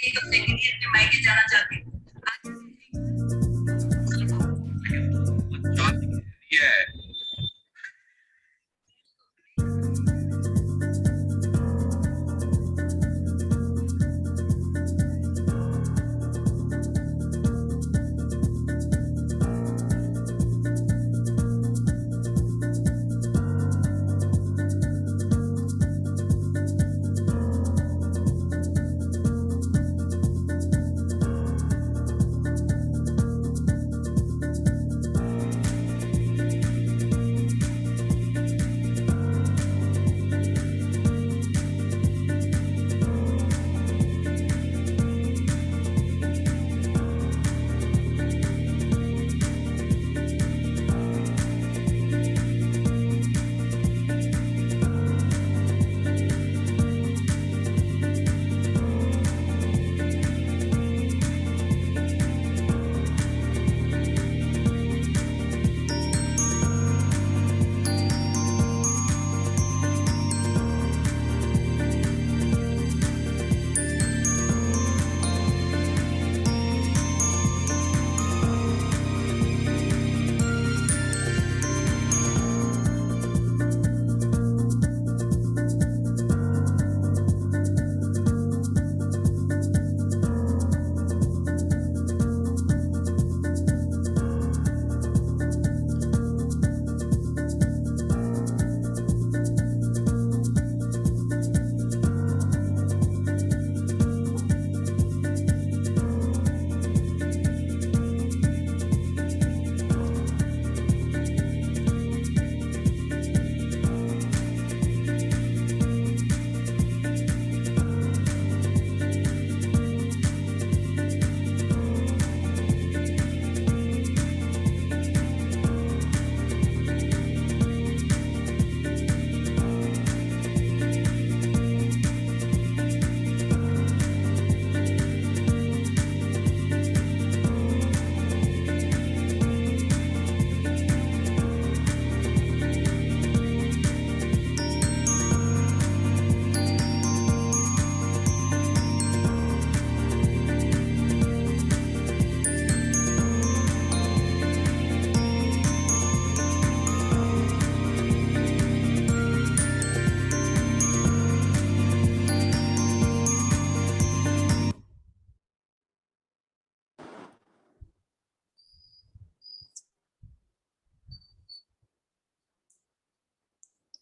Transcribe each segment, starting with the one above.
एक हफ्ते के लिए अपने मायके जाना चाहती हूँ।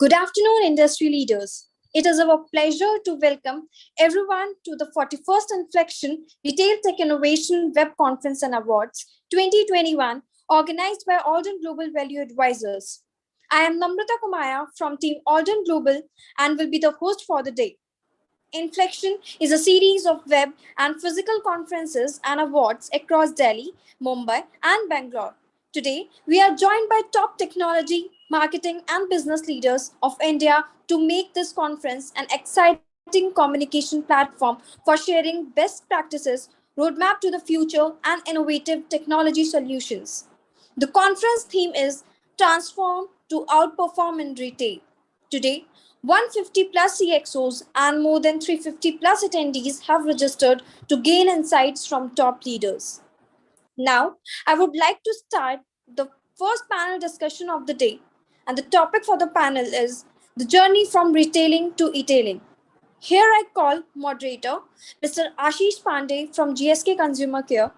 Good afternoon, industry leaders. It is our pleasure to welcome everyone to the 41st Inflection Retail Tech Innovation Web Conference and Awards 2021, organized by Alden Global Value Advisors. I am Namrata Kumaya from Team Alden Global and will be the host for the day. Inflection is a series of web and physical conferences and awards across Delhi, Mumbai, and Bangalore. Today, we are joined by top technology, marketing, and business leaders of India to make this conference an exciting communication platform for sharing best practices, roadmap to the future, and innovative technology solutions. The conference theme is Transform to Outperform in Retail. Today, 150 plus CXOs and more than 350 plus attendees have registered to gain insights from top leaders. Now, I would like to start the first panel discussion of the day, and the topic for the panel is the journey from retailing to e-tailing. Here I call moderator Mr. Ashish Pandey from GSK Consumer Care,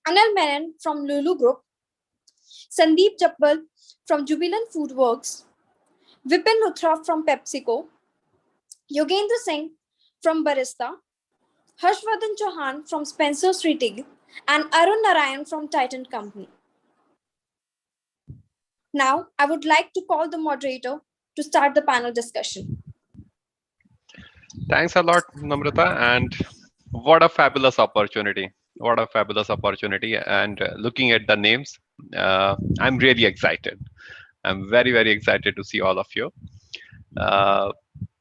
Anil Menon from Lulu Group, Sandeep Jappal from Jubilant Foodworks, Vipin Luthra from PepsiCo, Yogendra Singh from Barista, Harshvardhan Chauhan from Spencer's Retail, and Arun Narayan from Titan Company. Now, I would like to call the moderator to start the panel discussion. Thanks a lot, Namrata, and what a fabulous opportunity. What a fabulous opportunity. And looking at the names, I'm really excited. I'm very, very excited to see all of you.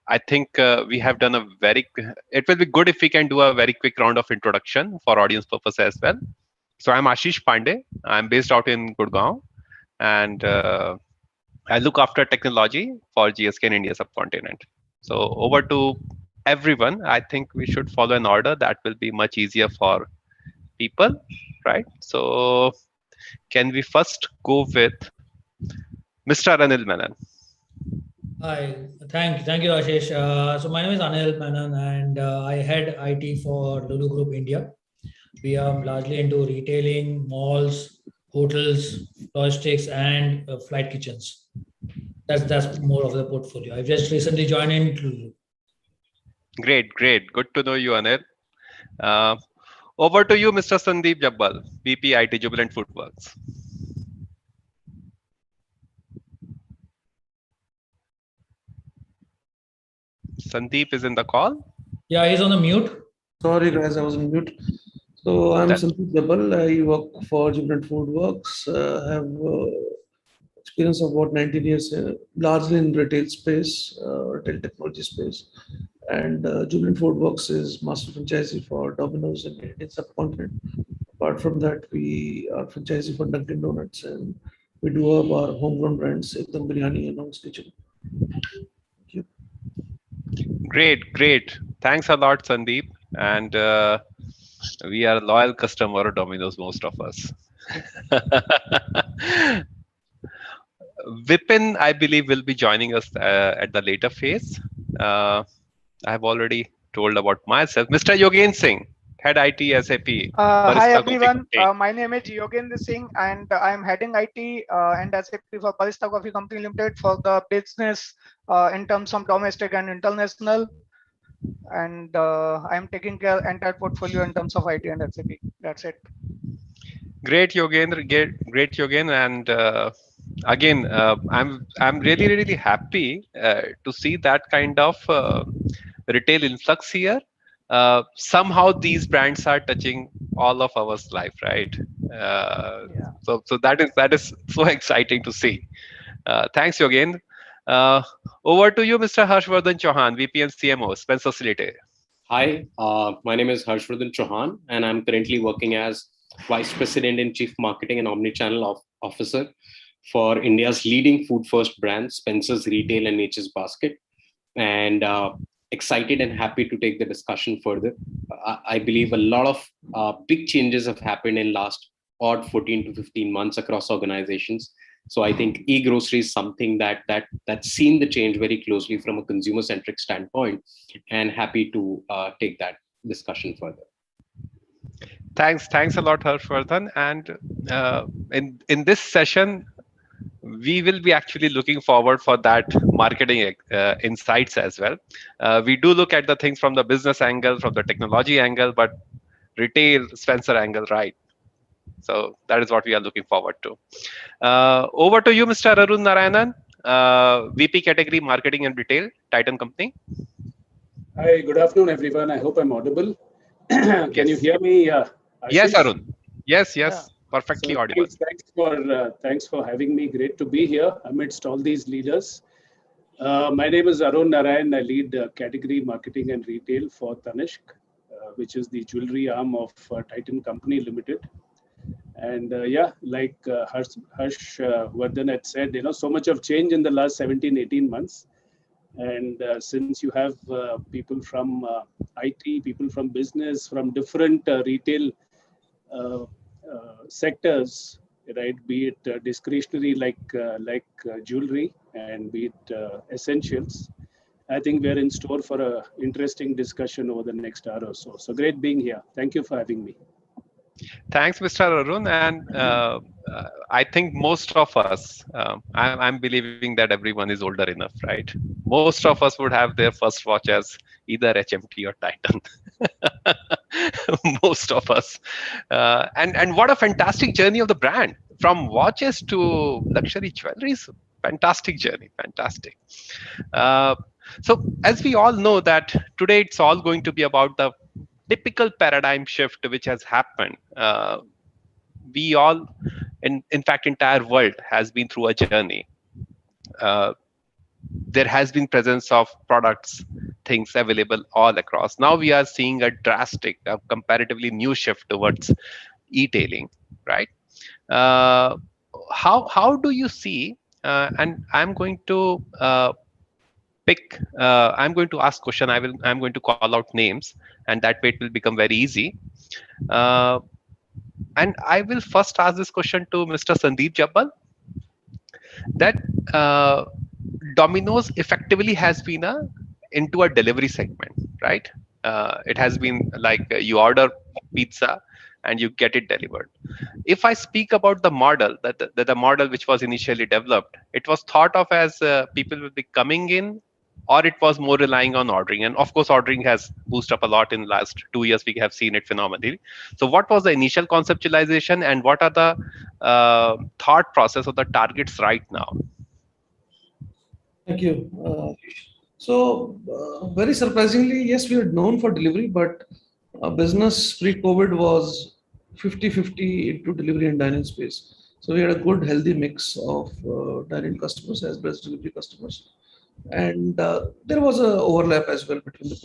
I think we have done a it will be good if we can do a very quick round of introduction for audience purpose as well. So I'm Ashish Pandey. I'm based out in Gurgaon, and I look after technology for GSK in India subcontinent. So over to everyone. I think we should follow an order that will be much easier for people, right? So can we first go with Mr. Anil Menon? Hi, thank you, Ashish. So my name is Anil Menon, and I head IT for Lulu Group India. We are largely into retailing, malls, hotels, logistics, and flight kitchens. That's more of the portfolio. I've just recently joined in Lulu. Great, great. Good to know you, Anil. Uh, Over to you, Mr. Sandeep Jabbal, VP IT Jubilant Foodworks. Sandeep is in the call. Yeah, he's on the mute. Sorry, guys, I was on mute. So I'm That, Sandeep Jabal. I work for Jubilant Foodworks. I have experience of about 19 years, largely in retail space, retail technology space. And Jubilant Foodworks is master franchisee for Domino's in the Indian subcontinent. Apart from that, we are franchisee for Dunkin' Donuts, and we do have our homegrown brands, Ekdam Biryani and House Kitchen. Thank you. great, great. Thanks a lot, Sandeep. And we are loyal customer of Domino's, most of us. Vipin, I believe, will be joining us at the later phase. I have already told about myself. Mr. Yogen Singh, Head IT SAP, Hi Barista Coffee everyone, Company. my name is Yogendra Singh and I am heading IT and SAP for Barista Coffee Company Limited for the business in terms of domestic and international, and I am taking care entire portfolio in terms of IT and SAP. That's it. Great, Yogendra. Great, Yogen. And again, I'm really really happy to see that kind of retail influx here. Somehow these brands are touching all of our life, right? Uh, Yeah. so that is so exciting to see. Thanks, Yogen. Uh, Over to you, Mr. Harshvardhan Chauhan, VP and CMO, Spencer Slate. Hi, my name is Harshvardhan Chauhan, and I'm currently working as Vice President and Chief Marketing and Omnichannel Officer for India's leading food first brand, Spencer's Retail and Nature's Basket. And excited and happy to take the discussion further. I believe a lot of big changes have happened in last odd 14 to 15 months across organizations. So I think e-grocery is something that's seen the change very closely from a consumer-centric standpoint, and happy to take that discussion further. Thanks a lot, Harshvardhan. And in this session, we will be actually looking forward for that marketing insights as well. We do look at the things from the business angle, from the technology angle, but retail Spencer angle, right? So that is what we are looking forward to. Over to you, Mr. Arun Narayanan, VP Category Marketing and Retail, Titan Company. Hi, good afternoon, everyone. I hope I'm audible. Can you hear me? Yes, Ashish? Arun. Yes, Yeah. perfectly So audible. thanks for having me. Great to be here amidst all these leaders. My name is Arun Narayan. I lead category marketing and retail for Tanishq, which is the jewelry arm of Titan Company Limited. And like Harsh Vardhan had said, so much of change in the last 17, 18 months. And since you have people from IT, people from business, from different retail sectors, right? Be it discretionary like jewelry, and be it essentials. I think we're in store for a interesting discussion over the next hour or so. So great being here. Thank you for having me. Thanks, Mr. Arun. And I think most of us, I'm believing that everyone is older enough, right? Most of us would have their first watch as either HMT or Titan. Most of us. And what a fantastic journey of the brand, from watches to luxury jewelries. Fantastic journey, fantastic. So as we all know that today it's all going to be about the typical paradigm shift which has happened. We all, in fact, entire world has been through a journey. There has been presence of products, things available all across. Now we are seeing a drastic, comparatively new shift towards e-tailing, right? How do you see and I'm going to pick. I'm going to ask question. I'm going to call out names, and that way it will become very easy. Uh, and I will first ask this question to Mr. Sandeep Jabal. That uh, Domino's effectively has been a into a delivery segment, right? It has been like you order pizza and you get it delivered. If I speak about the model, the model which was initially developed, it was thought of as people will be coming in, or it was more relying on ordering. And of course, ordering has boosted up a lot in last 2 years. We have seen it phenomenally. So, what was the initial conceptualization, and what are the thought process of the targets right now? Thank you. Very surprisingly, yes, we are known for delivery, but business pre-COVID was 50-50 into delivery and dining space. So we had a good, healthy mix of dining customers as well as delivery customers. And there was a overlap as well between the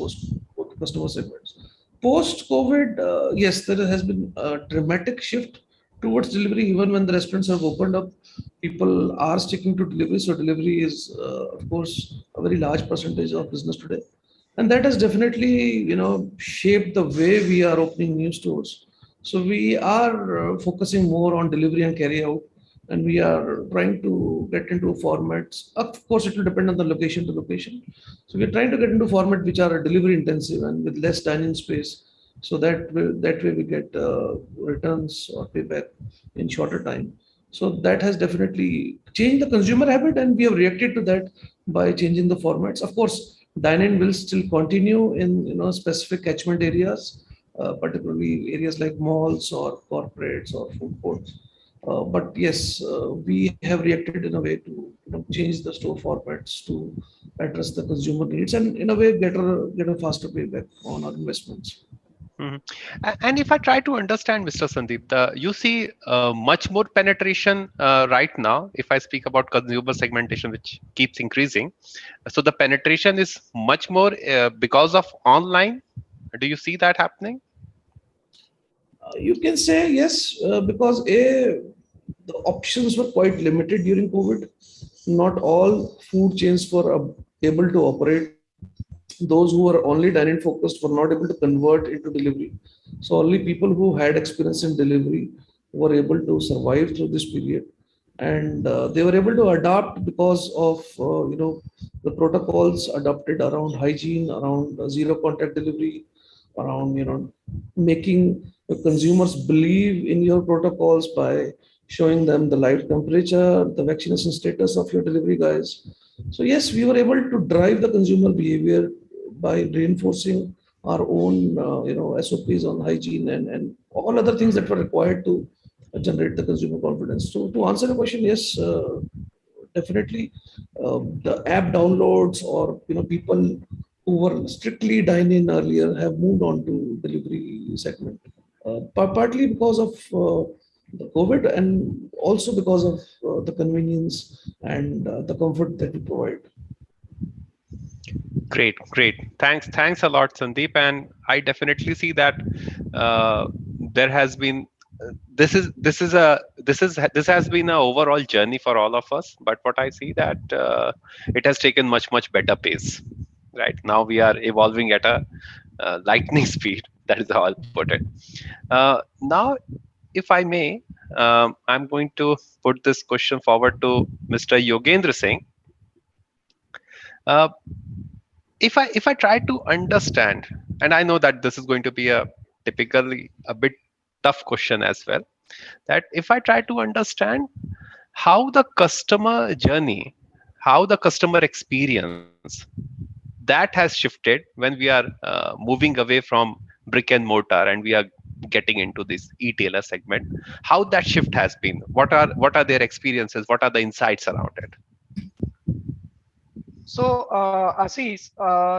both customer segments. Post COVID, yes, there has been a dramatic shift towards delivery. Even when the restaurants have opened up, people are sticking to delivery. So delivery is, of course, a very large percentage of business today, and that has definitely, shaped the way we are opening new stores. So we are focusing more on delivery and carry out, and we are trying to get into formats. Of course, it will depend on the location to location. So we're trying to get into format which are delivery intensive and with less dining space, so that way we get returns or payback in shorter time. So that has definitely changed the consumer habit, and we have reacted to that by changing the formats. Of course, dine-in will still continue in specific catchment areas, particularly areas like malls or corporates or food courts. But yes, we have reacted in a way to change the store formats to address the consumer needs and in a way get a faster payback on our investments. Mhm. And if I try to understand, Mr. Sandeep, you see much more penetration right now. If I speak about consumer segmentation, which keeps increasing, so the penetration is much more because of online. Do you see that happening? You can say yes, because the options were quite limited during COVID. Not all food chains were able to operate. Those who were only dining focused were not able to convert into delivery. So only people who had experience in delivery were able to survive through this period, and they were able to adapt because of the protocols adopted around hygiene, around zero contact delivery, around making the consumers believe in your protocols by showing them the live temperature, the vaccination status of your delivery guys. So yes, we were able to drive the consumer behavior by reinforcing our own SOPs on hygiene and all other things that were required to generate the consumer confidence. So to answer the question, yes, definitely the app downloads or people who were strictly dine-in earlier have moved on to delivery segment, partly because of the COVID and also because of the convenience and the comfort that we provide. Great, great. Thanks a lot, Sandeep. And I definitely see that there has been this has been an overall journey for all of us. But what I see that it has taken much better pace. Right now we are evolving at a lightning speed. That is how I'll put it. Now, if I may, I'm going to put this question forward to Mr. Yogendra Singh. Uh, if I try to understand, and I know that this is going to be a typically a bit tough question as well, that if I try to understand how the customer journey, how the customer experience, that has shifted when we are moving away from brick and mortar and we are getting into this e-tailer segment, how that shift has been, what are their experiences, what are the insights around it? So, Ashish,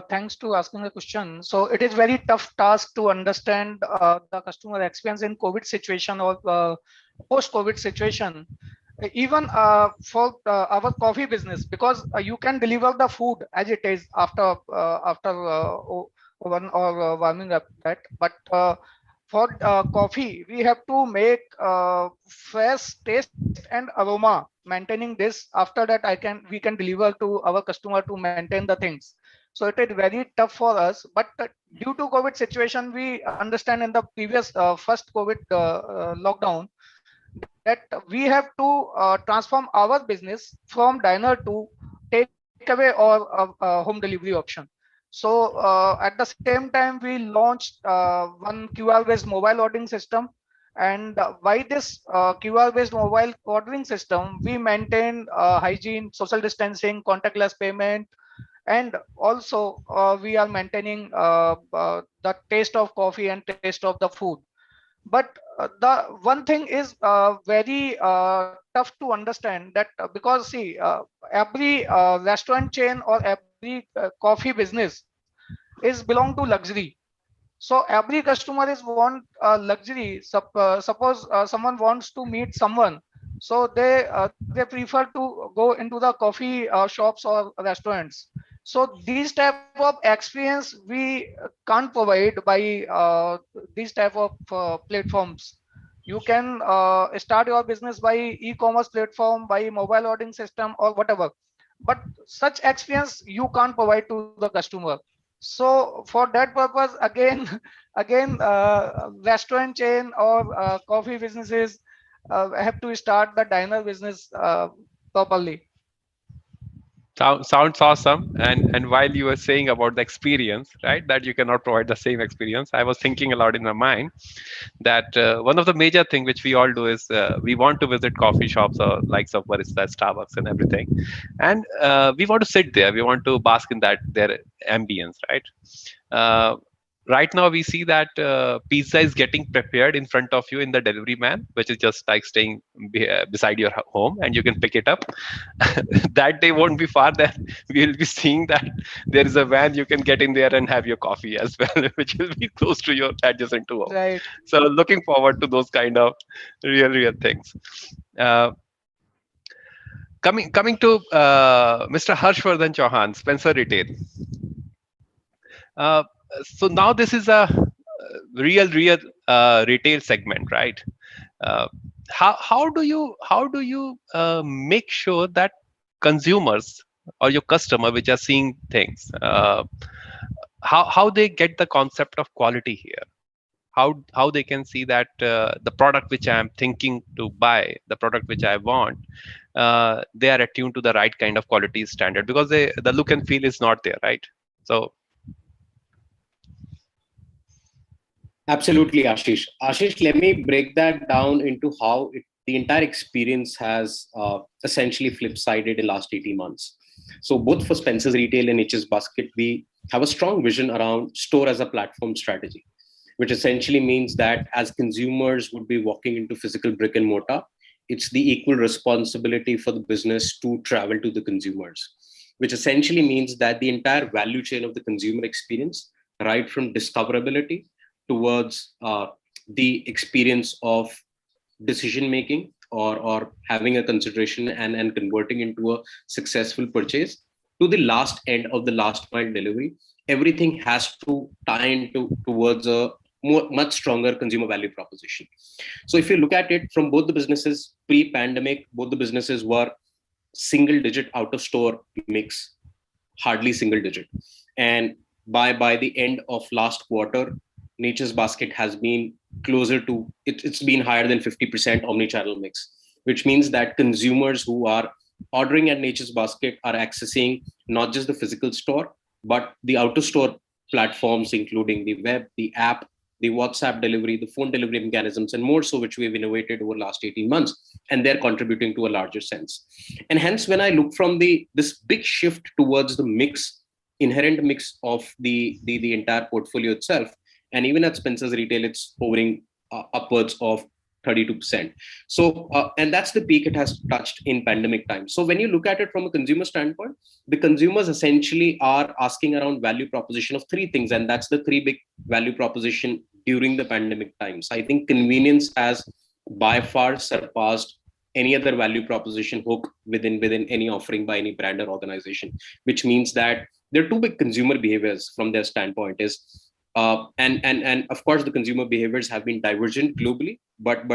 thanks to asking the question. So, it is very tough task to understand the customer experience in COVID situation or post-COVID situation. Even for our coffee business, because you can deliver the food as it is after oven or warming up that. But for coffee, we have to make fresh taste and aroma maintaining this. After that, we can deliver to our customer to maintain the things. So it is very tough for us. But due to COVID situation, we understand in the previous first COVID lockdown that we have to transform our business from diner to takeaway or home delivery option. So at the same time, we launched one QR-based mobile ordering system. And by this QR-based mobile ordering system, we maintain hygiene, social distancing, contactless payment, and also we are maintaining the taste of coffee and taste of the food. But the one thing is very tough to understand that because see, every restaurant chain or every coffee business is belong to luxury. So every customer is want luxury. Suppose someone wants to meet someone, so they prefer to go into the coffee shops or restaurants. So these type of experience we can't provide by these type of platforms. You can start your business by e-commerce platform, by mobile ordering system or whatever, but such experience you can't provide to the customer. So for that purpose, again, again, restaurant chain or coffee businesses have to start the diner business properly. Sounds awesome. And while you were saying about the experience, right, that you cannot provide the same experience, I was thinking a lot in my mind that one of the major thing which we all do is we want to visit coffee shops or likes of barista, Starbucks, and everything, and we want to sit there. We want to bask in that their ambience, right? Uh, right now we see that pizza is getting prepared in front of you in the delivery man, which is just like staying beside your home, and you can pick it up. That day won't be far, that we'll be seeing that there is a van you can get in there and have your coffee as well, which will be close to your adjacent to home. Right. So looking forward to those kind of real things. uh, coming to Mr. Harshvardhan Chauhan, Spencer Retail. uh, so now this is a real retail segment, right? uh, how do you make sure that consumers or your customer which are seeing things, how they get the concept of quality here, how they can see that the product which I am thinking to buy, the product which I want, they are attuned to the right kind of quality standard, because the look and feel is not there, right? So Absolutely, Ashish. Ashish, let me break that down into how the entire experience has essentially flip-sided in last 18 months. So both for Spencer's Retail and HS Basket, we have a strong vision around store as a platform strategy, which essentially means that as consumers would be walking into physical brick and mortar, it's the equal responsibility for the business to travel to the consumers, which essentially means that the entire value chain of the consumer experience, right from discoverability towards the experience of decision making, or having a consideration and converting into a successful purchase, to the last end of the last mile delivery, everything has to tie into towards a much stronger consumer value proposition. So if you look at it from both the businesses pre-pandemic, both the businesses were single digit out of store mix, hardly single digit. And by the end of last quarter, Nature's Basket has been closer to it's been higher than 50% omni-channel mix, which means that consumers who are ordering at Nature's Basket are accessing not just the physical store, but the out-of-store platforms, including the web, the app, the WhatsApp delivery, the phone delivery mechanisms, and more so, which we've innovated over the last 18 months, and they're contributing to a larger sense. And hence, when I look from this big shift towards the inherent mix of the entire portfolio itself, and even at Spencer's Retail, it's hovering upwards of 32%. So, and that's the peak it has touched in pandemic times. So when you look at it from a consumer standpoint, the consumers essentially are asking around value proposition of three things, and that's the three big value proposition during the pandemic times. I think convenience has by far surpassed any other value proposition hook within any offering by any brand or organization, which means that there are two big consumer behaviors from their standpoint is and of course the consumer behaviors have been divergent globally, but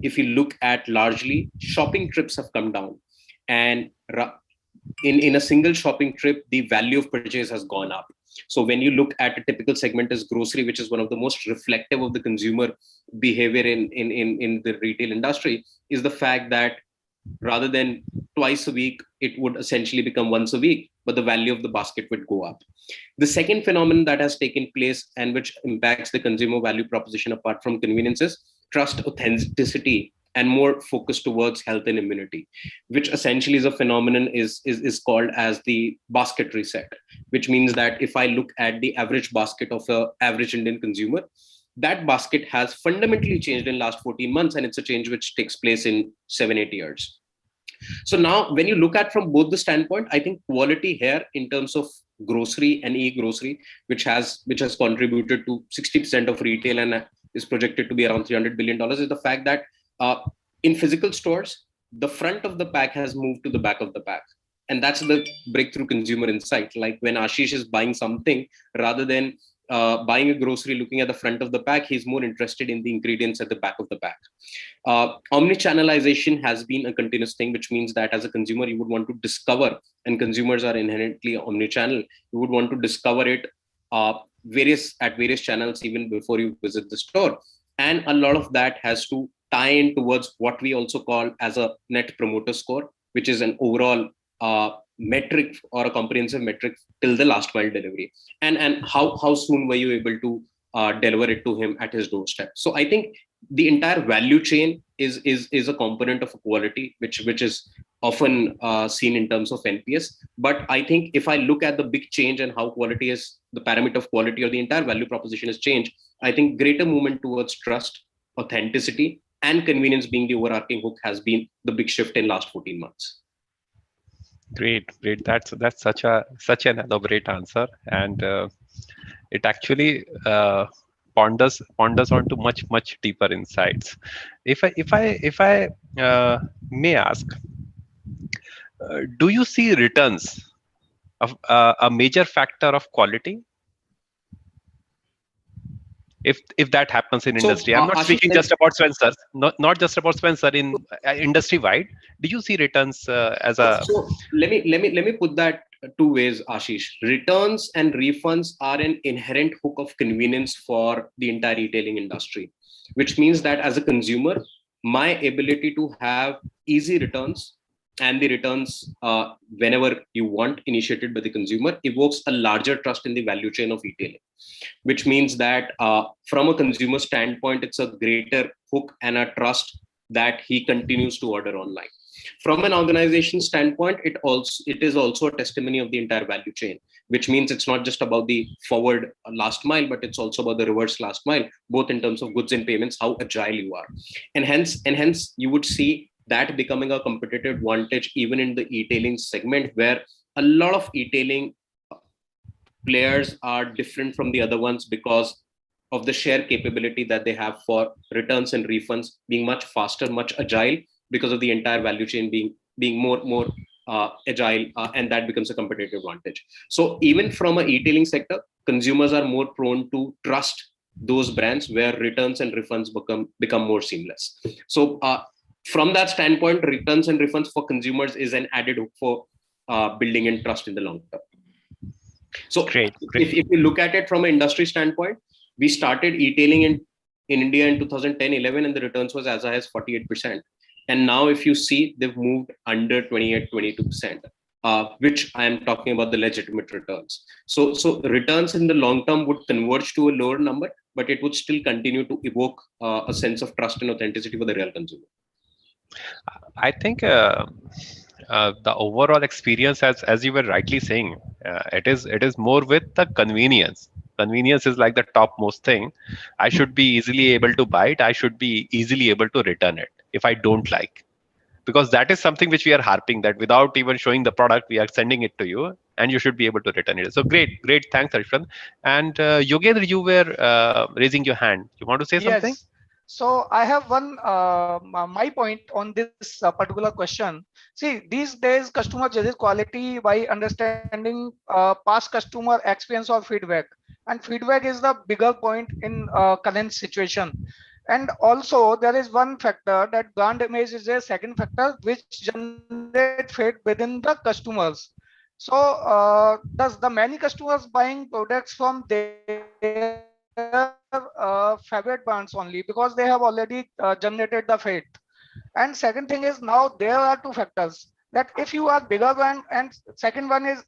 if you look at largely, shopping trips have come down. and in a single shopping trip, the value of purchase has gone up. So when you look at a typical segment as grocery, which is one of the most reflective of the consumer behavior in the retail industry, is the fact that rather than twice a week, it would essentially become once a week, but the value of the basket would go up. The second phenomenon that has taken place and which impacts the consumer value proposition apart from convenience is trust, authenticity, and more focus towards health and immunity, which essentially is a phenomenon is called as the basket reset, which means that if I look at the average basket of an average Indian consumer, that basket has fundamentally changed in last 14 months, and it's a change which takes place in 7-8 years. So now when you look at from both the standpoint, I think quality here in terms of grocery and e-grocery, which has contributed to 60% of retail and is projected to be around $300 billion, is the fact that in physical stores, the front of the pack has moved to the back of the pack. And that's the breakthrough consumer insight. Like when Ashish is buying something, rather than buying a grocery looking at the front of the pack, he's more interested in the ingredients at the back of the pack. Omnichannelization has been a continuous thing, which means that as a consumer, you would want to discover, and consumers are inherently omnichannel, you would want to discover it various channels even before you visit the store. And a lot of that has to tie in towards what we also call as a net promoter score, which is an overall metric or a comprehensive metric till the last mile delivery, and how soon were you able to deliver it to him at his doorstep. So I think the entire value chain is a component of quality, which is often seen in terms of NPS. But I think if I look at the big change and how quality is the parameter of quality or the entire value proposition has changed, I think greater movement towards trust, authenticity, and convenience being the overarching hook has been the big shift in last 14 months. Great. That's such an elaborate answer, and it actually ponders onto much deeper insights. If I may ask, do you see returns of a major factor of quality? If that happens in industry, I'm not Ashish, speaking just about Spencer, not just about Spencer, in industry wide. Do you see returns as a? So let me put that two ways, Ashish. Returns and refunds are an inherent hook of convenience for the entire retailing industry, which means that as a consumer, my ability to have easy returns and the returns whenever you want initiated by the consumer evokes a larger trust in the value chain of retailing, which means that from a consumer standpoint, it's a greater hook and a trust that he continues to order online. From an organization standpoint, it is also a testimony of the entire value chain, which means it's not just about the forward last mile, but it's also about the reverse last mile, both in terms of goods and payments, how agile you are. And hence you would see that becoming a competitive advantage even in the e-tailing segment, where a lot of e-tailing players are different from the other ones because of the sheer capability that they have for returns and refunds being much faster, much agile, because of the entire value chain being more agile, and that becomes a competitive advantage. So even from an e-tailing sector, consumers are more prone to trust those brands where returns and refunds become more seamless. So from that standpoint, returns and refunds for consumers is an added hook for building in trust in the long term. So Great. If you look at it from an industry standpoint, we started e-tailing in India in 2010-11, and the returns was as high as 48%. And now if you see, they've moved under 28-22%, which I am talking about the legitimate returns. So returns in the long term would converge to a lower number, but it would still continue to evoke a sense of trust and authenticity for the real consumer. I think the overall experience, as you were rightly saying, it is more with the convenience. Convenience is like the topmost thing. I should be easily able to buy it. I should be easily able to return it if I don't like, because that is something which we are harping, that without even showing the product, we are sending it to you and you should be able to return it. So great. Thanks, Arshad. And Yogendra, you were raising your hand. You want to say something? Yes. So I have one my point on this particular question. See, these days customer judges quality by understanding past customer experience or feedback, and feedback is the bigger point in current situation. And also there is one factor, that brand image is a second factor which generate faith within the customers. So thus the many customers buying products from their favorite brands only because they have already generated the faith. And second thing is, now there are two factors, that if you are bigger brand, and second one is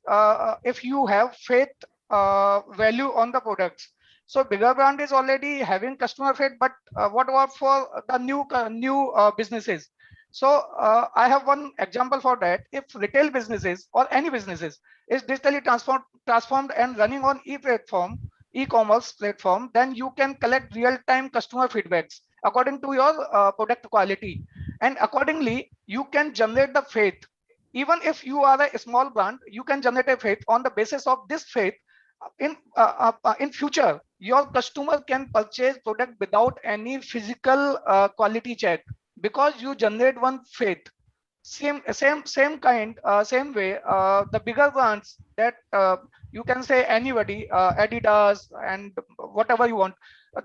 if you have faith value on the products. So bigger brand is already having customer faith, but what about for the new businesses? So I have one example for that. If retail businesses or any businesses is digitally transformed and running on e-platform, e-commerce platform, then you can collect real-time customer feedbacks according to your product quality, and accordingly you can generate the faith. Even if you are a small brand, you can generate a faith. On the basis of this faith, in future your customer can purchase product without any physical quality check, because you generate one faith. Same kind, same way, the bigger brands, that you can say anybody, Adidas and whatever you want,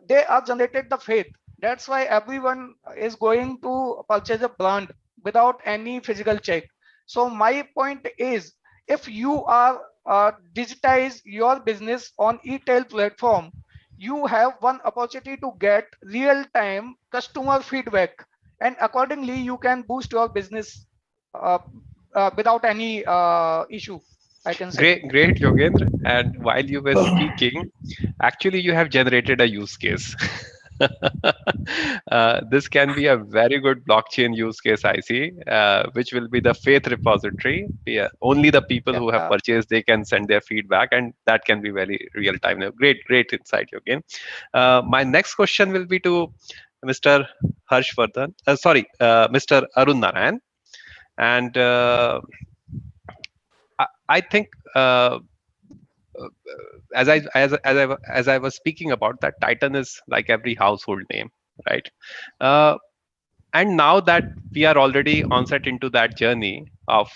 they are generated the faith. That's why everyone is going to purchase a brand without any physical check. So my point is, if you are digitize your business on e-tail platform, you have one opportunity to get real-time customer feedback, and accordingly you can boost your business uh, without any issue, I can say. Great, Yogendra. And while you were speaking, actually, you have generated a use case. This can be a very good blockchain use case, I see, which will be the faith repository. Yeah, only the people who have Yeah. purchased, they can send their feedback, and that can be very real time. Great insight, Yogen. My next question will be to Mr. Harshvardhan. Mr. Arun Narayan. And I think as I was speaking about that, Titan is like every household name, right? Uh, and now that we are already onset into that journey of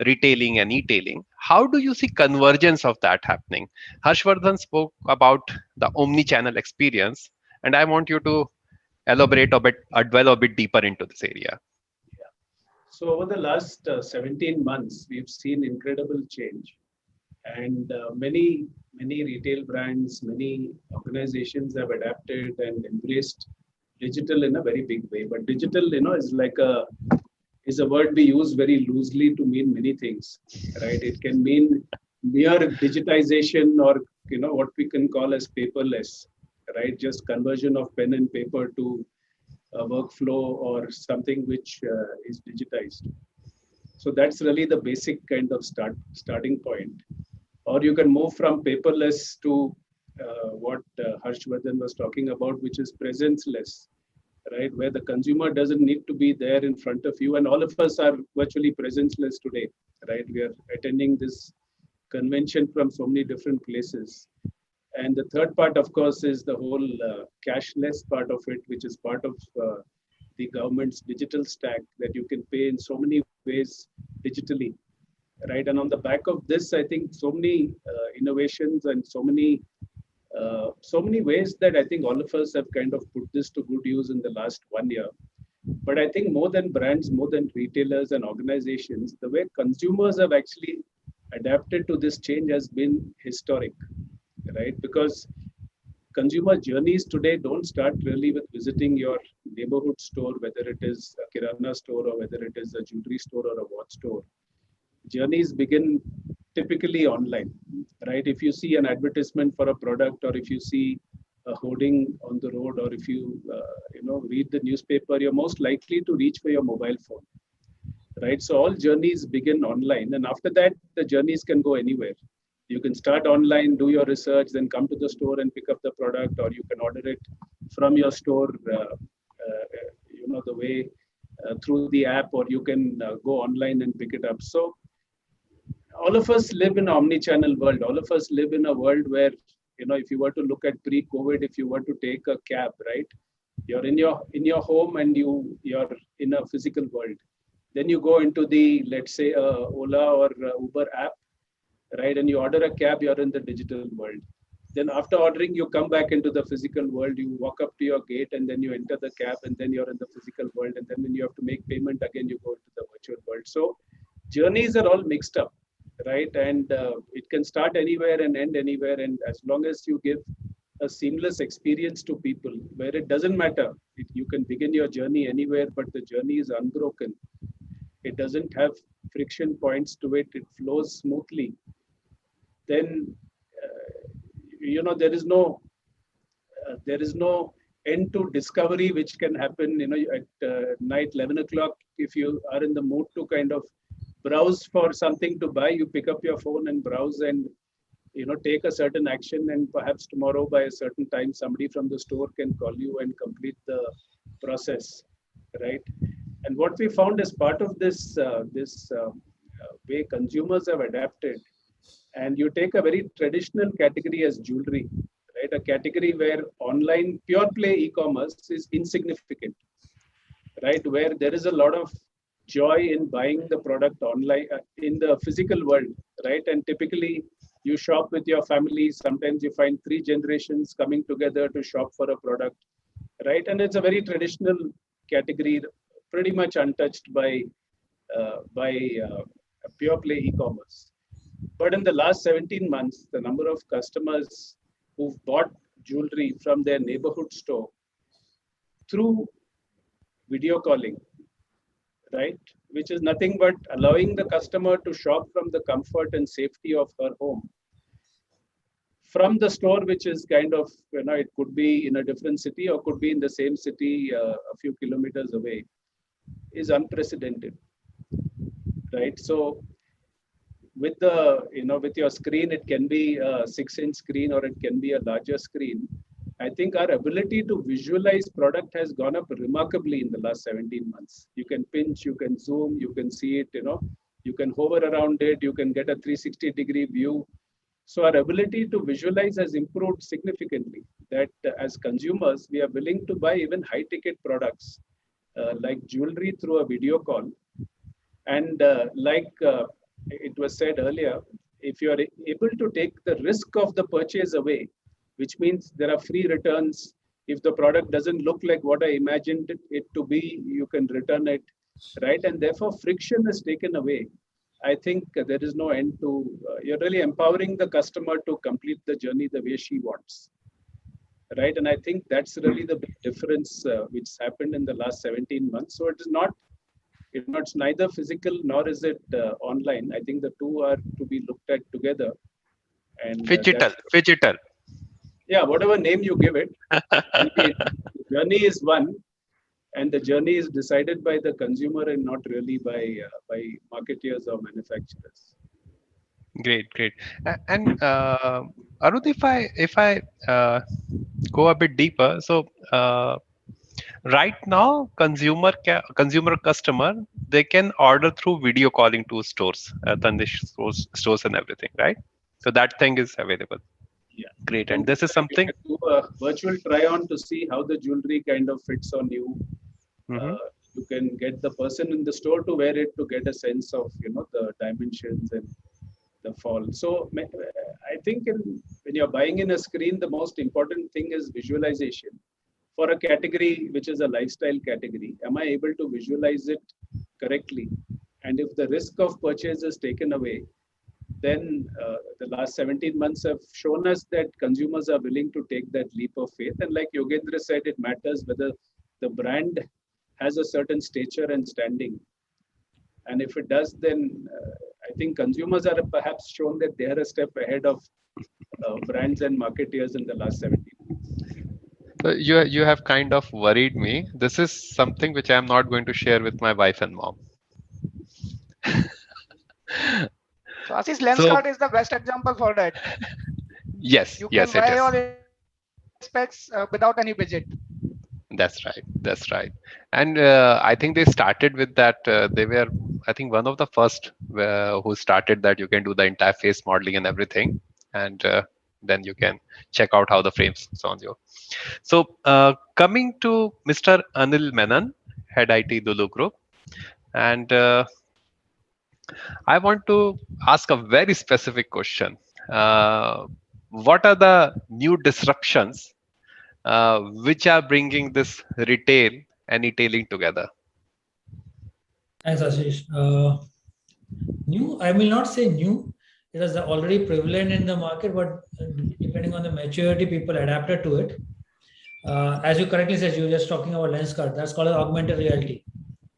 retailing and e-tailing, how do you see convergence of that happening? Harshvardhan spoke about the omni-channel experience, and I want you to elaborate a bit, dwell a bit deeper into this area. So over the last 17 months, we've seen incredible change, and many retail brands, many organizations have adapted and embraced digital in a very big way. But digital, is a word we use very loosely to mean many things, right? It can mean mere digitization, or what we can call as paperless, right? Just conversion of pen and paper to a workflow or something which is digitized. So that's really the basic kind of starting point. Or you can move from paperless to what Harshvardhan was talking about, which is presenceless, right? Where the consumer doesn't need to be there in front of you. And all of us are virtually presenceless today, right? We are attending this convention from so many different places. And the third part, of course, is the whole cashless part of it, which is part of the government's digital stack, that you can pay in so many ways digitally, right? And on the back of this, I think so many innovations and so many ways that I think all of us have kind of put this to good use in the last 1 year. But I think more than brands, more than retailers and organizations, the way consumers have actually adapted to this change has been historic, right? Because consumer journeys today don't start really with visiting your neighborhood store, whether it is a kirana store or whether it is a jewelry store or a watch store. Journeys begin typically online, right? If you see an advertisement for a product, or if you see a hoarding on the road, or if you read the newspaper, you're most likely to reach for your mobile phone, right? So all journeys begin online, and after that, the journeys can go anywhere. You can start online, do your research, then come to the store and pick up the product, or you can order it from your store, the way through the app, or you can go online and pick it up. So all of us live in an omni-channel world. All of us live in a world where, if you were to look at pre-COVID, if you were to take a cab, right, you're in your home and you're in a physical world. Then you go into the, let's say, Ola or Uber app, right, and you order a cab, you're in the digital world. Then after ordering, you come back into the physical world. You walk up to your gate and then you enter the cab and then you're in the physical world. And then when you have to make payment again, you go into the virtual world. So journeys are all mixed up, right? And it can start anywhere and end anywhere. And as long as you give a seamless experience to people where it doesn't matter, you can begin your journey anywhere, but the journey is unbroken. It doesn't have friction points to it. It flows smoothly. Then, there is no end to discovery which can happen. At night 11 o'clock, if you are in the mood to kind of browse for something to buy, you pick up your phone and browse and take a certain action, and perhaps tomorrow by a certain time somebody from the store can call you and complete the process, right? And what we found as part of this way consumers have adapted, and you take a very traditional category as jewelry, right? A category where online pure play e-commerce is insignificant, right? Where there is a lot of joy in buying the product online in the physical world, right? And typically you shop with your family. Sometimes you find 3 generations coming together to shop for a product, right? And it's a very traditional category, pretty much untouched by pure play e-commerce. But in the last 17 months, the number of customers who've bought jewelry from their neighborhood store through video calling, right? Which is nothing but allowing the customer to shop from the comfort and safety of her home. From the store, which is kind of, it could be in a different city or could be in the same city a few kilometers away, is unprecedented, right? So with with your screen, it can be a 6-inch screen or it can be a larger screen. I think our ability to visualize product has gone up remarkably in the last 17 months. You can pinch, you can zoom, you can see it, you can hover around it, you can get a 360-degree view. So our ability to visualize has improved significantly, that as consumers, we are willing to buy even high-ticket products like jewelry through a video call. And it was said earlier, if you are able to take the risk of the purchase away, which means there are free returns. If the product doesn't look like what I imagined it to be, you can return it, right? And therefore, friction is taken away. I think there is no end to, you're really empowering the customer to complete the journey the way she wants, right? And I think that's really the big difference which happened in the last 17 months. So it is not, it's neither physical nor is it online. I think the two are to be looked at together. And Digital. Yeah, whatever name you give it, the journey is one, and the journey is decided by the consumer and not really by marketeers or manufacturers. Great. And Arun, if I go a bit deeper, so right now, consumer customer, they can order through video calling to stores, Tandish stores and everything, right? So that thing is available. Yeah. Great. And this is something. You can do a virtual try on to see how the jewelry kind of fits on you. You can get the person in the store to wear it to get a sense of the dimensions and the fall. So I think when you're buying in a screen, the most important thing is visualization. For a category which is a lifestyle category, am I able to visualize it correctly? And if the risk of purchase is taken away, then the last 17 months have shown us that consumers are willing to take that leap of faith. And like Yogendra said, it matters whether the brand has a certain stature and standing. And if it does, then I think consumers are perhaps shown that they are a step ahead of brands and marketeers in the last 17 months. So you have kind of worried me. This is something which I'm not going to share with my wife and mom. So Ashish, lens So card is the best example for that. yes, You yes, can it buy is. all specs without any budget. That's right. And I think they started with that. They were, I think, one of the first who started that. You can do the entire face modeling and everything, and then you can check out how the frames on you. So coming to Mr. Anil Menon, head IT Lulu Group, and I want to ask a very specific question. what are the new disruptions which are bringing this retail and e-tailing together? Thanks, Ashish. New, I will not say new. It is already prevalent in the market, but depending on the maturity, people adapted to it. As you correctly said, you were just talking about lens card. That's called augmented reality,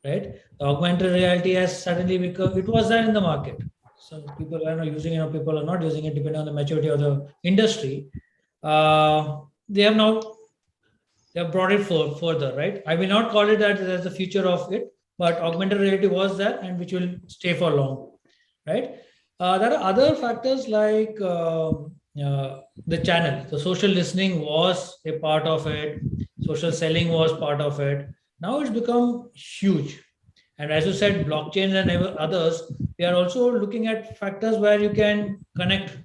right? The augmented reality has suddenly become, it was there in the market. So people are not using it, people are not using it, depending on the maturity of the industry. They have now they have brought it further, right? I will not call it that as the future of it, but augmented reality was there and which will stay for long, right? There are other factors like the channel. The social listening was a part of it. Social selling was part of it. Now it's become huge. And as you said, blockchains and others, we are also looking at factors where you can connect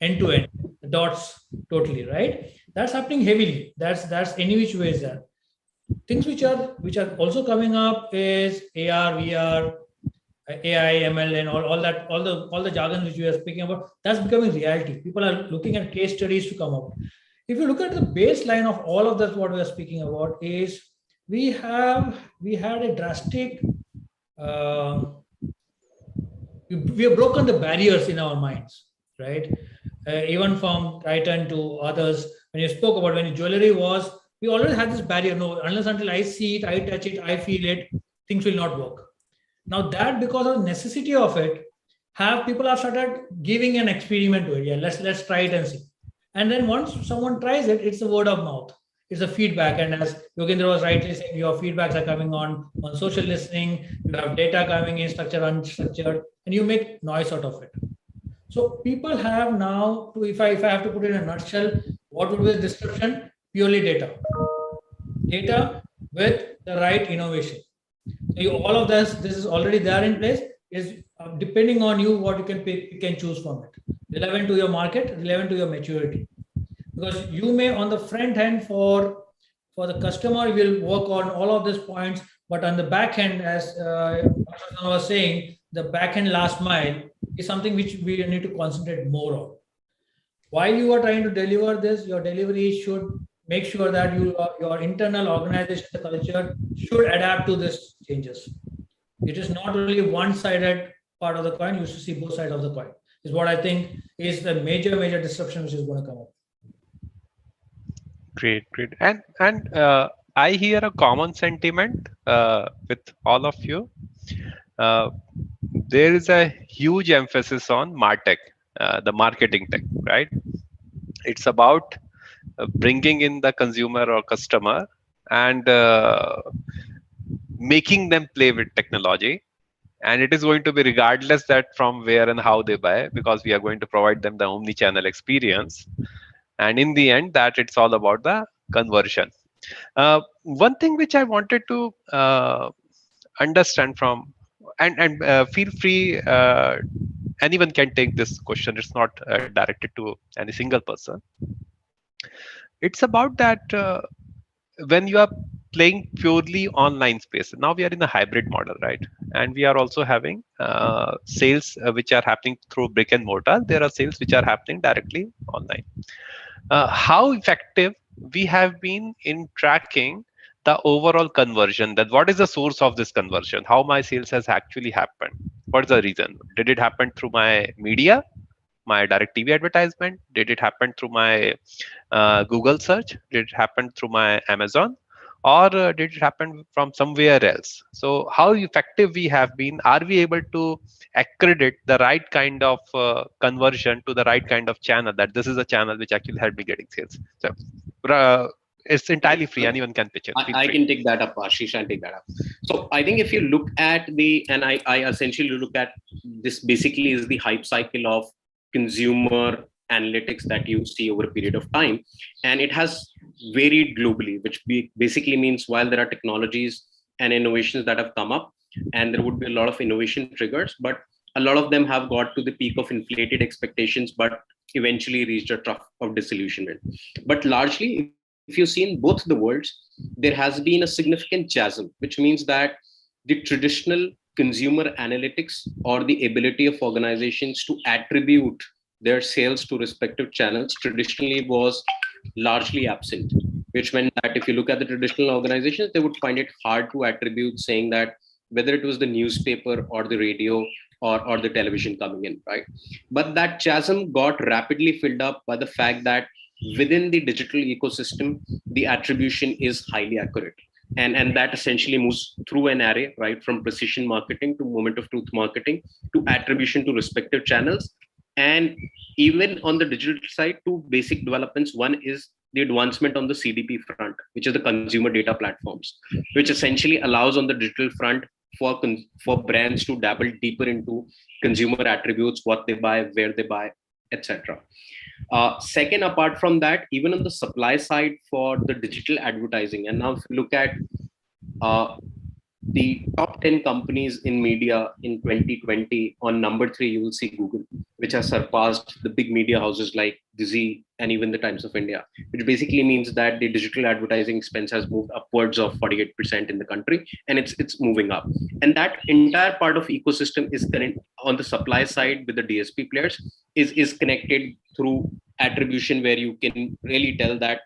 end to end, the dots totally, right? That's happening heavily. That's any which way is there. Things which are also coming up is AR, VR, AI, ML, and all that, all the jargon which we are speaking about, that's becoming reality. People are looking at case studies to come up. If you look at the baseline of all of that, what we are speaking about is we had a drastic we have broken the barriers in our minds, right? Even from Titan to others, when you spoke about when jewelry was, we already had this barrier. No, unless until I see it, I touch it, I feel it, things will not work. Now that because of the necessity of it, people have started giving an experiment to it. Yeah, let's try it and see. And then once someone tries it, it's a word of mouth. It's a feedback. And as Yogendra was rightly saying, your feedbacks are coming on social listening, you have data coming in, structured, unstructured, and you make noise out of it. So people have now to, if I have to put it in a nutshell, what would be the description? Purely data. Data with the right innovation. So all of this is already there in place. Is depending on you what you can pick, you can choose from it. Relevant to your market, relevant to your maturity. Because you may on the front end for the customer will work on all of these points, but on the back end, as I was saying, the back end last mile is something which we need to concentrate more on. While you are trying to deliver this, your delivery should make sure that your internal organization, the culture should adapt to these changes. It is not only one-sided part of the coin. You should see both sides of the coin. Is what I think is the major disruption which is going to come up. Great. And I hear a common sentiment with all of you. There is a huge emphasis on MarTech, the marketing tech, right? It's about bringing in the consumer or customer and making them play with technology. And it is going to be regardless that from where and how they buy, because we are going to provide them the omni-channel experience. And in the end, that it's all about the conversion. One thing which I wanted to understand from, and feel free, anyone can take this question. It's not directed to any single person. It's about that when you are playing purely online space. Now we are in a hybrid model, right? And we are also having sales which are happening through brick and mortar. There are sales which are happening directly online. How effective we have been in tracking the overall conversion, that what is the source of this conversion, how my sales has actually happened, what is the reason? Did it happen through my media, my direct TV advertisement? Did it happen through my Google search? Did it happen through my Amazon? Or did it happen from somewhere else? So how effective we have been? Are we able to accredit the right kind of conversion to the right kind of channel, that this is a channel which actually helped me getting sales? So it's entirely free. Anyone can pitch in. I can take that up, Ashish. I'll take that up. So I think if you look at I essentially look at this basically is the hype cycle of consumer analytics that you see over a period of time. And it has varied globally, which basically means while there are technologies and innovations that have come up, and there would be a lot of innovation triggers, but a lot of them have got to the peak of inflated expectations, but eventually reached a trough of disillusionment. But largely, if you see in both the worlds, there has been a significant chasm, which means that the traditional consumer analytics or the ability of organizations to attribute their sales to respective channels traditionally was largely absent, which meant that if you look at the traditional organizations, they would find it hard to attribute saying that whether it was the newspaper or the radio or the television coming in, right? But that chasm got rapidly filled up by the fact that within the digital ecosystem, the attribution is highly accurate. And that essentially moves through an array, right, from precision marketing to moment of truth marketing to attribution to respective channels. And even on the digital side, two basic developments. One is the advancement on the CDP front, which is the consumer data platforms, which essentially allows on the digital front for brands to dabble deeper into consumer attributes, what they buy, where they buy, etc. Second, apart from that, even on the supply side for the digital advertising, and now if you look at uh, the top 10 companies in media in 2020, on number 3, you will see Google, which has surpassed the big media houses like Dizzy and even the Times of India, which basically means that the digital advertising expense has moved upwards of 48% in the country, and it's moving up. And that entire part of ecosystem is connected on the supply side with the DSP players, is connected through attribution, where you can really tell that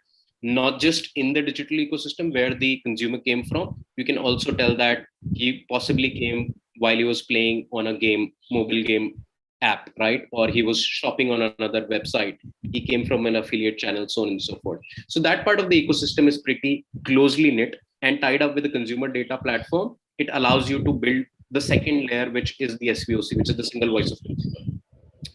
not just in the digital ecosystem where the consumer came from, you can also tell that he possibly came while he was playing on a game, mobile game app, right? Or he was shopping on another website. He came from an affiliate channel, so on and so forth. So that part of the ecosystem is pretty closely knit and tied up with the consumer data platform. It allows you to build the second layer, which is the SVOC, which is the single voice of consumer.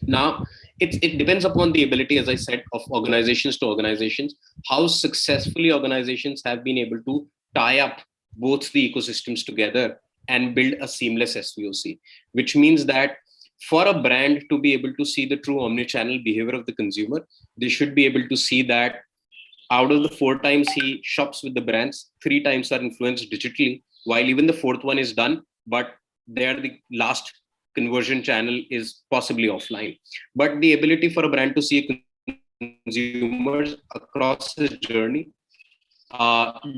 Now, it depends upon the ability, as I said, of organizations to organizations, how successfully organizations have been able to tie up both the ecosystems together and build a seamless SVOC, which means that for a brand to be able to see the true omnichannel behavior of the consumer, they should be able to see that out of the 4 times he shops with the brands, 3 times are influenced digitally, while even the 4th one is done, but there the last conversion channel is possibly offline. But the ability for a brand to see consumers across his journey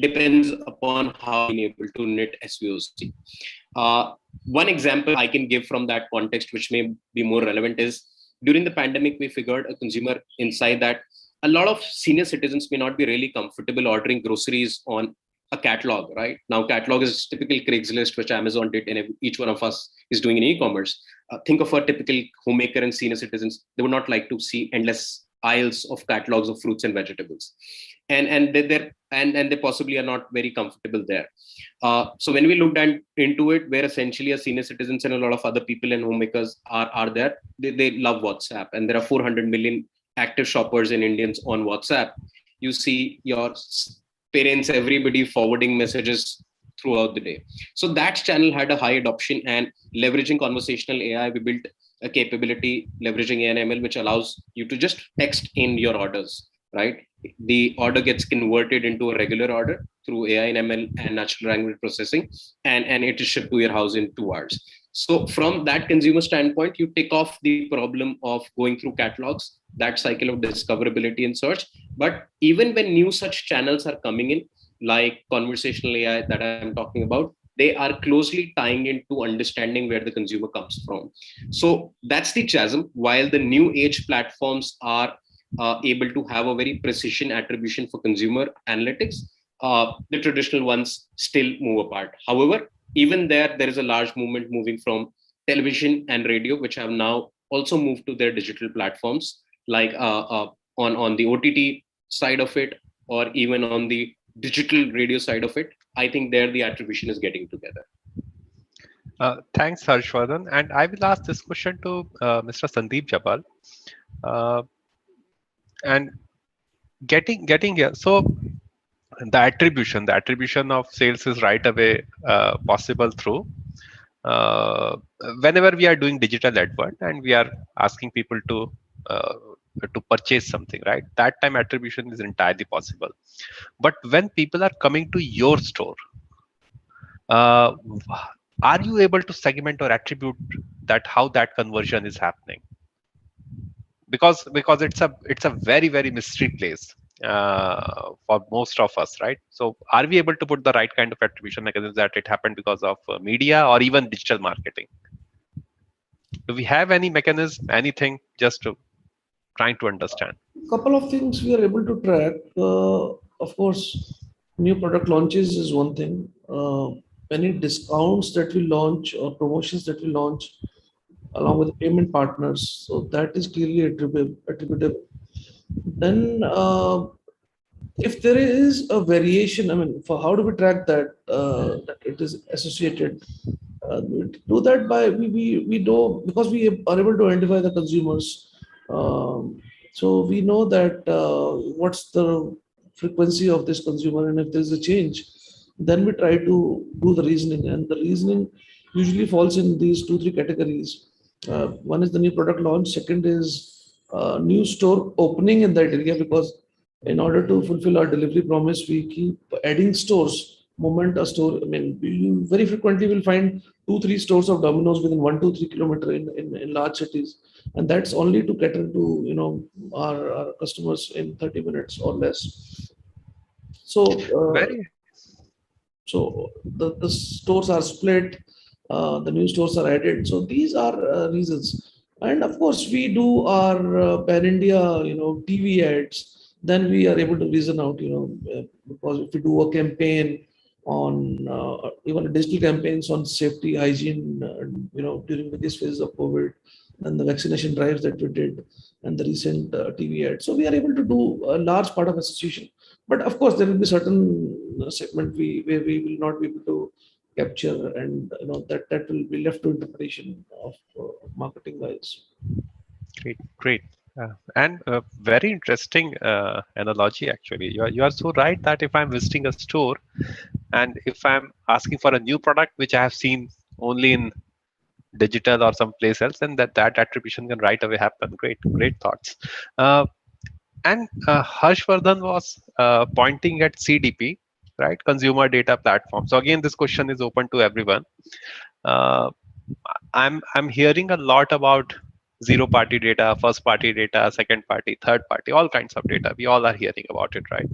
depends upon how being able to knit SVOC. One example I can give from that context, which may be more relevant, is during the pandemic, we figured a consumer insight that a lot of senior citizens may not be really comfortable ordering groceries on a catalog, right? Now, catalog is typical Craigslist, which Amazon did, and each one of us is doing in e-commerce. Think of a typical homemaker and senior citizens. They would not like to see endless aisles of catalogs of fruits and vegetables. And they possibly are not very comfortable there. So when we looked into it, where essentially a senior citizens and a lot of other people and homemakers are there, they love WhatsApp, and there are 400 million active shoppers and Indians on WhatsApp. You see your parents, everybody forwarding messages throughout the day. So that channel had a high adoption, and leveraging conversational AI, we built a capability leveraging ANML, which allows you to just text in your orders, right? The order gets converted into a regular order through AI and ML and natural language processing, and it is shipped to your house in 2 hours. So from that consumer standpoint, you take off the problem of going through catalogs, that cycle of discoverability and search. But even when new such channels are coming in, like conversational AI that I'm talking about, they are closely tying into understanding where the consumer comes from. So that's the chasm. While the new age platforms are able to have a very precision attribution for consumer analytics, the traditional ones still move apart. However, even there is a large movement moving from television and radio, which have now also moved to their digital platforms, like on the OTT side of it, or even on the digital radio side of it. I think there the attribution is getting together. Thanks, Harshvardhan. And I will ask this question to Mr. Sandeep Jabal. And getting here. So the attribution of sales is right away possible through whenever we are doing digital advert and we are asking people to purchase something, right? That time attribution is entirely possible. But when people are coming to your store, are you able to segment or attribute that how that conversion is happening? Because it's a very, very mystery place for most of us, right? So are we able to put the right kind of attribution mechanism that it happened because of media or even digital marketing? Do we have any mechanism, anything just to trying to understand. Couple of things we are able to track. Of course, new product launches is one thing. Any discounts that we launch or promotions that we launch along with payment partners, so that is clearly attributable. Then, if there is a variation, I mean, for how do we track that, that it is associated? We do that by we know because we are able to identify the consumers. So we know that what's the frequency of this consumer, and if there's a change, then we try to do the reasoning. And the reasoning usually falls in these two, three categories. One is the new product launch. Second is new store opening in that area, because in order to fulfill our delivery promise, we keep adding stores. Moment a store, I mean, you very frequently will find 2, 3 stores of Domino's within 1, 2, 3 kilometer in large cities, and that's only to cater to our customers in 30 minutes or less. So Very the stores are split, the new stores are added. So these are reasons. And of course, we do our pan India, TV ads. Then we are able to reason out, because if we do a campaign on even digital campaigns on safety, hygiene, during various phases of COVID, and the vaccination drives that we did, and the recent TV ads. So we are able to do a large part of association. But of course, there will be certain segment where we will not be able to capture, and that will be left to interpretation of marketing wise. great, great. And very interesting analogy actually. You are so right that if I'm visiting a store and if I'm asking for a new product which I have seen only in digital or someplace else, then that attribution can right away happen. Great thoughts. And Harshvardhan was pointing at CDP, right? Consumer Data Platform. So again, this question is open to everyone. I'm hearing a lot about zero party data, first party data, second party, third party, all kinds of data. We all are hearing about it, right?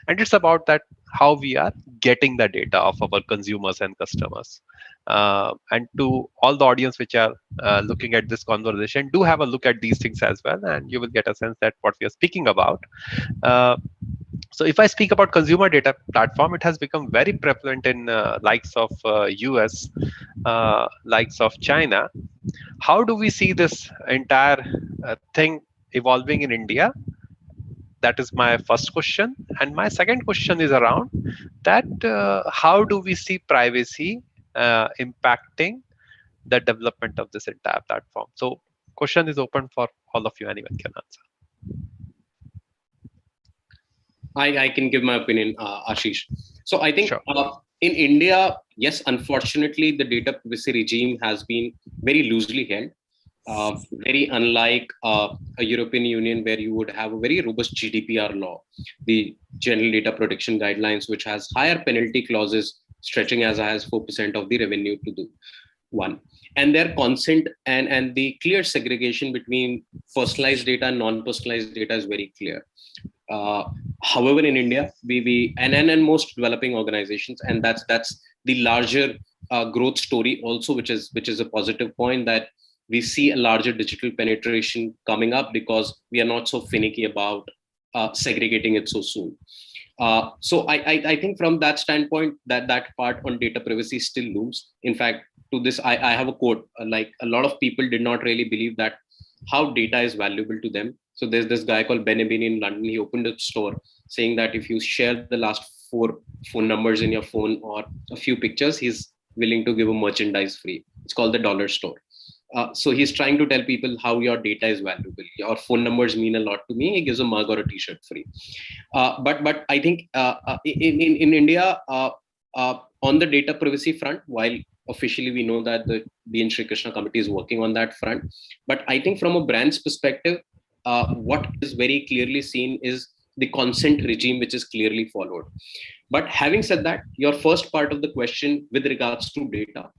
And it's about that how we are getting the data of our consumers and customers. And to all the audience which are looking at this conversation, do have a look at these things as well, and you will get a sense that what we are speaking about. So if I speak about consumer data platform, it has become very prevalent in likes of US, likes of China. How do we see this entire thing evolving in India? That is my first question. And my second question is around that how do we see privacy impacting the development of this entire platform? So question is open for all of you. Anyone can answer. I can give my opinion, Ashish. So I think Sure. In India, yes, unfortunately, the data privacy regime has been very loosely held. Very unlike a European Union, where you would have a very robust GDPR law, the General Data Protection Guidelines, which has higher penalty clauses stretching as high as 4% of the revenue to do one. And their consent and the clear segregation between personalized data and non-personalized data is very clear. However, in India, we and most developing organizations, and that's the larger growth story also, which is a positive point, that we see a larger digital penetration coming up because we are not so finicky about segregating it so soon. So I think from that standpoint, that part on data privacy still looms. In fact, to this, I have a quote, like a lot of people did not really believe that how data is valuable to them. So there's this guy called Ben Abini in London. He opened a store saying that if you share the last 4 phone numbers in your phone or a few pictures, he's willing to give a merchandise free. It's called the dollar store. So he's trying to tell people how your data is valuable. Your phone numbers mean a lot to me. He gives a mug or a T-shirt free. But I think in India, on the data privacy front, while officially we know that the B.N. Sri Krishna committee is working on that front, but I think from a brand's perspective, what is very clearly seen is the consent regime, which is clearly followed. But having said that, your first part of the question with regards to data,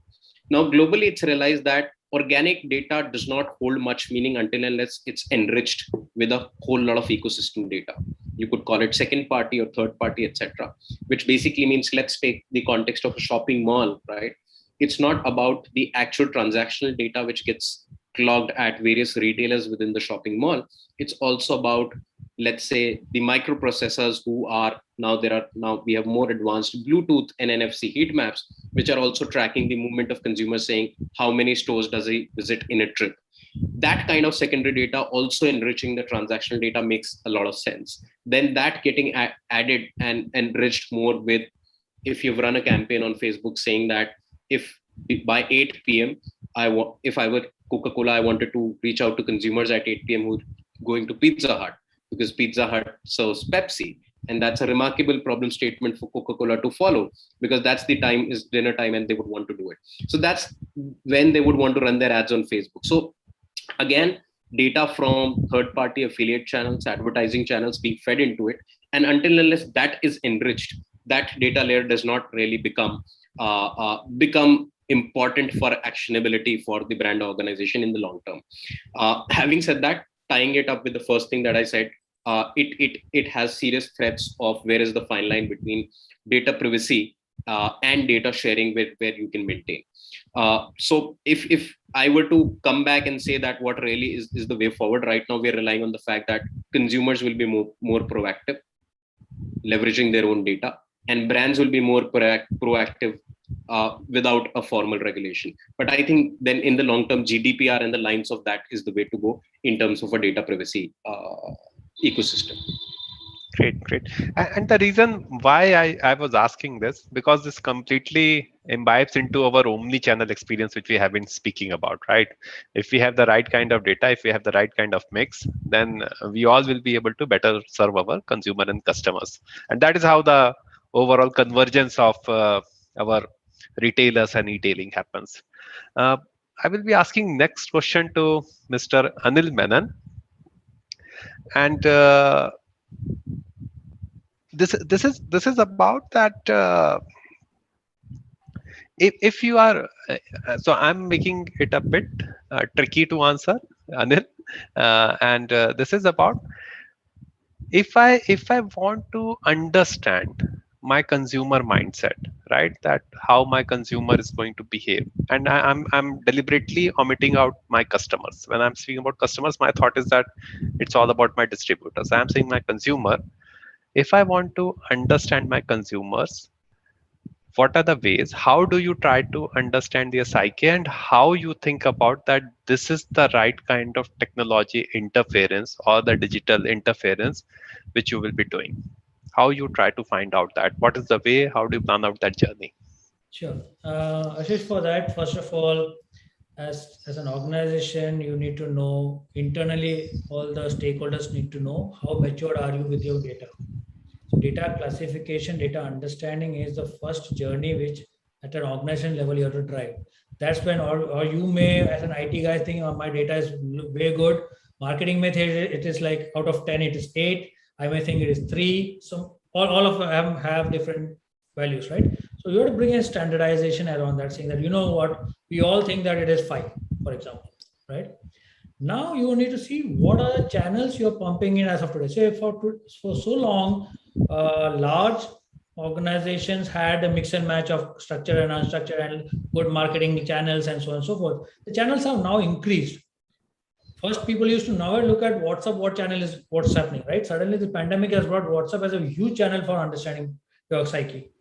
now globally it's realized that organic data does not hold much meaning until unless it's enriched with a whole lot of ecosystem data. You could call it second party or third party, etc., which basically means, let's take the context of a shopping mall, right? It's not about the actual transactional data which gets clogged at various retailers within the shopping mall. It's also about, let's say, the microprocessors who are now we have more advanced Bluetooth and NFC heat maps, which are also tracking the movement of consumers, saying how many stores does he visit in a trip. That kind of secondary data also enriching the transactional data makes a lot of sense. Then that getting added and enriched more with, if you've run a campaign on Facebook saying that if by 8 p.m. if I were Coca-Cola, I wanted to reach out to consumers at 8 p.m. who are going to Pizza Hut, because Pizza Hut serves Pepsi. And that's a remarkable problem statement for Coca-Cola to follow, because that's the time is dinner time and they would want to do it. So that's when they would want to run their ads on Facebook. So again, data from third-party affiliate channels, advertising channels being fed into it. And until unless that is enriched, that data layer does not really become important for actionability for the brand organization in the long term. Having said that, tying it up with the first thing that I said, it has serious threats of where is the fine line between data privacy and data sharing where you can maintain. So if I were to come back and say that what really is the way forward right now, we're relying on the fact that consumers will be more proactive, leveraging their own data, and brands will be more proactive without a formal regulation. But I think then in the long term, GDPR and the lines of that is the way to go in terms of a data privacy ecosystem. Great. And the reason why I was asking this, because this completely imbibes into our omni-channel experience, which we have been speaking about, right? If we have the right kind of data, if we have the right kind of mix, then we all will be able to better serve our consumer and customers. And that is how the overall convergence of our retailers and e-tailing happens. I will be asking next question to Mr. Anil Menon. And this is about that if you are so I'm making it a bit tricky to answer, Anil, and this is about if I want to understand my consumer mindset, right, that how my consumer is going to behave, and I'm deliberately omitting out my customers. When I'm speaking about customers, my thought is that it's all about my distributors. I'm saying my consumer. If I want to understand my consumers, what are the ways? How do you try to understand their psyche, and how you think about that this is the right kind of technology interference or the digital interference which you will be doing? How you try to find out that? What is the way? How do you plan out that journey? Sure. Ashish, for that, first of all, as an organization, you need to know internally, all the stakeholders need to know how matured are you with your data. So data classification, data understanding is the first journey which at an organization level you have to drive. That's when, or you may as an IT guy think, oh, my data is very good. Marketing may think it is like out of 10, it is 8. I may think it is 3. So all of them have different values, right? So you have to bring a standardization around that, saying that, you know what, we all think that it is 5, for example, right? Now you need to see what are the channels you're pumping in as of today. So for so long, large organizations had a mix and match of structured and unstructured and good marketing channels and so on and so forth. The channels have now increased. First, people used to never look at WhatsApp, what channel is what's happening, right? Suddenly the pandemic has brought WhatsApp as a huge channel for understanding your psyche.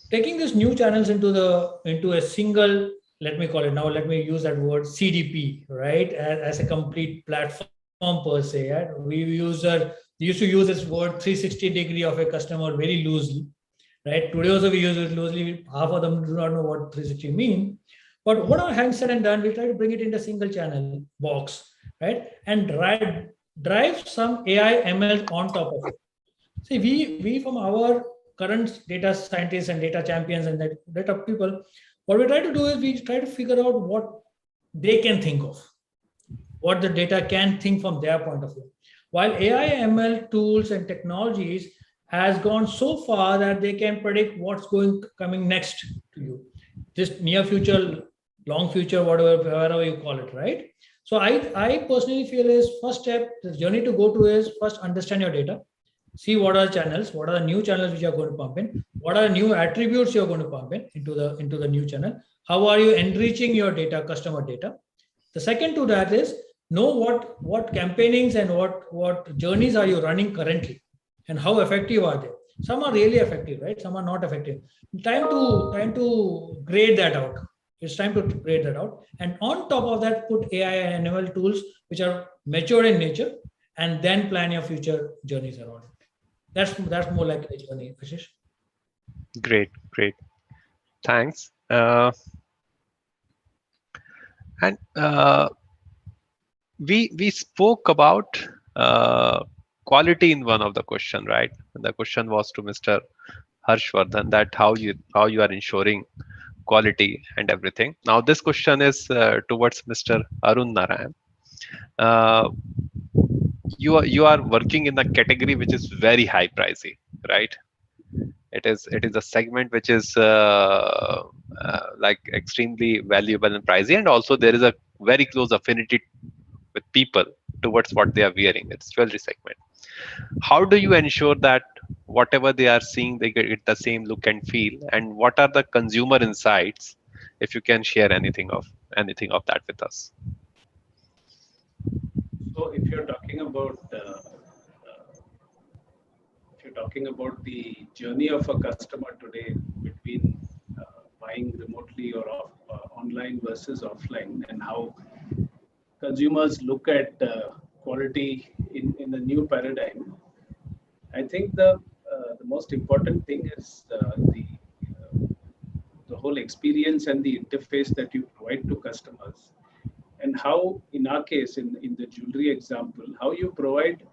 Taking these new channels into a single, let me call it now, let me use that word CDP, right? As a complete platform per se. Right? We used to use this word 360 degree of a customer very loosely, right? Today also we use it loosely. Half of them do not know what 360 mean. But what our hands said and done, we try to bring it into a single channel box, right? And drive some AI ML on top of it. See, we from our current data scientists and data champions and data people, what we try to do is we try to figure out what they can think of, what the data can think from their point of view. While AI ML tools and technologies has gone so far that they can predict what's coming next to you, this near future, long future, whatever you call it, right? So I personally feel is first step, the journey to go to is first understand your data. See what are the channels, what are the new channels which you are going to pump in, what are the new attributes you're going to pump in into the new channel, how are you enriching your data, customer data. The second to that is know what campaignings and what journeys are you running currently, and how effective are they. Some are really effective, right? Some are not effective. Time to grade that out. It's time to grade that out. And on top of that, put AI and ML tools which are mature in nature, and then plan your future journeys around it. That's more like a journey, Ashish. Great, great. Thanks. And we spoke about quality in one of the question, right? The question was to Mr. Harshvardhan that how you are ensuring quality and everything. Now this question is towards Mr. Arun Narayan. Uh, you are working in a category which is very high pricey, right? It is a segment which is like extremely valuable and pricey, and also there is a very close affinity with people towards what they are wearing. It's jewelry segment. How do you ensure that whatever they are seeing, they get the same look and feel? And what are the consumer insights? If you can share anything of that with us. So if you're talking about the journey of a customer today between buying remotely or online versus offline, and how consumers look at quality in the new paradigm, I think the most important thing is the whole experience and the interface that you provide to customers, and how, in our case, in the jewelry example, how you provide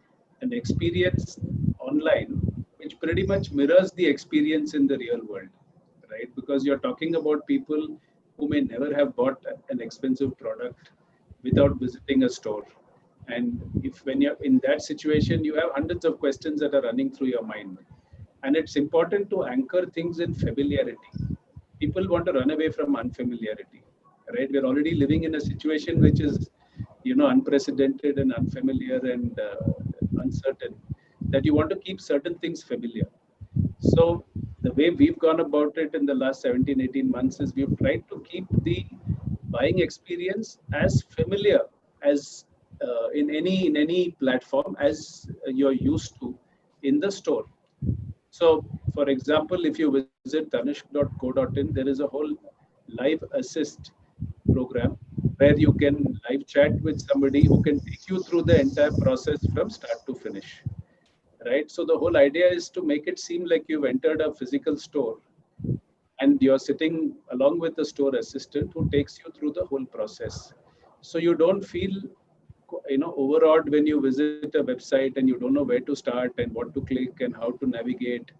an experience online which pretty much mirrors the experience in the real world, right? Because you're talking about people who may never have bought an expensive product without visiting a store. And if when you're in that situation, you have hundreds of questions that are running through your mind. And it's important to anchor things in familiarity. People want to run away from unfamiliarity, right? We're already living in a situation which is, unprecedented and unfamiliar and uncertain, that you want to keep certain things familiar. So the way we've gone about it in the last 17, 18 months is we've tried to keep the buying experience as familiar as in any platform as you're used to in the store. So, for example, if you visit tanishq.co.in, there is a whole live assist program where you can live chat with somebody who can take you through the entire process from start to finish. Right. So the whole idea is to make it seem like you've entered a physical store and you're sitting along with the store assistant who takes you through the whole process. So you don't feel overawed when you visit a website and you don't know where to start and what to click and how to navigate,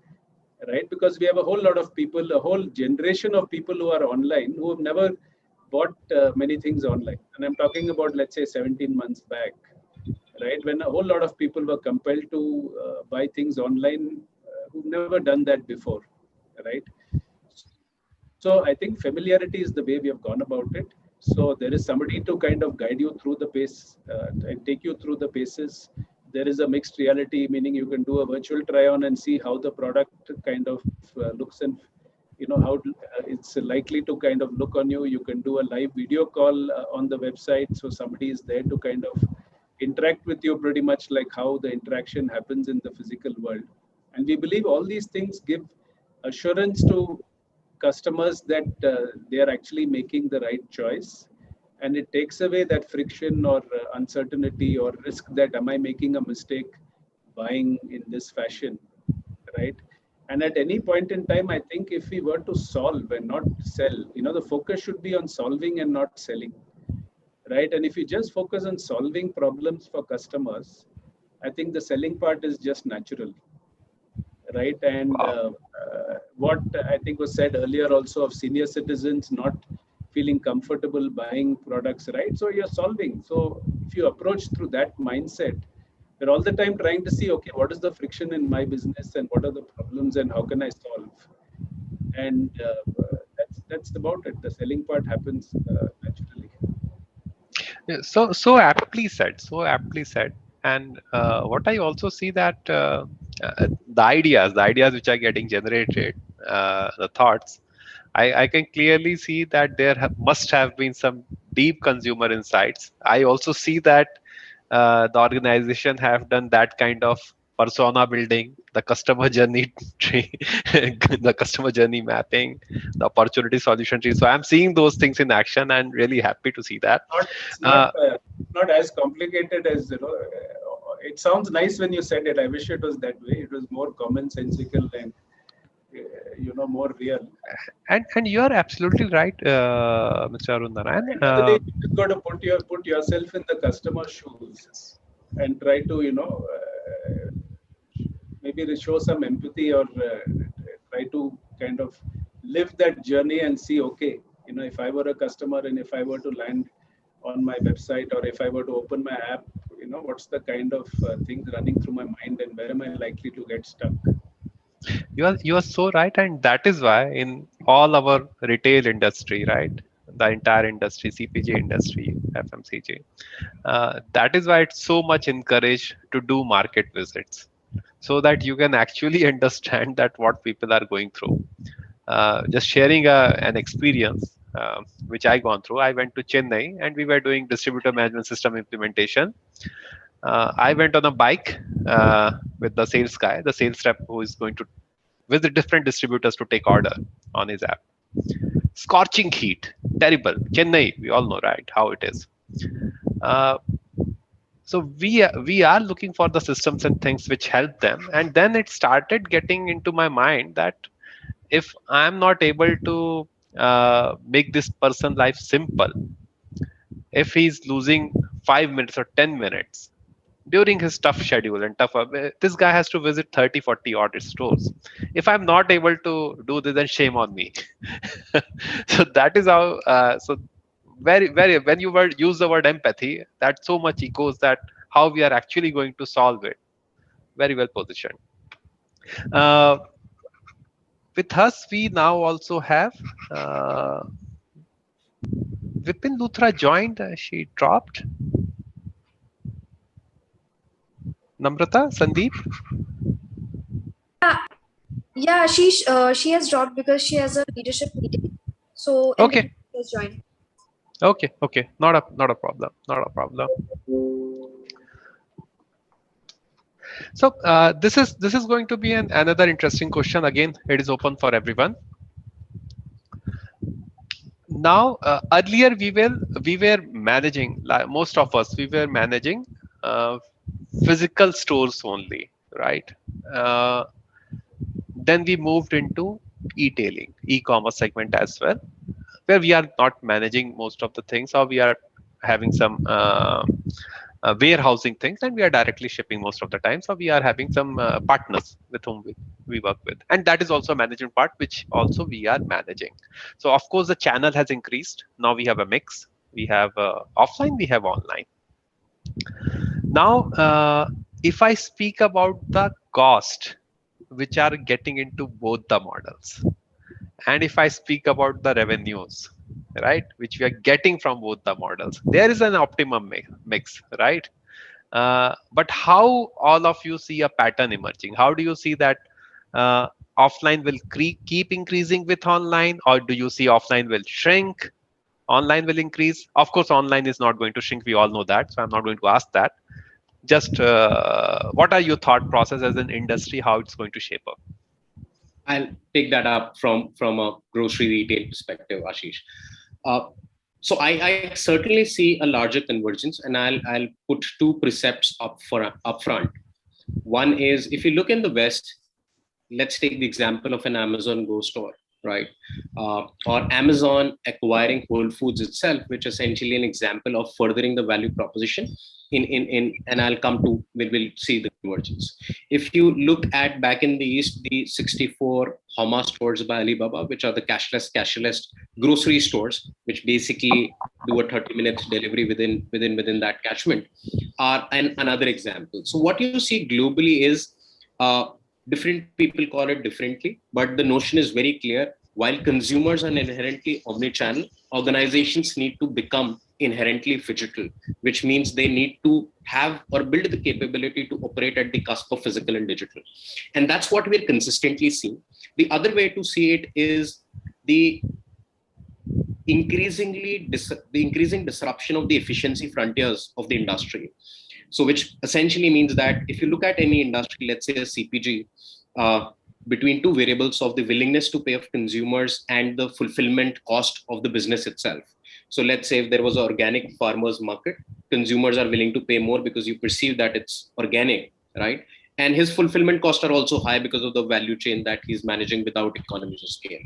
right? Because we have a whole lot of people, a whole generation of people who are online who have never bought many things online. And I'm talking about, let's say, 17 months back, right? When a whole lot of people were compelled to buy things online who've never done that before, right? So I think familiarity is the way we have gone about it. So there is somebody to kind of guide you through the pace and take you through the paces. There is a mixed reality, meaning you can do a virtual try on and see how the product kind of looks, and how it's likely to kind of look on you. You can do a live video call on the website, so somebody is there to kind of interact with you pretty much like how the interaction happens in the physical world. And we believe all these things give assurance to customers that they are actually making the right choice, and it takes away that friction or uncertainty or risk that am I making a mistake buying in this fashion, right? And at any point in time, I think if we were to solve and not sell, the focus should be on solving and not selling, right? And if you just focus on solving problems for customers, I think the selling part is just natural, right? And Wow. what I think was said earlier also of senior citizens not feeling comfortable buying products, right? So you're solving. So if you approach through that mindset, we're all the time trying to see, okay, what is the friction in my business and what are the problems and how can I solve? And that's about it. The selling part happens naturally. Yeah, so aptly said, so aptly said. And what I also see that the ideas which are getting generated, the thoughts, I can clearly see that there must have been some deep consumer insights. I also see that the organization have done that kind of persona building, the customer journey tree, the customer journey mapping, the opportunity solution tree. So I'm seeing those things in action and really happy to see that. It's Uh, not as complicated as it sounds nice when you said it. I wish it was that way. It was more commonsensical and more real. and you are absolutely right, Mr. Arun Narayan. End of the day, you just got to put yourself in the customer's shoes and try to maybe show some empathy or try to kind of live that journey and see, okay, if I were a customer and if I were to land on my website or if I were to open my app, what's the kind of things running through my mind and where am I likely to get stuck? You are so right, and that is why in all our retail industry, right, the entire industry, CPG industry, FMCG, that is why it's so much encouraged to do market visits, so that you can actually understand that what people are going through. Just sharing an experience which I gone through. I went to Chennai and we were doing distributor management system implementation. I went on a bike with the sales guy, the sales rep who is going to visit different distributors to take order on his app. Scorching heat, terrible. Chennai, we all know, right, how it is. Uh, so we are looking for the systems and things which help them, and then it started getting into my mind that if I'm not able to make this person life simple, if he's losing 5 minutes or 10 minutes during his tough schedule and this guy has to visit 30, 40 odd stores. If I'm not able to do this, then shame on me. So that is how, so very, when you use the word empathy, that so much echoes that how we are actually going to solve it. Very well positioned. Uh, with us, we now also have Vipin Luthra joined. She dropped. Namrata, Sandeep. Yeah, she has dropped because she has a leadership meeting. So Okay. she has joined. Okay. Not a problem. Not a problem. So this is going to be another interesting question. Again, it is open for everyone. Now, earlier we were managing, like most of us, we were managing physical stores only, right? Then we moved into e-tailing, e-commerce segment as well, where we are not managing most of the things, or we are having some warehousing things, and we are directly shipping most of the time. So we are having some partners with whom we work with, and that is also a management part, which also we are managing. So of course the channel has increased. Now we have a mix. We have offline, we have online. Now, if I speak about the cost, which are getting into both the models, and if I speak about the revenues, right, which we are getting from both the models, there is an optimum mix, right? But how all of you see a pattern emerging? How do you see that offline will keep increasing with online, or do you see offline will shrink, online will increase? Of course, online is not going to shrink. We all know that, so I'm not going to ask that. Just what are your thought process as an industry, how it's going to shape up? I'll pick that up from a grocery retail perspective, Ashish. So I certainly see a larger convergence, and I'll put two precepts up front. One is, if you look in the West, let's take the example of an Amazon Go store, right? Or Amazon acquiring Whole Foods itself, which is essentially an example of furthering the value proposition. And I'll come to, we'll see the convergence. If you look at back in the East, the 64 Homa stores by Alibaba, which are the cashless grocery stores, which basically do a 30 minutes delivery within that catchment, are another example. So what you see globally is different people call it differently, but the notion is very clear. While consumers are inherently omnichannel, organizations need to become inherently phygital, which means they need to have or build the capability to operate at the cusp of physical and digital. And that's what we're consistently seeing. The other way to see it is the the increasing disruption of the efficiency frontiers of the industry. So which essentially means that if you look at any industry, let's say a CPG, between two variables of the willingness to pay of consumers and the fulfillment cost of the business itself. So let's say if there was an organic farmers market, consumers are willing to pay more because you perceive that it's organic, right? And his fulfillment costs are also high because of the value chain that he's managing without economies of scale.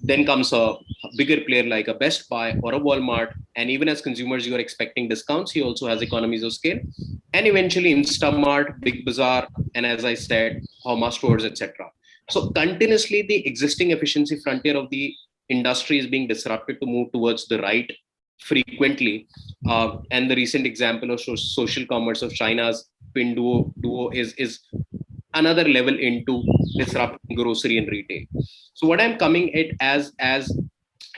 Then comes a bigger player like a Best Buy or a Walmart. And even as consumers, you are expecting discounts. He also has economies of scale. And eventually Instamart, Big Bazaar, and as I said, Homa stores, etc. So continuously, the existing efficiency frontier of the industry is being disrupted to move towards the right frequently. And the recent example of social commerce of China's Pinduo is another level into disrupting grocery and retail. So what I'm coming at as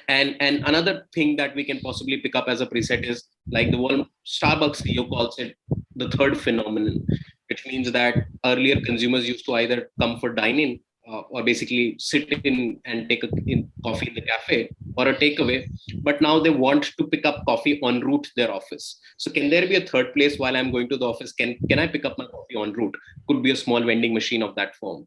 and another thing that we can possibly pick up as a preset is like the Starbucks CEO calls it the third phenomenon, which means that earlier consumers used to either come for dine-in or basically sit in and take coffee in the cafe or a takeaway, but now they want to pick up coffee en route to their office. So can there be a third place while I'm going to the office? Can I pick up my coffee en route? Could be a small vending machine of that form.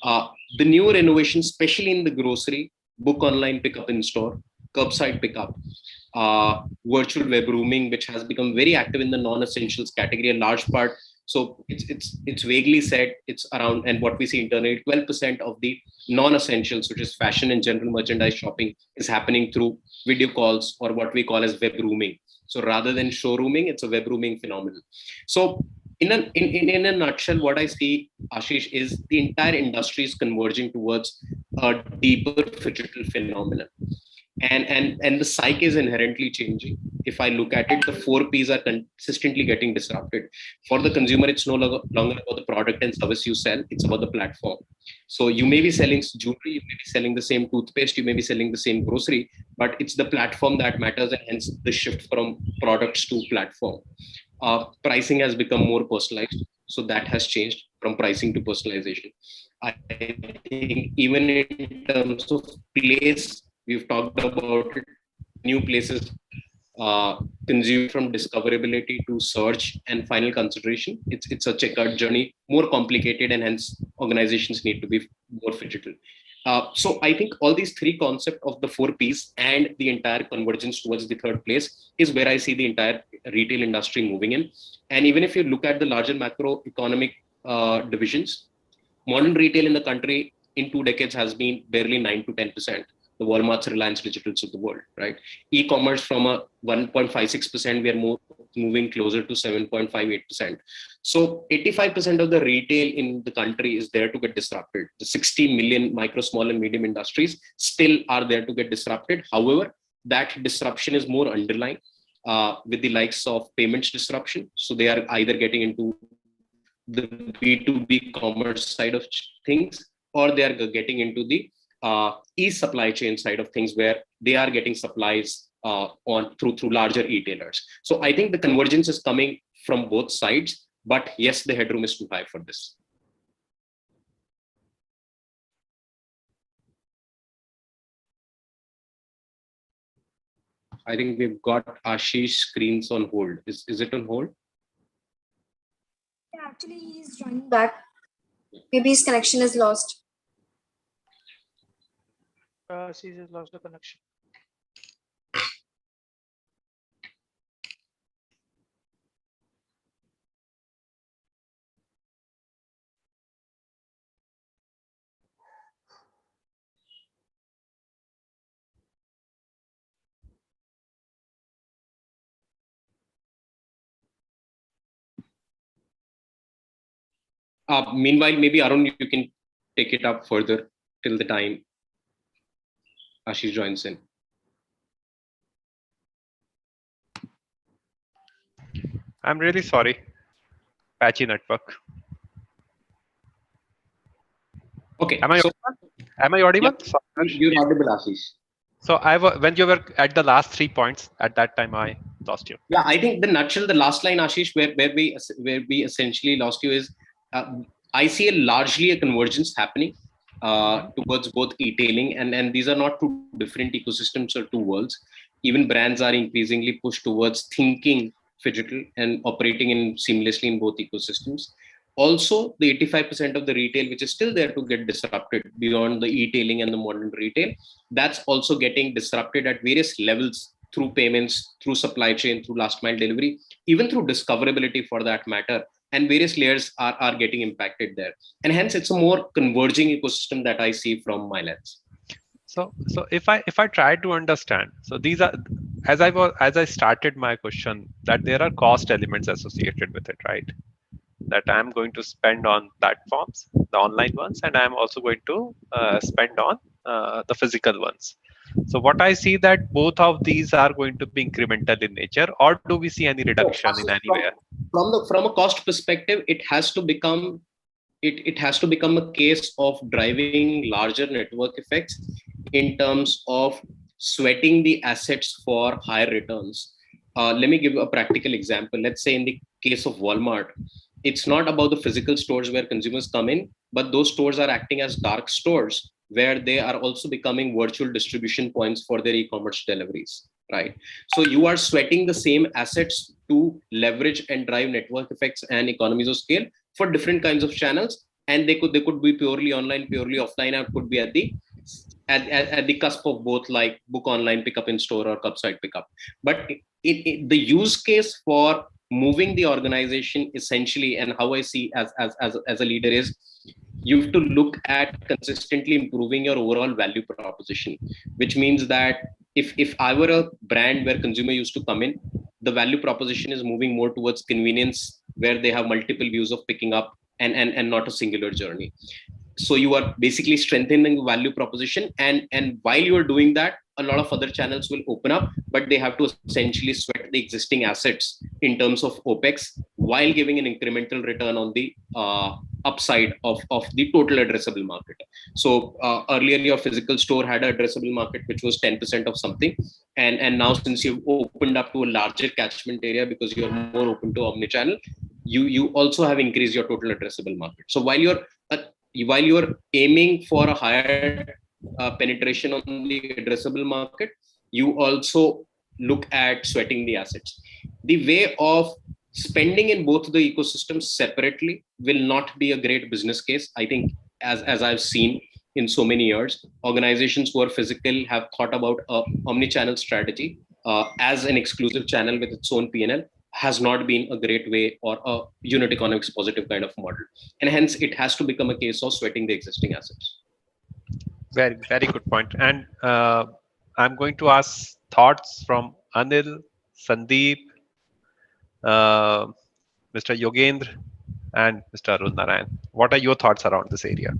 The newer innovations, especially in the grocery, book online, pick up in store, curbside pickup, virtual web rooming, which has become very active in the non-essentials category, a large part. So it's vaguely said it's around, and what we see internally, 12% of the non-essentials, which is fashion and general merchandise shopping, is happening through video calls or what we call as web rooming. So rather than showrooming, it's a web rooming phenomenon. So in a nutshell, what I see, Ashish, is the entire industry is converging towards a deeper digital phenomenon. And the psyche is inherently changing. If I look at it, the 4Ps are consistently getting disrupted. For the consumer, it's no longer about the product and service you sell, it's about the platform. So you may be selling jewelry, you may be selling the same toothpaste, you may be selling the same grocery, but it's the platform that matters, and hence the shift from products to platform. Pricing has become more personalized, so that has changed from pricing to personalization. I think even in terms of place, we've talked about it, new places consume from discoverability to search and final consideration. It's a checkered journey, more complicated, and hence organizations need to be more digital. So I think all these three concepts of the 4Ps and the entire convergence towards the third place is where I see the entire retail industry moving in. And even if you look at the larger macroeconomic divisions, modern retail in the country in 2 decades has been barely 9 to 10%. The Walmart's, Reliance Digitals of the world, right? E-commerce from a 1.56%, we are moving closer to 7.58%. So 85% of the retail in the country is there to get disrupted. The 60 million micro, small, and medium industries still are there to get disrupted. However, that disruption is more underlying with the likes of payments disruption. So they are either getting into the B2B commerce side of things, or they are getting into the e-supply chain side of things, where they are getting supplies through larger retailers. So I think the convergence is coming from both sides, but yes, the headroom is too high for this. I think we've got Ashish screens on hold. Is it on hold? Yeah, actually, he's joining back. Maybe his connection is lost. She just lost the connection. Meanwhile, maybe Arun, you can take it up further till the time Ashish joins in. I'm really sorry. Patchy network. Okay. Am I audible? Yeah, you're audible, Ashish. So when you were at the last 3 points, at that time I lost you. Yeah, I think the last line, Ashish, where we essentially lost you is, I see largely a convergence happening towards both e-tailing, and these are not two different ecosystems or two worlds. Even brands are increasingly pushed towards thinking phygital and operating in seamlessly in both ecosystems. Also, the 85% of the retail which is still there to get disrupted beyond the e-tailing and the modern retail, that's also getting disrupted at various levels through payments, through supply chain, through last mile delivery, even through discoverability for that matter. And various layers are getting impacted there. And hence it's a more converging ecosystem that I see from my lens. So if I try to understand, so these are, as I started my question, that there are cost elements associated with it, right? That I'm going to spend on platforms, the online ones, and I'm also going to spend on the physical ones. So what I see that both of these are going to be incremental in nature, or do we see any reduction in anywhere? From a cost perspective, it has to become a case of driving larger network effects in terms of sweating the assets for higher returns. Let me give you a practical example. Let's say in the case of Walmart, it's not about the physical stores where consumers come in, but those stores are acting as dark stores where they are also becoming virtual distribution points for their e-commerce deliveries, right? So you are sweating the same assets to leverage and drive network effects and economies of scale for different kinds of channels, and they could be purely online, purely offline, or could be at the cusp of both, like book online, pick up in store, or curbside pickup. But the use case for moving the organization essentially, and how I see as a leader, is you have to look at consistently improving your overall value proposition, which means that if I were a brand where consumer used to come in, the value proposition is moving more towards convenience, where they have multiple views of picking up and not a singular journey. So you are basically strengthening the value proposition, and while you are doing that, a lot of other channels will open up, but they have to essentially sweat the existing assets in terms of OPEX while giving an incremental return on the upside of the total addressable market. So earlier your physical store had an addressable market which was 10% of something, and now since you've opened up to a larger catchment area because you're more open to omnichannel, you also have increased your total addressable market. So while you're aiming for a higher penetration on the addressable market, you also look at sweating the assets. The way of spending in both the ecosystems separately will not be a great business case. I think, as I've seen in so many years, organizations who are physical have thought about a omni-channel strategy as an exclusive channel with its own P&L has not been a great way or a unit economics positive kind of model. And hence it has to become a case of sweating the existing assets. Very, very good point. And I'm going to ask thoughts from Anil, Sandeep, Mr. Yogendra, and Mr. Arun Narayan. What are your thoughts around this area?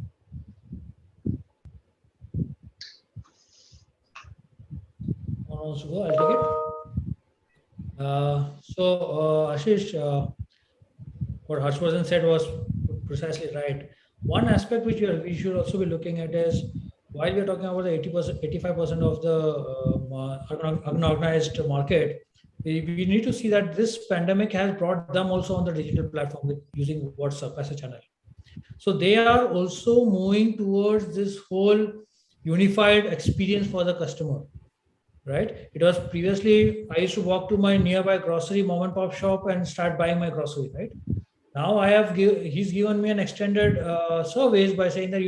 I'll take it. Ashish, what Harshvardhan said was precisely right. One aspect which we should also be looking at is, while we are talking about the 80%, 85% of the unorganized market, we need to see that this pandemic has brought them also on the digital platform with using WhatsApp as a channel. So they are also moving towards this whole unified experience for the customer. Right? It was previously, I used to walk to my nearby grocery mom and pop shop and start buying my grocery, right? Now he's given me an extended service by saying that,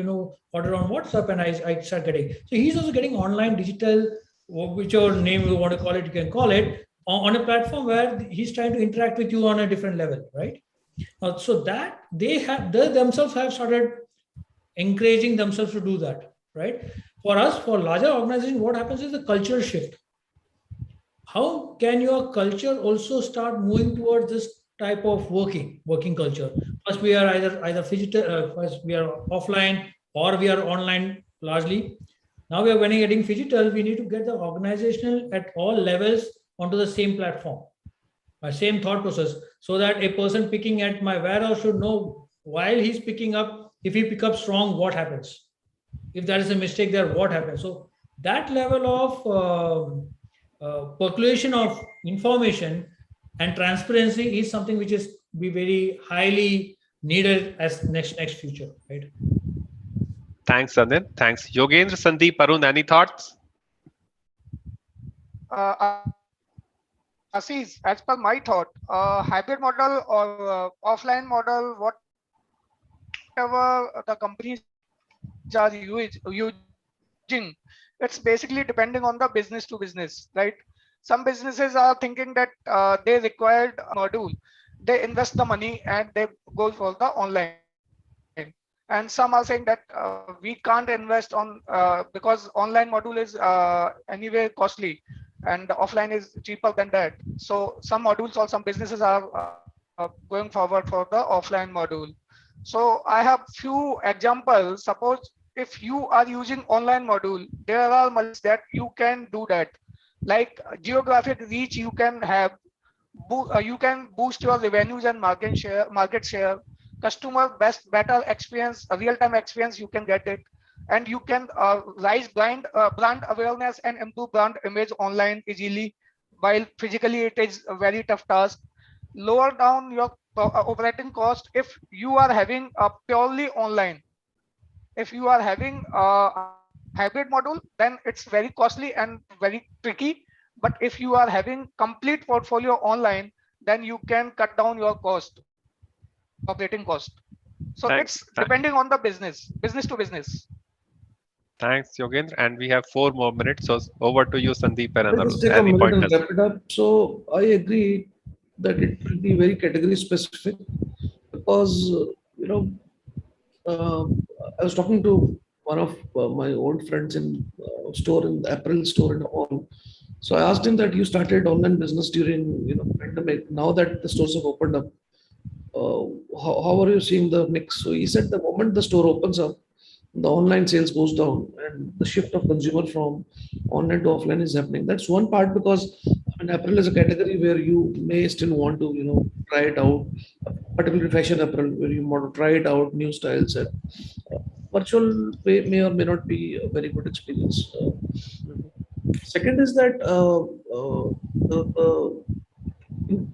order on WhatsApp, and I start getting. So he's also getting online digital, whichever name you want to call it, you can call it, on a platform where he's trying to interact with you on a different level, right? So that they themselves have started encouraging themselves to do that, right? For us, for larger organizations, what happens is the culture shift. How can your culture also start moving towards this type of working culture? First, we are either phygital, first we are offline, or we are online largely. Now we are getting phygital. We need to get the organizational at all levels onto the same platform, my same thought process, so that a person picking at my warehouse should know while he's picking up, if he picks up wrong, what happens? If there is a mistake there, what happens? So that level of percolation of information and transparency is something which is be very highly needed as next future, right? Thanks, Anil. Thanks. Yogendra, Sandeep, Arun, any thoughts? Assis, as per my thought, hybrid model or offline model, whatever the companies are using, it's basically depending on the business to business, right? Some businesses are thinking that they required a module, they invest the money and they go for the online. And some are saying that we can't invest on because online module is anyway costly and offline is cheaper than that. So some modules or some businesses are going forward for the offline module. So I have few examples. Suppose if you are using online module, there are multiple ways that you can do that. Like geographic reach, you can have, you can boost your revenues and market share, customer better experience, a real time experience. You can get it, and you can rise brand awareness and improve brand image online easily. While physically it is a very tough task. Lower down your operating cost if you are having a purely online. If you are having a hybrid model, then it's very costly and very tricky. But if you are having complete portfolio online, then you can cut down your cost, operating cost. So it's depending on Thanks. the business to business. Thanks, Yogendra. And we have 4 more minutes. So over to you, Sandeep and I'll Arun. just take a Any minute and pointers? wrap it up. So I agree that it will be very category specific because uh, I was talking to one of my old friends in store in the apparel store in a mall. So I asked him that you started online business during pandemic. Now that the stores have opened up, uh, how are you seeing the mix? So he said the moment the store opens up, the online sales goes down and the shift of consumer from online to offline is happening. That's one part because I mean, apparel is a category where you may still want to, try it out, particularly fashion apparel, where you want to try it out, new styles. And virtual may or may not be a very good experience. Second is that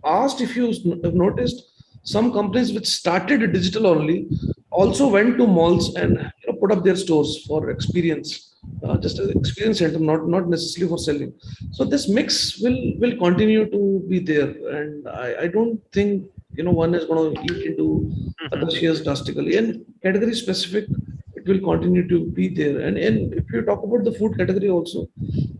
asked if you have noticed some companies which started digital only also went to malls and put up their stores for experience, just an experience center, not necessarily for selling. So this mix will continue to be there, and I don't think one is going to eat into other shares drastically. And category specific, it will continue to be there. And if you talk about the food category also,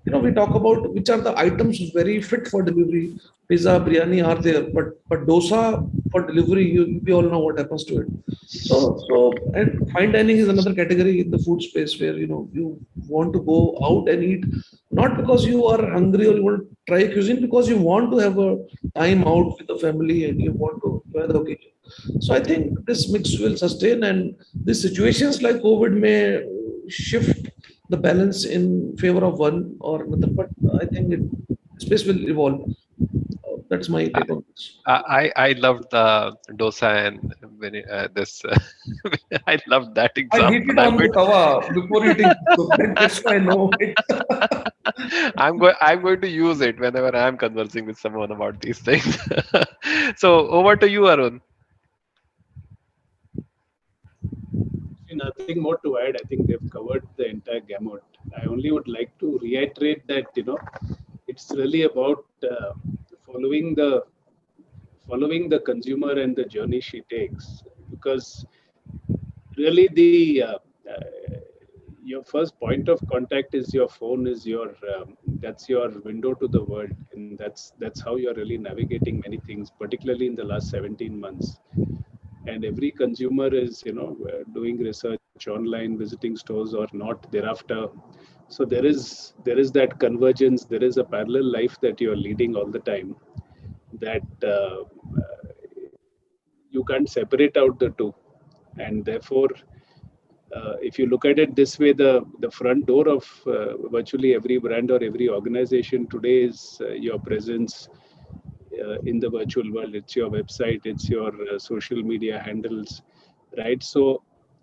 we talk about which are the items very fit for delivery. Pizza, biryani are there, but dosa for delivery, we all know what happens to it. So and fine dining is another category in the food space where you want to go out and eat, not because you are hungry or you want to try cuisine, because you want to have a time out with the family and you want to enjoy the occasion. So I think this mix will sustain, and these situations like COVID may shift the balance in favor of one or another, but I think space will evolve. That's my take on this. I loved the dosa and this. I loved that I example. heated on the tawa before eating, so that's why I know it. I'm going to use it whenever I'm conversing with someone about these things. So over to you, Arun. Nothing more to add. I think they've covered the entire gamut. I only would like to reiterate that it's really about following the following the consumer and the journey she takes, because really uh, your first point of contact is your phone, is your that's your window to the world, and that's how you're really navigating many things, particularly in the last 17 months. And every consumer is doing research online, visiting stores or not thereafter. So there is that convergence, there is a parallel life that you're leading all the time, that you can't separate out the two. And therefore, if you look at it this way, the front door of virtually every brand or every organization today is your presence in the virtual world. It's your website, it's your social media handles, right? So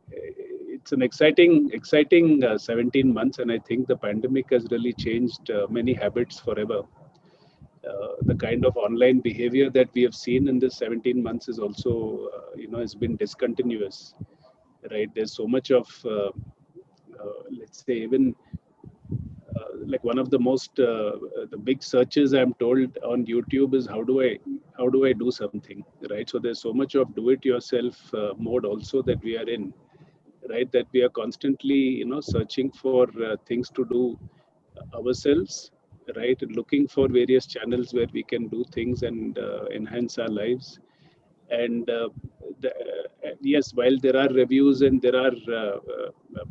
it's an exciting 17 months, and I think the pandemic has really changed many habits forever. The kind of online behavior that we have seen in this 17 months is also, has been discontinuous, right? There's so much of let's say even like one of the most the big searches I'm told on YouTube is how do I do something, right? So there's so much of do it yourself mode also that we are in, right? That we are constantly searching for things to do ourselves, right? Looking for various channels where we can do things and enhance our lives. And yes, while there are reviews and there are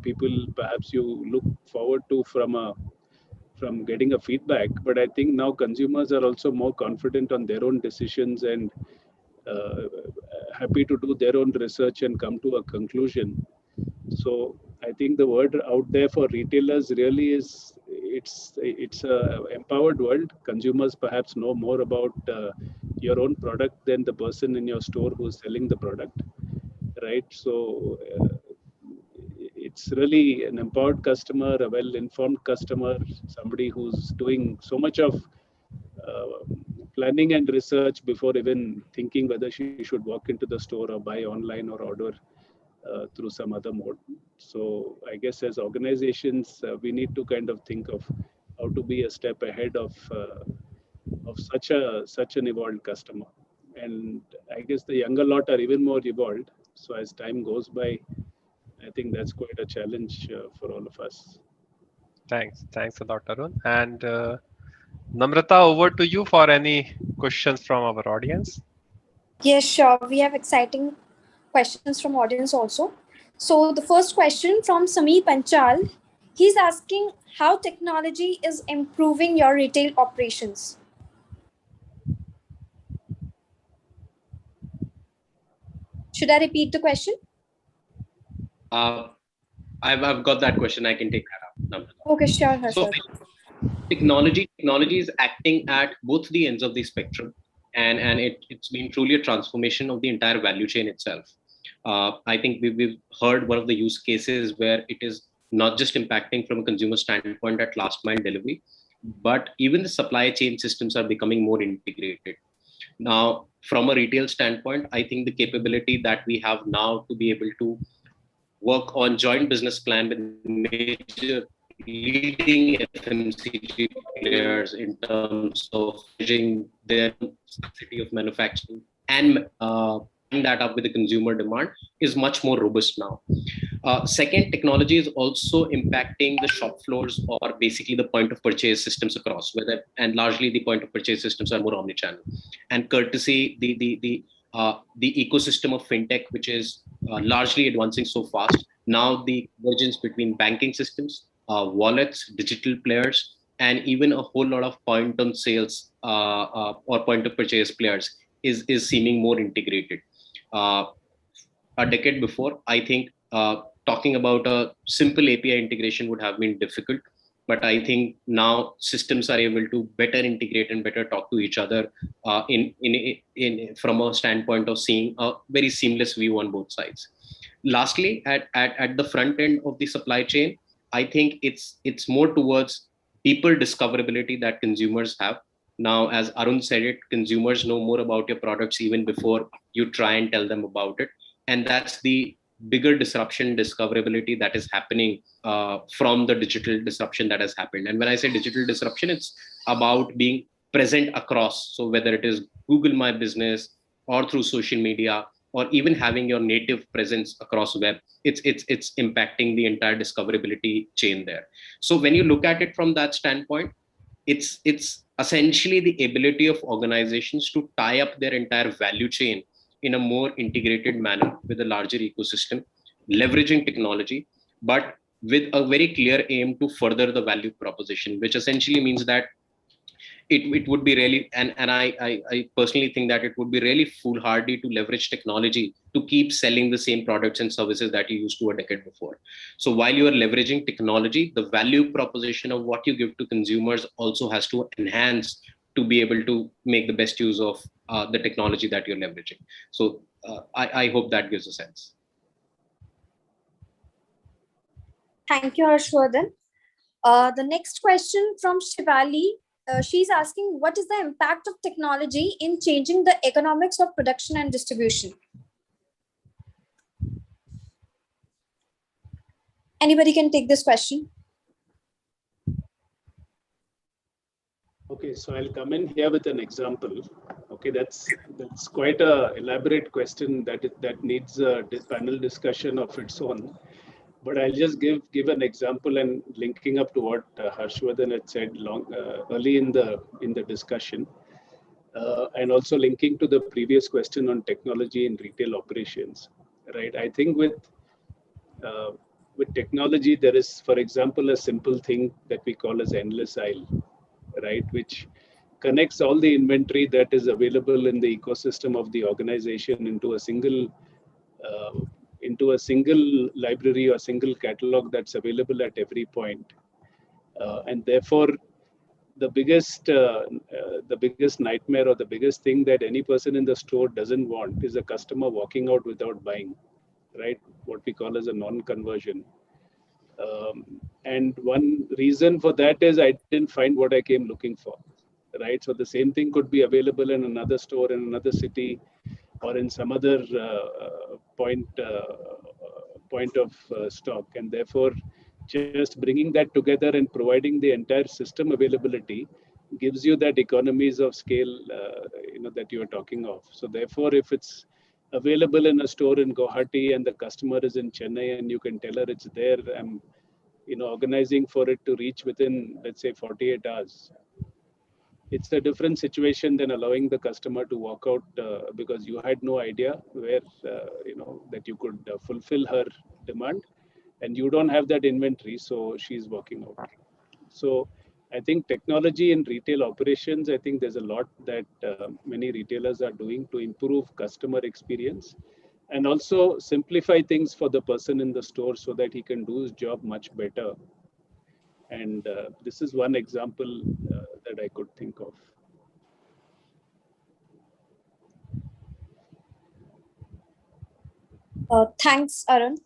people perhaps you look forward to from getting a feedback, but I think now consumers are also more confident on their own decisions and uh, happy to do their own research and come to a conclusion. So I think the word out there for retailers really is it's a empowered world. Consumers perhaps know more about your own product than the person in your store who's selling the product, right? So it's really an empowered customer, a well-informed customer, somebody who's doing so much of uh, planning and research before even thinking whether she should walk into the store or buy online or order through some other mode. So I guess as organizations, we need to kind of think of how to be a step ahead of such an evolved customer. And I guess the younger lot are even more evolved. So as time goes by, I think that's quite a challenge for all of us. Thanks a lot, Arun. And Namrata, over to you for any questions from our audience. Yes, sure. We have exciting questions from audience also. So the first question from Sameer Panchal. He's asking how technology is improving your retail operations. Should I repeat the question? I've got that question. I can take that up. Okay, sure, So Harshad. technology is acting at both the ends of the spectrum, and it's been truly a transformation of the entire value chain itself. I think we've heard one of the use cases where it is not just impacting from a consumer standpoint at last mile delivery, but even the supply chain systems are becoming more integrated. Now, from a retail standpoint, I think the capability that we have now to be able to work on joint business plan with major leading FMCG players in terms of managing their city of manufacturing and that up with the consumer demand is much more robust now. Second, technology is also impacting the shop floors or basically the point of purchase systems across, whether and largely the point of purchase systems are more omnichannel. And courtesy the ecosystem of fintech, which is largely advancing so fast. Now the convergence between banking systems, wallets, digital players, and even a whole lot of point on sales or point of purchase players is seeming more integrated. A decade before, I think talking about a simple API integration would have been difficult. But I think now systems are able to better integrate and better talk to each other in from a standpoint of seeing a very seamless view on both sides. Lastly, at the front end of the supply chain, I think it's more towards deeper discoverability that consumers have. Now, as Arun said it, consumers know more about your products even before you try and tell them about it. And that's the bigger disruption discoverability that is happening from the digital disruption that has happened. And when I say digital disruption, it's about being present across. So whether it is Google My Business or through social media or even having your native presence across web, it's impacting the entire discoverability chain there. So when you look at it from that standpoint, it's essentially the ability of organizations to tie up their entire value chain in a more integrated manner with a larger ecosystem, leveraging technology, but with a very clear aim to further the value proposition, which essentially means that it would be really, and I personally think that it would be really foolhardy to leverage technology to keep selling the same products and services that you used to a decade before. So while you are leveraging technology, the value proposition of what you give to consumers also has to enhance to be able to make the best use of the technology that you're leveraging. So I hope that gives a sense. Thank you, Harshvardhan. The next question from Shivali. She's asking, what is the impact of technology in changing the economics of production and distribution? Anybody can take this question. Okay, so I'll come in here with an example. Okay, that's quite a elaborate question that needs a panel discussion of its own. But I'll just give an example and linking up to what Harshvardhan had said early in the discussion, and also linking to the previous question on technology in retail operations. Right, I think uh, with technology there is, for example, a simple thing that we call as endless aisle, right, which connects all the inventory that is available in the ecosystem of the organization uh, into a single library or single catalog that's available at every point. And therefore, the biggest nightmare or the biggest thing that any person in the store doesn't want is a customer walking out without buying, right? What we call as a non-conversion. And one reason for that is I didn't find what I came looking for, right? So the same thing could be available in another store in another city or in some other point of stock, and therefore just bringing that together and providing the entire system availability gives you that economies of scale, that you are talking of. So therefore, if it's available in a store in Guwahati and the customer is in Chennai and you can tell her it's there, I'm organizing for it to reach within, let's say, 48 hours. It's a different situation than allowing the customer to walk out because you had no idea where, that you could fulfill her demand, and you don't have that inventory, so she's walking out. So I think technology in retail operations, I think there's a lot that many retailers are doing to improve customer experience and also simplify things for the person in the store so that he can do his job much better. And this is one example that I could think of. Thanks, Arun.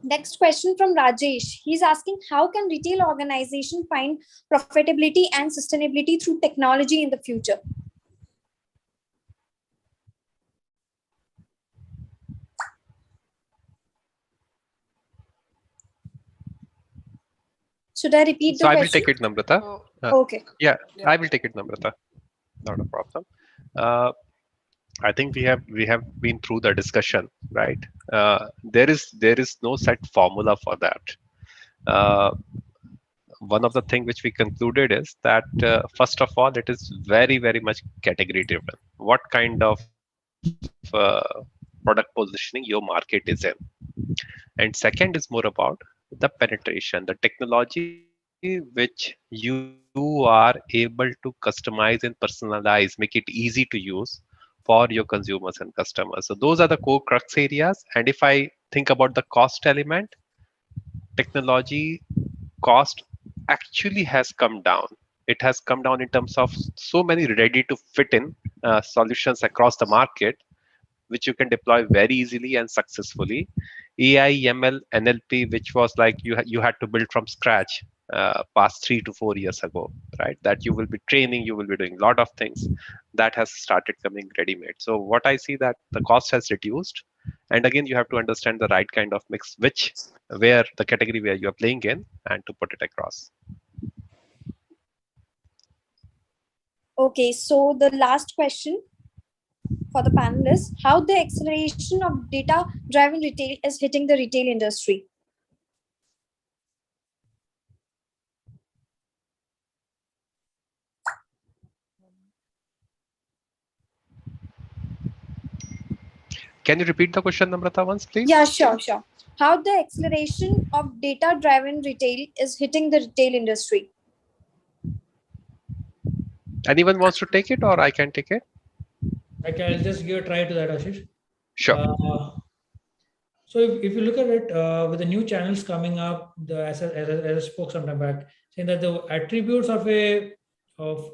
Next question from Rajesh. He's asking, how can retail organization find profitability and sustainability through technology in the future? Should I repeat the So I will question? take it, Namrata. Okay. Yeah, I will take it, Namrata. Not a problem. I think we have been through the discussion, right? There is no set formula for that. One of the things which we concluded is that first of all, it is very much category driven. What kind of product positioning your market is in, and second is more about the penetration, the technology which you are able to customize and personalize, make it easy to use for your consumers and customers. So those are the core crux areas. And if I think about the cost element, technology cost actually has come down. It has come down in terms of so many ready to fit in solutions across the market, which you can deploy very easily and successfully. AI, ML, NLP, which was like you had to build from scratch past 3 to 4 years ago, right? That you will be training, you will be doing a lot of things. That has started coming ready-made. So what I see that the cost has reduced, and again you have to understand the right kind of mix, where the category where you are playing in, and to put it across. Okay, so the last question for the panelists, how the acceleration of data-driven retail is hitting the retail industry. Can you repeat the question, Namrata, once, please? Yeah, sure. How the acceleration of data-driven retail is hitting the retail industry. Anyone wants to take it, or I can take it? Okay, I'll just give a try to that, Ashish. Sure. So if you look at it, with the new channels coming up, as I spoke some time back, saying that the attributes of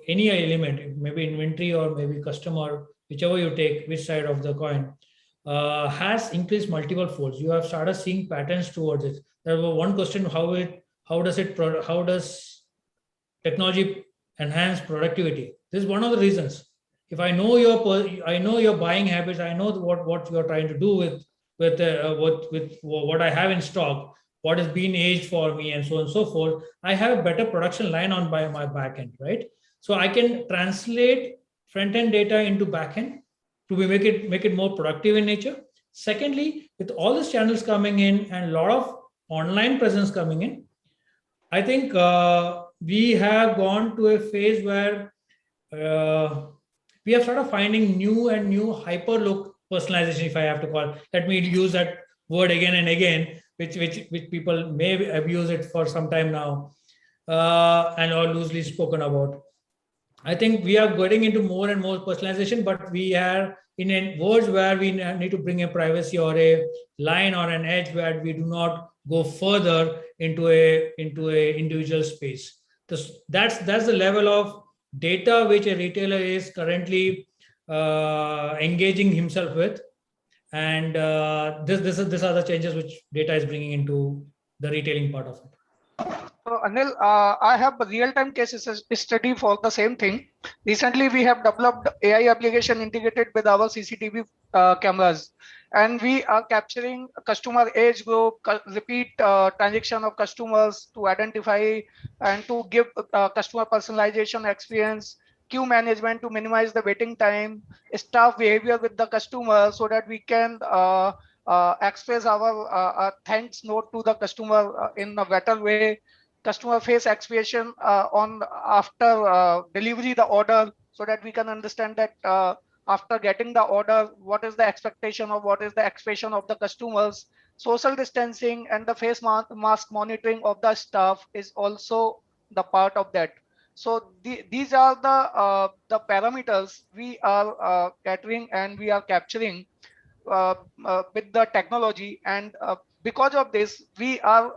any element, maybe inventory or maybe customer, whichever you take, which side of the coin, has increased multiple folds. You have started seeing patterns towards it. There was one question: how does technology enhance productivity? This is one of the reasons. If I know your buying habits, I know what you're trying to do with what I have in stock. what is being aged for me, and so on and so forth, I have a better production line on by my backend, right? So I can translate front-end data into backend to make it more productive in nature. Secondly, with all these channels coming in and a lot of online presence coming in, I think we have gone to a phase where we have started finding new and new hyper look personalization, if I have to call. Let me use that word again and again, which people may abuse it for some time now, and or loosely spoken about. I think we are getting into more and more personalization, but we are in a world where we need to bring a privacy or a line or an edge where we do not go further into a individual space. That's the level of data which a retailer is currently engaging himself with, and these are the changes which data is bringing into the retailing part of it. So Anil, I have a real-time cases study for the same thing. Recently, we have developed AI application integrated with our CCTV cameras, and we are capturing customer age group, repeat transaction of customers to identify and to give customer personalization experience, queue management to minimize the waiting time, staff behavior with the customer so that we can express our thanks note to the customer in a better way, customer face expression on after delivery the order, so that we can understand that after getting the order, what is the expectation of what is the expression of the customers. Social distancing and the face mask monitoring of the staff is also the part of that. So these are the parameters we are catering and we are capturing with the technology, and because of this we are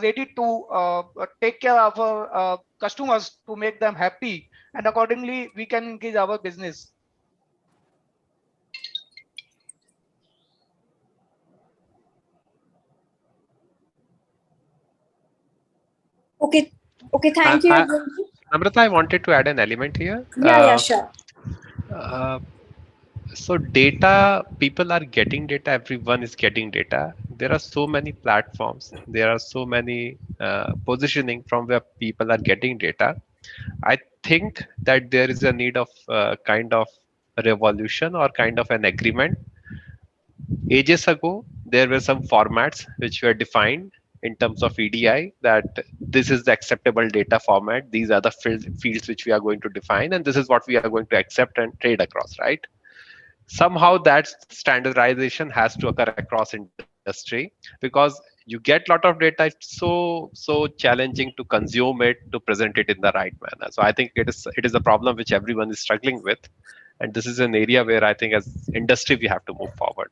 ready to take care of our customers to make them happy, and accordingly we can increase our business. Okay. Okay. Thank you, everyone. Namrata, I wanted to add an element here. Yeah, sure. Uh, so data, people are getting data, everyone is getting data. There are so many platforms, there are so many positioning from where people are getting data. I think that there is a need of kind of a revolution or kind of an agreement. Ages ago, there were some formats which were defined in terms of EDI, that this is the acceptable data format. These are the fields which we are going to define, and this is what we are going to accept and trade across, right? Somehow that standardization has to occur across industry, because you get a lot of data. It's so challenging to consume it, to present it in the right manner. So I think it is a problem which everyone is struggling with, and this is an area where I think as industry we have to move forward.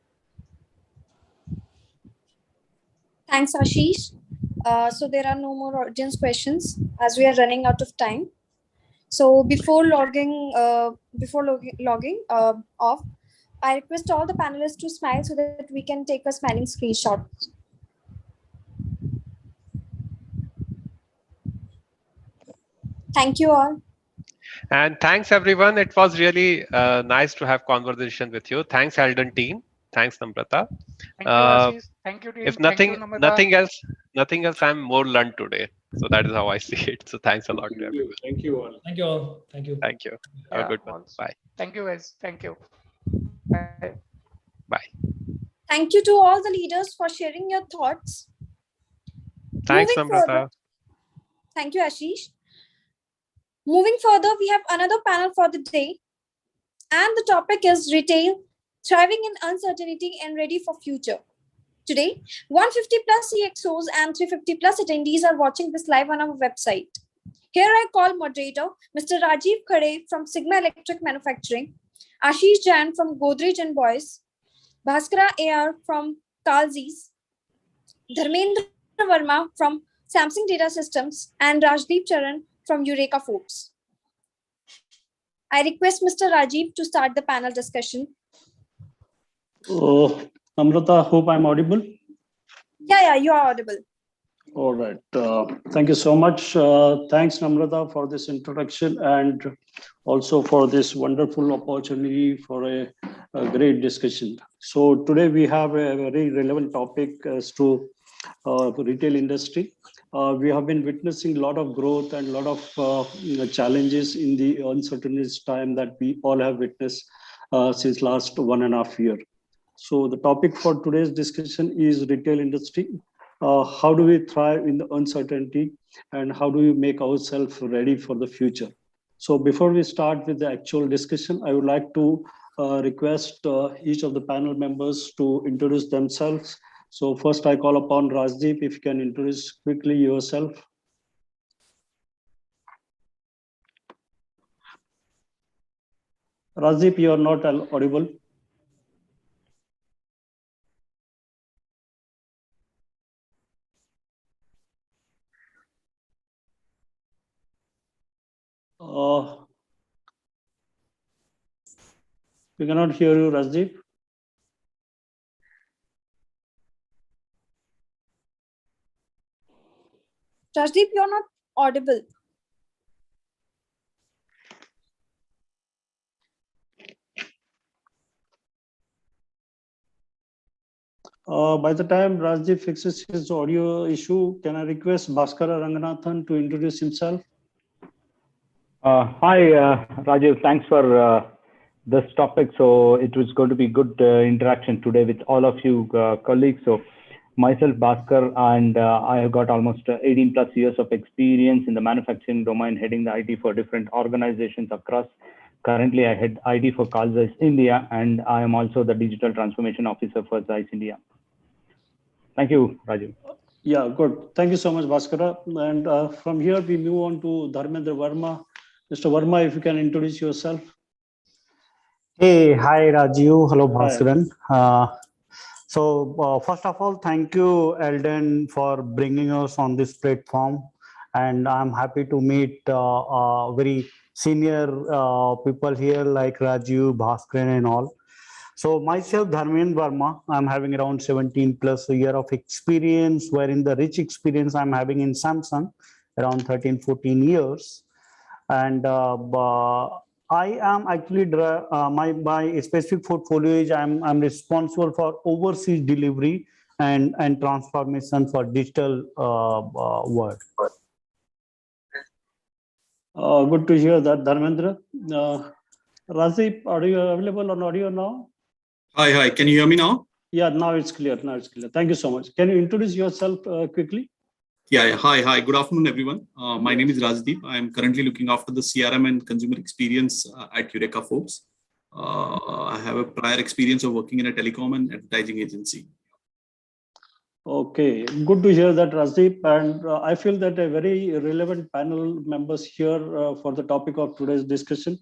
Thanks, Ashish. So there are no more audience questions as we are running out of time. So before logging off, I request all the panelists to smile so that we can take a smiling screenshot. Thank you all. And thanks everyone. It was really nice to have conversation with you. Thanks Eldon team. Thanks Namrata. Thank you, Ashish. Thank you, team. If Thank you, Namrata. nothing else, I'm more learned today. So that is how I see it. So thanks a lot to everyone. Thank you all. Thank you all. Thank you. Thank you. Have a good one. Bye. Thank you, guys. Thank you. Bye. Bye. Thank you to all the leaders for sharing your thoughts. Thanks, Moving Namrata. further, thank you, Ashish. Moving further, we have another panel for the day, and the topic is retail, thriving in uncertainty and ready for future. Today, 150 plus CXOs and 350 plus attendees are watching this live on our website. Here I call moderator Mr. Rajiv Khare from Sigma Electric Manufacturing, Ashish Jain from Godrej and Boyce, Bhaskara AR from Talzis, Dharmendra Verma from Samsung Data Systems, and Rajdeep Charan from Eureka Foods. I request Mr. Rajiv to start the panel discussion. Namrata, hope I'm audible. Yeah, you are audible. All right. Thank you so much. Thanks, Namrata, for this introduction and also for this wonderful opportunity for a great discussion. So today we have a very relevant topic as to retail industry. We have been witnessing a lot of growth and a lot of challenges in the uncertainties time that we all have witnessed since last 1.5 year. So the topic for today's discussion is retail industry. How do we thrive in the uncertainty, and how do we make ourselves ready for the future? So before we start with the actual discussion, I would like to request each of the panel members to introduce themselves. So first I call upon Rajdeep, if you can introduce quickly yourself. Rajdeep, you are not audible. We cannot hear you, Rajdeep. Rajdeep, you're not audible. By the time Rajdeep fixes his audio issue, can I request Bhaskara Ranganathan to introduce himself? Hi, Rajiv. Thanks for this topic. So it was going to be good interaction today with all of you colleagues. So myself, Bhaskar, and I have got almost 18 plus years of experience in the manufacturing domain, heading the IT for different organizations across. Currently, I head IT for Carl Zeiss India, and I am also the digital transformation officer for Zeiss India. Thank you, Rajiv. Yeah, good. Thank you so much, Bhaskara. And from here, we move on to Dharmendra Verma. Mr. Verma, if you can introduce yourself. Hey, hi Rajiv. Hello, Hi. Bhaskaran. First of all, thank you, Eldon, for bringing us on this platform. And I'm happy to meet very senior people here like Rajiv, Bhaskaran, and all. So myself, Dharmendra Verma, I'm having around 17 plus a year of experience, wherein the rich experience I'm having in Samsung, around 13, 14 years. And I am actually my specific portfolio is I'm responsible for overseas delivery and transformation for digital world. Good to hear that, Dharmendra. Rajdeep, are you available on audio now? Hi. Can you hear me now? Yeah, now it's clear. Thank you so much. Can you introduce yourself quickly? Yeah. Hi. Good afternoon, everyone. My name is Rajdeep. I am currently looking after the CRM and consumer experience at Eureka Forbes. I have a prior experience of working in a telecom and advertising agency. Okay, good to hear that, Rajdeep. And I feel that a very relevant panel members here for the topic of today's discussion.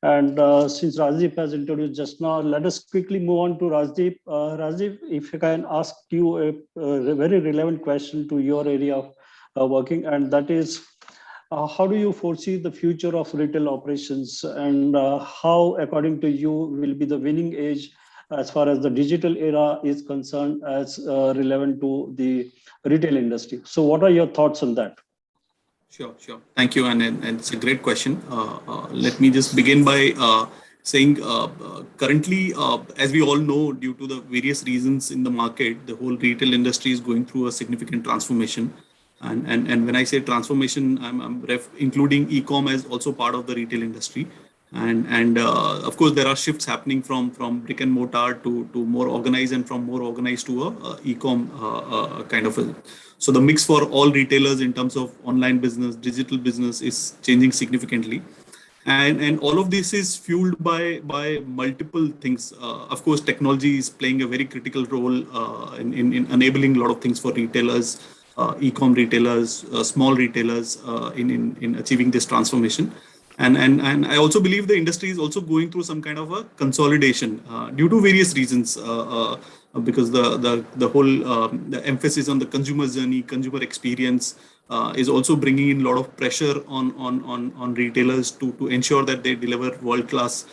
And since Rajdeep has introduced just now, let us quickly move on to Rajdeep. Rajdeep, if I can ask you a very relevant question to your area of working, and that is, how do you foresee the future of retail operations, and how, according to you, will be the winning age as far as the digital era is concerned, as relevant to the retail industry? So what are your thoughts on that? Sure. Thank you. And it's a great question. Let me just begin by saying currently, as we all know, due to the various reasons in the market, the whole retail industry is going through a significant transformation. And when I say transformation, I'm including e-com as also part of the retail industry. And of course, there are shifts happening from brick and mortar to more organized, and from more organized to a e-com kind of a. So the mix for all retailers in terms of online business, digital business is changing significantly. And all of this is fueled by multiple things. Of course, technology is playing a very critical role in enabling a lot of things for retailers, e-com retailers, small retailers in achieving this transformation. And I also believe the industry is also going through some kind of a consolidation due to various reasons, because the whole the emphasis on the consumer journey, consumer experience is also bringing in a lot of pressure on retailers to ensure that they deliver world-class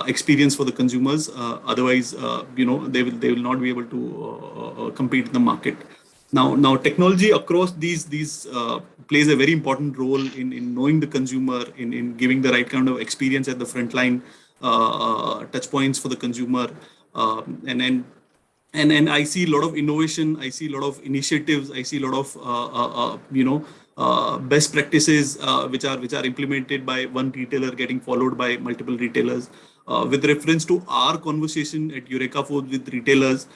experience for the consumers. Otherwise, they will not be able to compete in the market. Now, technology across these plays a very important role in knowing the consumer, in giving the right kind of experience at the front line, touch points for the consumer, and and I see a lot of innovation. I see a lot of initiatives. I see a lot of best practices which are implemented by one retailer getting followed by multiple retailers. With reference to our conversation at Eureka Foods with retailers,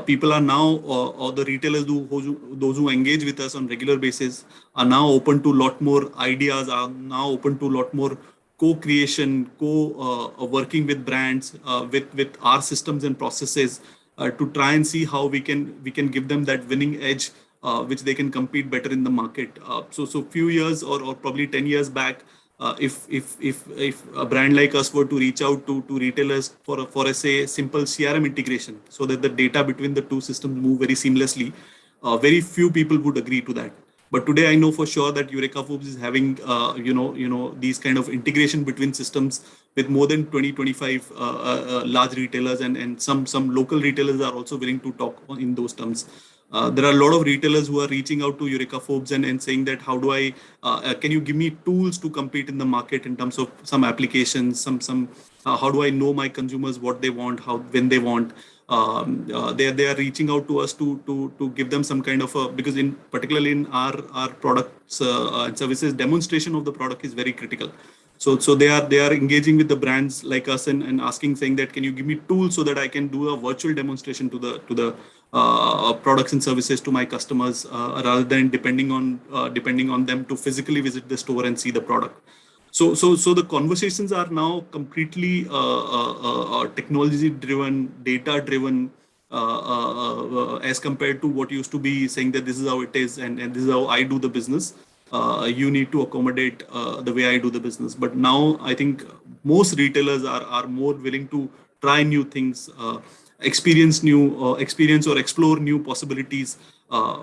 people are now, or the retailers those who engage with us on regular basis are now open to a lot more ideas. Are now open to a lot more co-creation, working with brands, with our systems and processes, to try and see how we can give them that winning edge, which they can compete better in the market. So few years, or probably 10 years back, if a brand like us were to reach out to retailers for a say simple CRM integration, so that the data between the two systems move very seamlessly, very few people would agree to that. But today I know for sure that Eureka Foods is having these kind of integration between systems with more than 20-25 large retailers, and some local retailers are also willing to talk in those terms. There are a lot of retailers who are reaching out to Eureka Foods and saying that how do I can you give me tools to compete in the market in terms of some applications, some how do I know my consumers, what they want, how when they want. They are reaching out to us to give them some kind of a, because in particularly in our products and services, demonstration of the product is very critical. So they are engaging with the brands like us, and asking, saying that can you give me tools so that I can do a virtual demonstration to the products and services to my customers, rather than depending on them to physically visit the store and see the product. So the conversations are now completely technology driven, data driven, as compared to what used to be saying that this is how it is, and this is how I do the business. You need to accommodate the way I do the business. But now I think most retailers are more willing to try new things, experience or explore new possibilities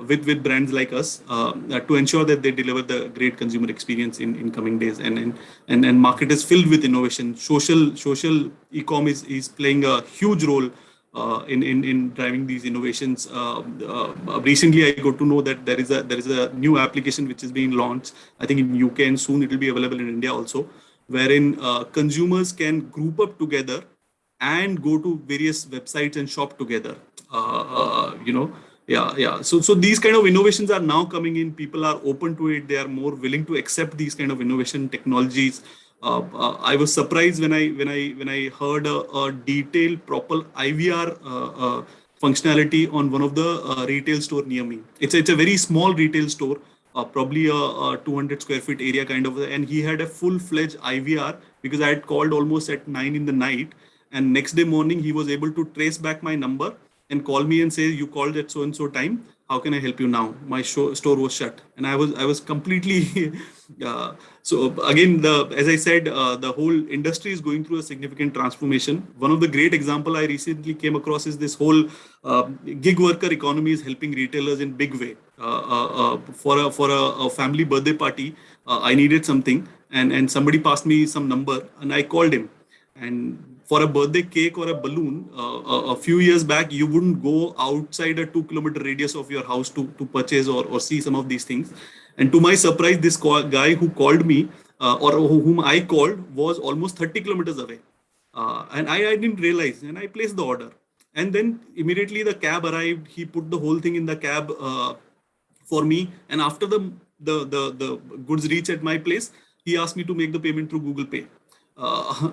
with brands like us, to ensure that they deliver the great consumer experience in coming days. And market is filled with innovation. Social e-com is playing a huge role in driving these innovations. Recently, I got to know that there is a new application which is being launched, I think in UK, and soon it will be available in India also, wherein consumers can group up together and go to various websites and shop together. Yeah. So these kind of innovations are now coming in. People are open to it. They are more willing to accept these kind of innovation technologies. I was surprised when I heard a detailed proper IVR functionality on one of the retail store near me. It's a very small retail store, probably a 200 square feet area kind of, and he had a full-fledged IVR because I had called almost at 9 in the night, and next day morning he was able to trace back my number and call me and say, you called at so and so time, how can I help you now? My store was shut, and I was completely so again, as I said, the whole industry is going through a significant transformation. One of the great example I recently came across is this whole gig worker economy is helping retailers in big way. For a family birthday party, I needed something, and somebody passed me some number, and I called him. And for a birthday cake or a balloon, a few years back, you wouldn't go outside a 2 kilometer radius of your house to purchase or see some of these things. And to my surprise, this guy who called me, or whom I called, was almost 30 kilometers away. And I didn't realize, and I placed the order. And then immediately the cab arrived. He put the whole thing in the cab for me. And after the goods reach at my place, he asked me to make the payment through Google Pay.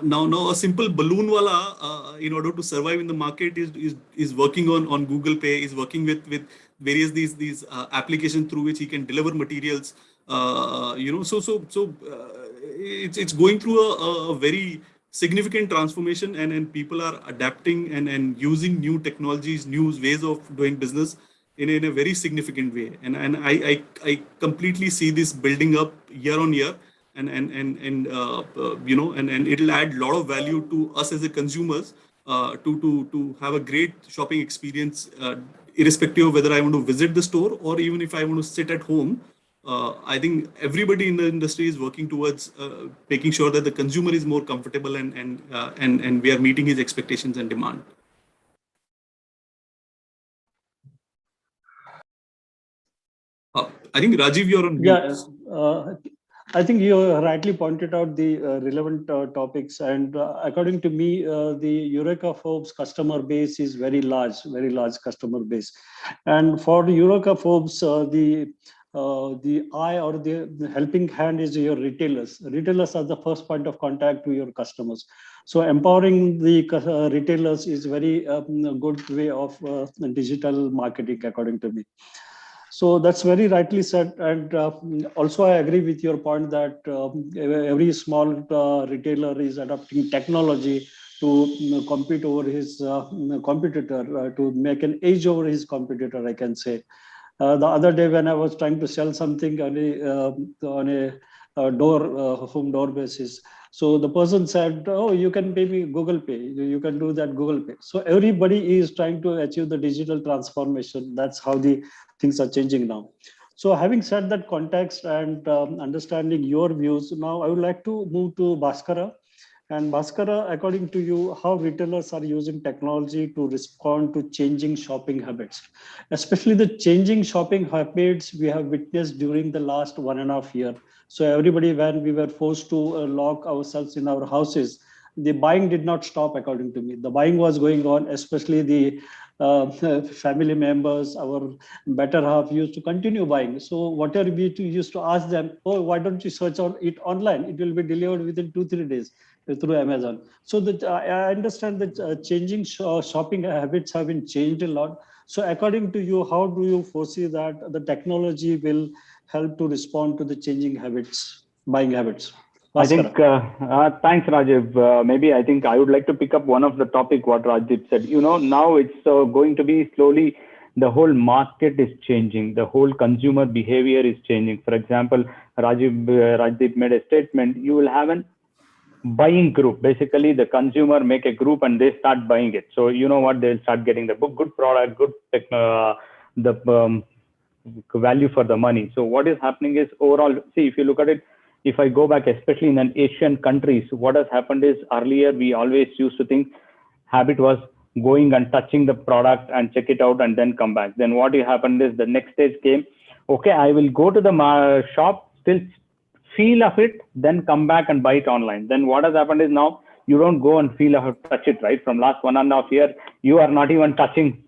Now a simple balloon wala, in order to survive in the market, is working on Google Pay, is working with various these applications through which he can deliver materials. It's going through a very significant transformation, and people are adapting and using new technologies, new ways of doing business in a very significant way. And I completely see this building up year on year, and it'll add a lot of value to us as a consumers, to have a great shopping experience, irrespective of whether I want to visit the store or even if I want to sit at home. I think everybody in the industry is working towards making sure that the consumer is more comfortable, and we are meeting his expectations and demand. I think Rajiv, you're on mute. Yeah. I think you rightly pointed out the relevant topics, and according to me, the Eureka Forbes customer base is very large customer base, and for the Eureka Forbes, the eye or the helping hand is your retailers. Retailers are the first point of contact to your customers. So empowering the retailers is very good way of digital marketing, according to me. So that's very rightly said. And also, I agree with your point that every small retailer is adopting technology to compete over his competitor, to make an edge over his competitor, I can say. The other day, when I was trying to sell something on a home door basis, so the person said, "Oh, you can pay me Google Pay. You can do that Google Pay." So everybody is trying to achieve the digital transformation. That's how the things are changing now. So having said that context and understanding your views, now I would like to move to Bhaskara. And Bhaskara, according to you, how retailers are using technology to respond to changing shopping habits, especially the changing shopping habits we have witnessed during the last 1.5 year. So everybody, when we were forced to lock ourselves in our houses, the buying did not stop, according to me. The buying was going on, especially the family members, our better half used to continue buying. So whatever we used to ask them, oh, why don't you search on it online? It will be delivered within 2-3 days through Amazon. So that I understand that changing shopping habits have been changed a lot. So according to you, how do you foresee that the technology will help to respond to the changing habits, buying habits? I Bhaskara. think, thanks, Rajiv. Maybe I think I would like to pick up one of the topic what Rajiv said. Now it's going to be slowly, the whole market is changing. The whole consumer behavior is changing. For example, Rajiv made a statement, you will have an buying group. Basically, the consumer make a group and they start buying it. So you know what, they'll start getting the good product, good the value for the money. So what is happening is overall, see, if you look at it, if I go back, especially in an Asian countries, what has happened is earlier we always used to think habit was going and touching the product and check it out and then come back. Then what happened is the next stage came, okay, I will go to the shop, still feel of it, then come back and buy it online. Then what has happened is now you don't go and feel of touch it, right? From last 1.5 year, you are not even touching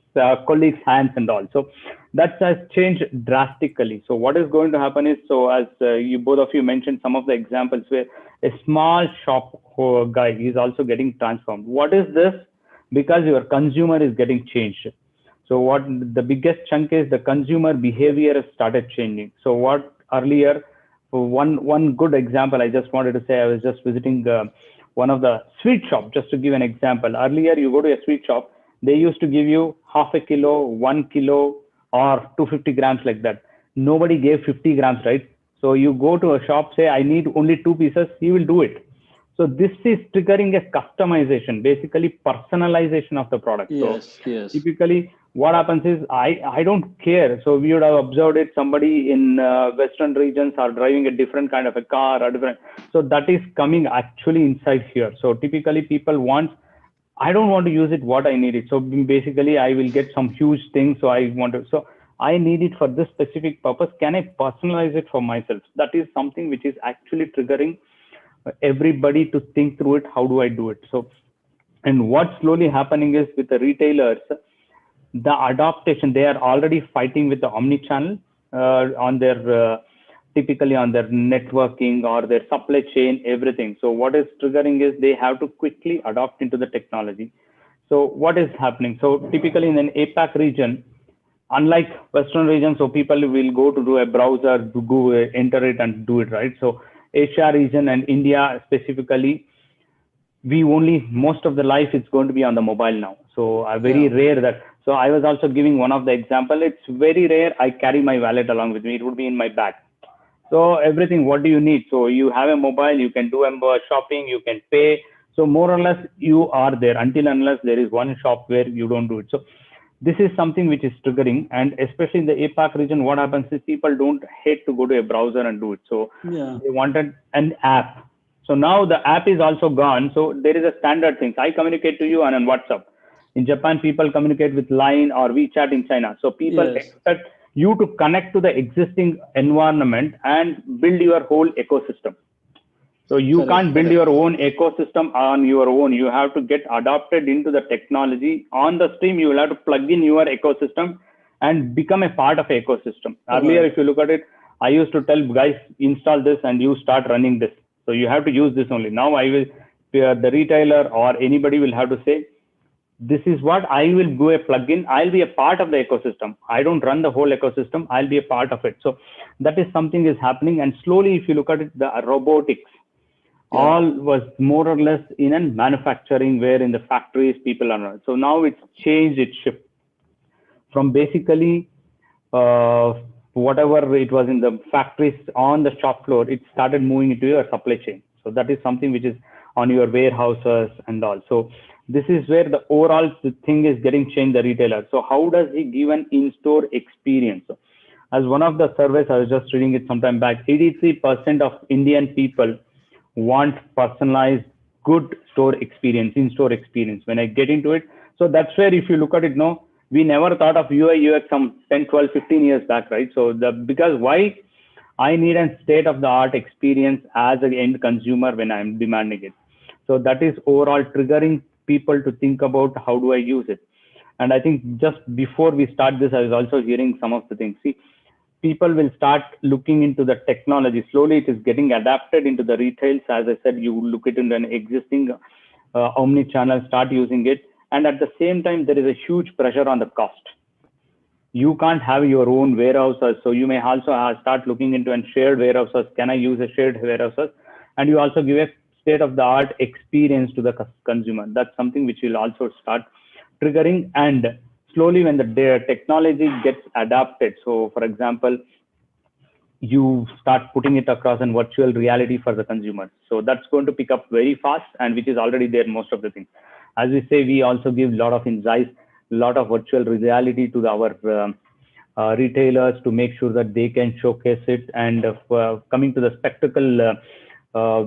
colleagues' hands and all. So that has changed drastically. So what is going to happen is, so as you both of you mentioned some of the examples where a small shop guy is also getting transformed. What is this? Because your consumer is getting changed. So what the biggest chunk is, the consumer behavior has started changing. So what earlier, one good example I just wanted to say, I was just visiting one of the sweet shop, just to give an example. Earlier you go to a sweet shop, they used to give you half a kilo, 1 kilo, or 250 grams like that. Nobody gave 50 grams, right? So you go to a shop, say I need only 2 pieces, he will do it. So this is triggering a customization, basically personalization of the product. Yes, so yes. typically what happens is I don't care. So we would have observed it, somebody in Western regions are driving a different kind of a car or different. So that is coming actually inside here. So typically people want, I don't want to use it what I need it. So basically I will get some huge thing. So I want to, so I need it for this specific purpose. Can I personalize it for myself? That is something which is actually triggering everybody to think through it. How do I do it? So, and what's slowly happening is with the retailers, the adaptation, they are already fighting with the omni-channel on their typically on their networking or their supply chain, everything. So what is triggering is they have to quickly adopt into the technology. So what is happening? So typically in an APAC region, unlike Western region, so people will go to do a browser, to go enter it and do it, right? So Asia region and India specifically, we only, most of the life it's going to be on the mobile now. So very rare that, so I was also giving one of the example, it's very rare I carry my wallet along with me, it would be in my bag. So everything, what do you need? So you have a mobile, you can do shopping, you can pay. So more or less you are there until unless there is one shop where you don't do it. So this is something which is triggering, and especially in the APAC region, what happens is people don't hate to go to a browser and do it. So they wanted an app. So now the app is also gone. So there is a standard thing. I communicate to you on WhatsApp. In Japan, people communicate with Line or WeChat in China. So people expect you to connect to the existing environment and build your whole ecosystem. So you can't build your own ecosystem on your own. You have to get adopted into the technology. On the stream, you will have to plug in your ecosystem and become a part of ecosystem. Earlier, if you look at it, I used to tell guys, install this and you start running this. So you have to use this only. Now I will, the retailer or anybody will have to say, this is what I will do a plugin. I'll be a part of the ecosystem. I don't run the whole ecosystem. I'll be a part of it. So that is something is happening. And slowly, if you look at it, the robotics, all was more or less in a manufacturing where in the factories people are. So now it's changed, its shift from basically whatever it was in the factories on the shop floor, it started moving into your supply chain. So that is something which is on your warehouses and all. So this is where the overall thing is getting changed, the retailer. So how does he give an in-store experience? As one of the surveys, I was just reading it sometime back, 83% of Indian people want personalized, good store experience, in-store experience when I get into it. So that's where if you look at it, no, we never thought of UI, UX some 10, 12, 15 years back, right? So because why I need a state-of-the-art experience as an end consumer when I'm demanding it. So that is overall triggering people to think about how do I use it. And I think just before we start this, I was also hearing some of the things. See, people will start looking into the technology. Slowly, it is getting adapted into the retails. As I said, you look at in an existing omni-channel, start using it. And at the same time, there is a huge pressure on the cost. You can't have your own warehouses. So you may also start looking into and shared warehouses. Can I use a shared warehouses? And you also give a state-of-the-art experience to the consumer. That's something which will also start triggering. And slowly when the technology gets adapted, so for example, you start putting it across in virtual reality for the consumer. So that's going to pick up very fast, and which is already there most of the things. As we say, we also give a lot of insights, a lot of virtual reality to our retailers to make sure that they can showcase it. And coming to the spectacle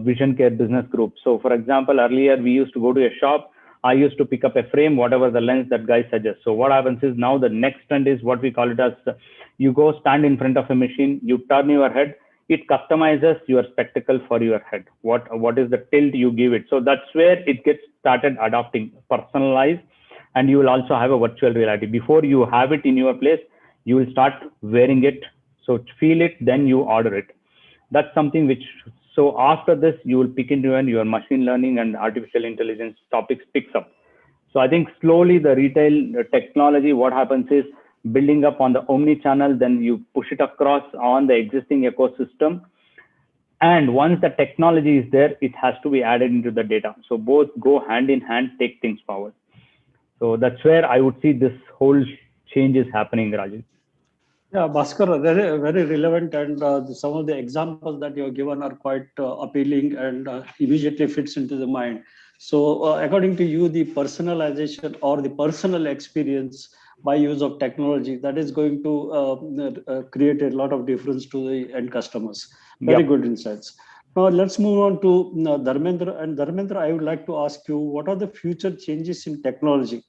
vision care business group. So for example, earlier we used to go to a shop. I used to pick up a frame, whatever the lens that guy suggests. So what happens is now the next trend is what we call it as you go stand in front of a machine, you turn your head, it customizes your spectacle for your head. What is the tilt you give it? So that's where it gets started adopting, personalized, and you will also have a virtual reality. Before you have it in your place, you will start wearing it. So feel it, then you order it. That's something which, so after this, you will pick into your machine learning and artificial intelligence topics picks up. So I think slowly the retail technology, what happens is building up on the omni-channel, then you push it across on the existing ecosystem. And once the technology is there, it has to be added into the data. So both go hand in hand, take things forward. So that's where I would see this whole change is happening, Rajiv. Yeah, Bhaskar, very, very relevant, and some of the examples that you have given are quite appealing and immediately fits into the mind. So according to you, the personalization or the personal experience by use of technology, that is going to create a lot of difference to the end customers. Very good insights. Now let's move on to Dharmendra. And Dharmendra, I would like to ask you, what are the future changes in technology?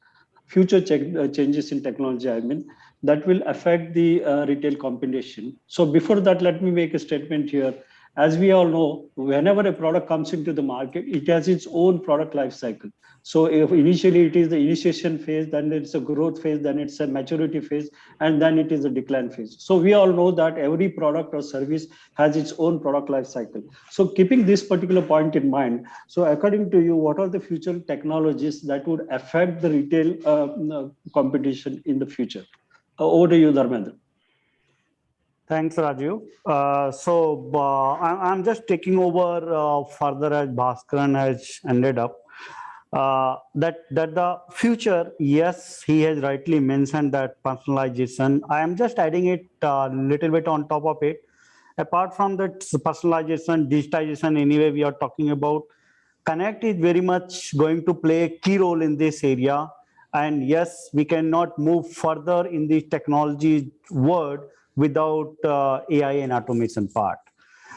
Changes in technology, I mean, that will affect the retail competition. So before that, let me make a statement here. As we all know, whenever a product comes into the market, it has its own product life cycle. So if initially it is the initiation phase, then it's a growth phase, then it's a maturity phase, and then it is a decline phase. So we all know that every product or service has its own product life cycle. So keeping this particular point in mind, so according to you, what are the future technologies that would affect the retail competition in the future? Over to you, Dharmendra. Thanks, Raju. I'm just taking over further as Bhaskaran has ended up. That the future, yes, he has rightly mentioned that personalization. I am just adding it a little bit on top of it. Apart from that personalization, digitization, anyway, we are talking about, Connect is very much going to play a key role in this area. And yes, we cannot move further in the technology world without AI and automation part.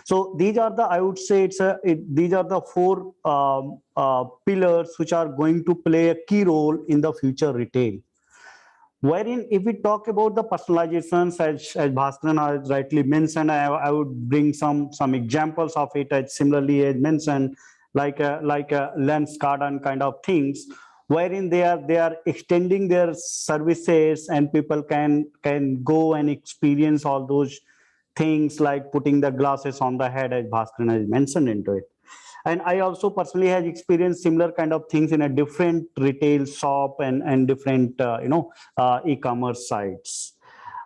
So these are the, I would say, these are the four pillars which are going to play a key role in the future retail. wherein if we talk about the personalizations, as Bhaskaran has rightly mentioned, I would bring some examples of it, as similarly as mentioned, like a lens garden kind of things, wherein they are extending their services and people can go and experience all those things, like putting the glasses on the head, as Bhaskaran has mentioned into it. And I also personally have experienced similar kind of things in a different retail shop and different e-commerce sites.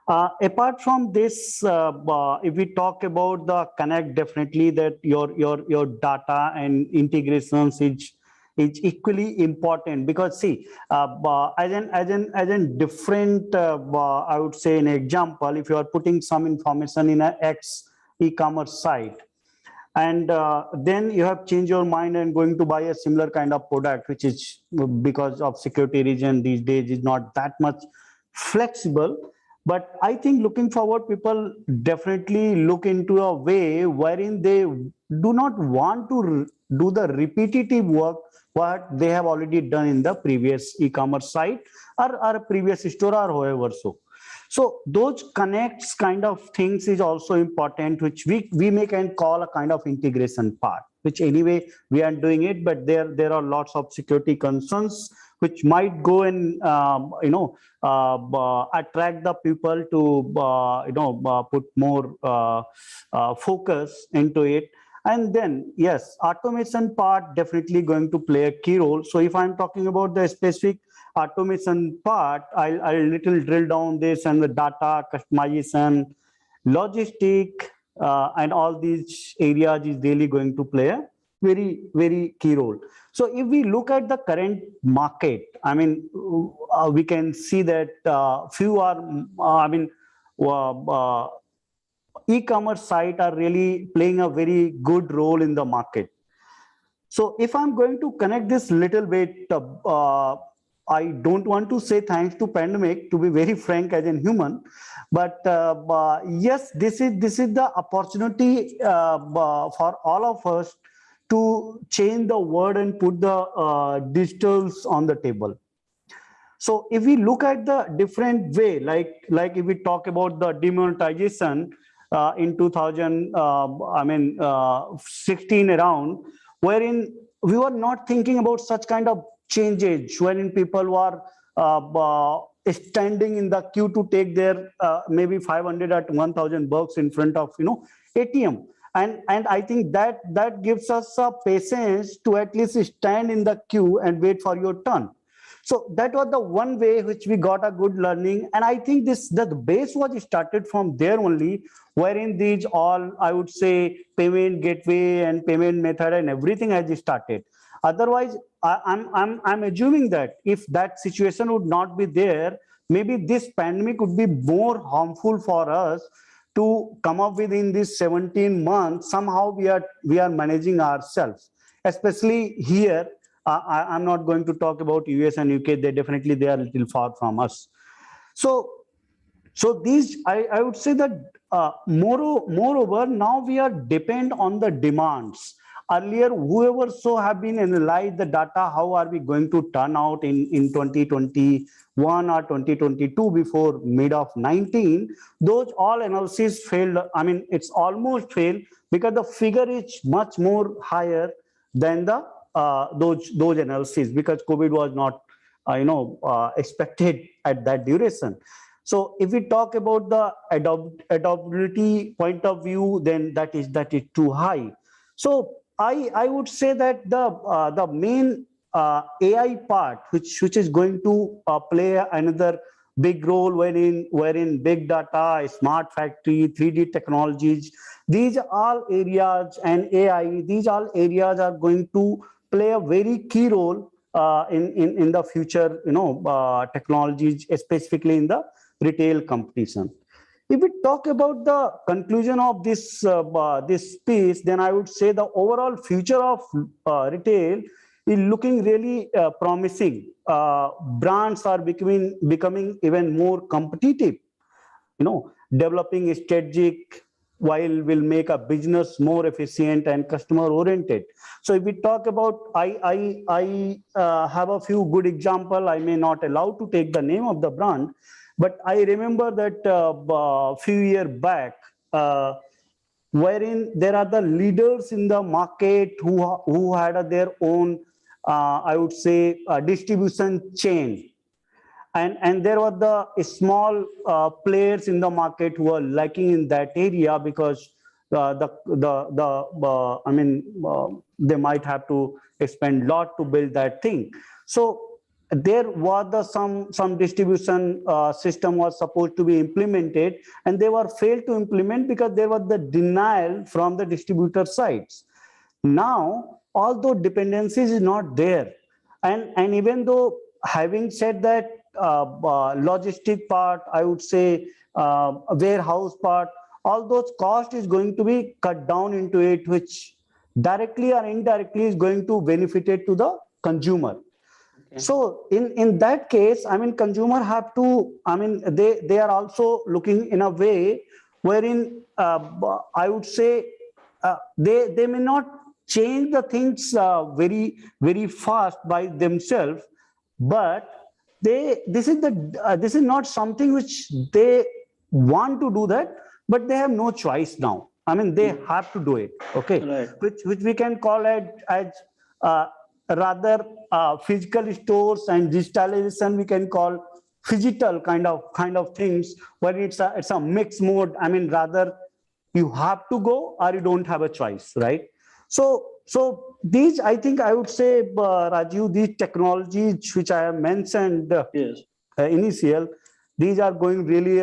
Apart from this, if we talk about the connect, definitely that your data and integrations is equally important, because see, as an different, I would say an example, if you are putting some information in a X e-commerce site, and then you have changed your mind and going to buy a similar kind of product, which is, because of security reason these days, is not that much flexible. But I think looking forward, people definitely look into a way wherein they do not want to do the repetitive work what they have already done in the previous e-commerce site or previous store or however. So those connects kind of things is also important, which we may can call a kind of integration part, which anyway we are doing it, but there are lots of security concerns which might go and attract the people to put more focus into it. And then yes, automation part definitely going to play a key role. So if I'm talking about the specific automation part, I'll little drill down this, and the data customization, logistic, and all these areas is really going to play a very, very key role. So if we look at the current market, I mean, we can see that few are, e-commerce site are really playing a very good role in the market. So if I'm going to connect this little bit, I don't want to say thanks to pandemic, to be very frank as a human, but yes, this is the opportunity for all of us to change the word and put the digitals on the table. So if we look at the different way, like if we talk about the demonetization in 2016 around, wherein we were not thinking about such kind of changes, wherein people were standing in the queue to take their maybe 500 or 1,000 bucks in front of ATM. And I think that gives us a patience to at least stand in the queue and wait for your turn. So that was the one way which we got a good learning. And I think the base was started from there only, wherein these all, I would say, payment gateway and payment method and everything has started. Otherwise, I'm assuming that if that situation would not be there, maybe this pandemic would be more harmful for us to come up with in these 17 months. Somehow we are managing ourselves, especially here. I'm not going to talk about US and UK. They are a little far from us. So these, I would say that moreover, now we are depend on the demands. Earlier, whoever have been analyzed the data, how are we going to turn out in 2021 or 2022 before mid of 19, those all analyses failed. I mean, it's almost failed because the figure is much more higher than the those analyses, because COVID was not expected at that duration. So if we talk about the adaptability point of view, then that is too high. So I would say that the main AI part, which is going to play another big role, wherein big data, smart factory, 3D technologies, these all areas, and AI, these all areas are going to play a very key role in the future, technologies, specifically in the retail competition. If we talk about the conclusion of this this piece, then I would say the overall future of retail is looking really promising. Brands are becoming even more competitive, developing strategic while will make a business more efficient and customer oriented. So if we talk about, I have a few good example. I may not allow to take the name of the brand, but I remember that a few years back, wherein there are the leaders in the market who had their own, I would say, distribution chain. And there were the small players in the market who are lacking in that area because they might have to spend a lot to build that thing. So there was some distribution system was supposed to be implemented, and they were failed to implement because there was the denial from the distributor sides. Now, although dependencies is not there, and even though, having said that, logistic part, I would say, warehouse part, all those cost is going to be cut down into it, which directly or indirectly is going to benefit it to the consumer. Okay. So in that case, I mean, consumer have to, I mean, they are also looking in a way wherein I would say they may not change the things very fast by themselves, but this is not something which they want to do that, but they have no choice now. I mean, they have to do it. Okay, right. Which we can call it as rather physical stores, and digitalization we can call phygital kind of things, where it's a mixed mode. I mean, rather you have to go or you don't have a choice, right? So these, I think I would say, Rajiv, these technologies which I have mentioned initial, these are going really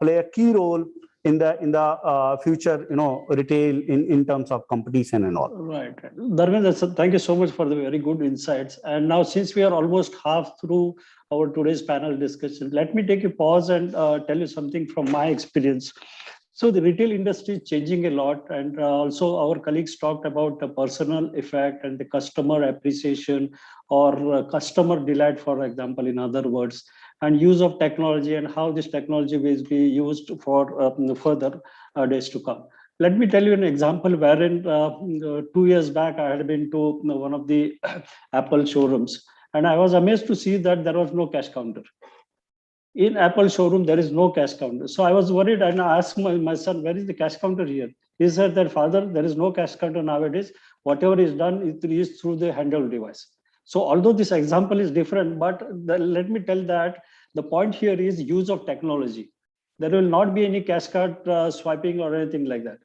play a key role in the future, retail in terms of competition and all. Right. Dharmendra, thank you so much for the very good insights. And now, since we are almost half through our today's panel discussion, let me take a pause and tell you something from my experience. So the retail industry is changing a lot, and also our colleagues talked about the personal effect and the customer appreciation or customer delight, for example, in other words, and use of technology and how this technology will be used for further days to come. Let me tell you an example wherein 2 years back, I had been to one of the Apple showrooms, and I was amazed to see that there was no cash counter. In Apple showroom, there is no cash counter. So I was worried, and I asked my son, where is the cash counter here? He said that, father, there is no cash counter nowadays. Whatever is done, it is through the handheld device. So although this example is different, but let me tell that the point here is use of technology. There will not be any cash card swiping or anything like that.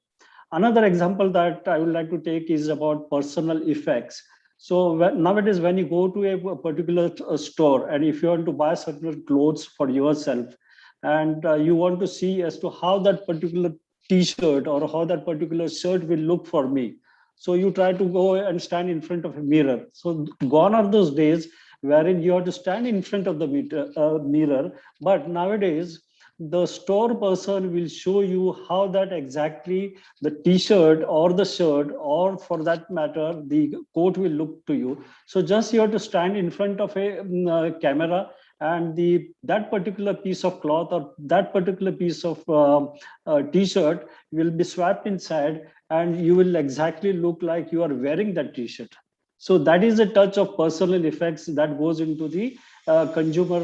Another example that I would like to take is about personal effects. So nowadays, when you go to a particular store, and if you want to buy certain clothes for yourself, and you want to see as to how that particular t-shirt or how that particular shirt will look for me, so you try to go and stand in front of a mirror. So gone are those days wherein you have to stand in front of the mirror, but nowadays the store person will show you how that exactly the t-shirt or the shirt, or for that matter the coat, will look to you. So just you have to stand in front of a camera, and that particular piece of cloth or that particular piece of t-shirt will be swapped inside, and you will exactly look like you are wearing that t-shirt. So that is a touch of personal effects that goes into the consumer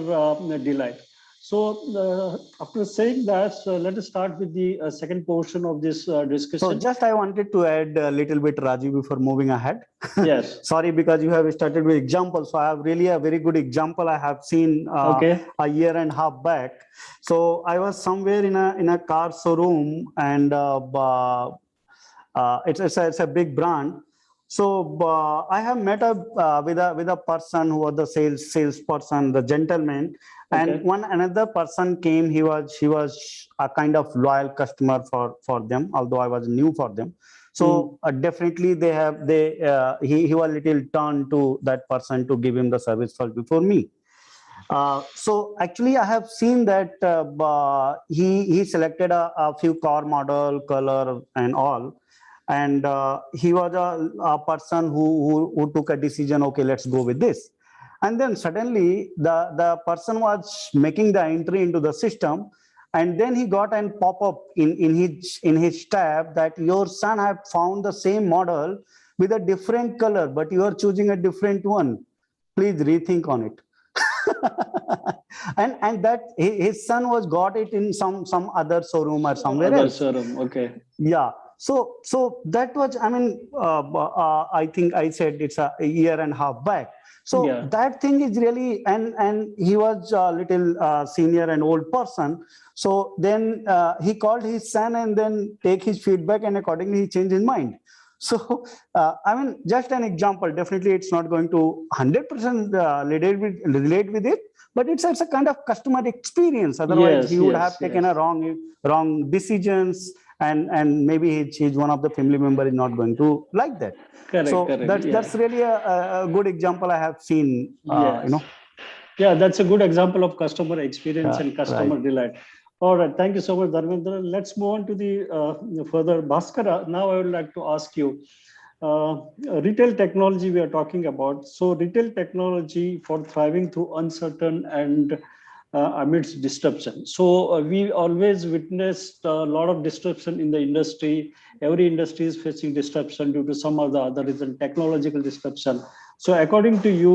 delight. So after saying that, let us start with the second portion of this discussion. So just I wanted to add a little bit, Rajiv, before moving ahead. Yes. Sorry, because you have started with examples. So I have really a very good example I have seen a year and a half back. So I was somewhere in a car showroom, and it's a big brand. So I have met with a person who was the salesperson, the gentleman, and another person came. He was a kind of loyal customer for them, although I was new for them. So definitely he was little turned to that person to give him the service first before me. So actually, I have seen that he selected a few car model, color, and all. And he was a person who took a decision, okay, let's go with this. And then suddenly the person was making the entry into the system, And then he got a pop-up in his tab that your son have found the same model with a different color, but you are choosing a different one. Please rethink on it. and that his son was got it in some other showroom or somewhere Other else. showroom, okay. Yeah. So that was, I mean, I think I said it's a year and a half back. So Yeah. that thing is really, and he was a little senior and old person. So then he called his son and then take his feedback, and accordingly he changed his mind. So I mean, just an example. Definitely, it's not going to 100% relate with it, but it's a kind of customer experience. Otherwise, Yes, he would have yes, taken a wrong decisions, and maybe he's one of the family member is not going to like that. Correct, So correct. Yeah. that's really a good example I have seen. Yes. Yeah, that's a good example of customer experience and customer right. delight. All right, thank you so much, Dharmendra. Let's move on to the further. Bhaskara, now I would like to ask you, retail technology we are talking about. So retail technology for thriving through uncertain and amidst disruption. So we always witnessed a lot of disruption in the industry. Every industry is facing disruption due to some or the other reason, technological disruption. So according to you,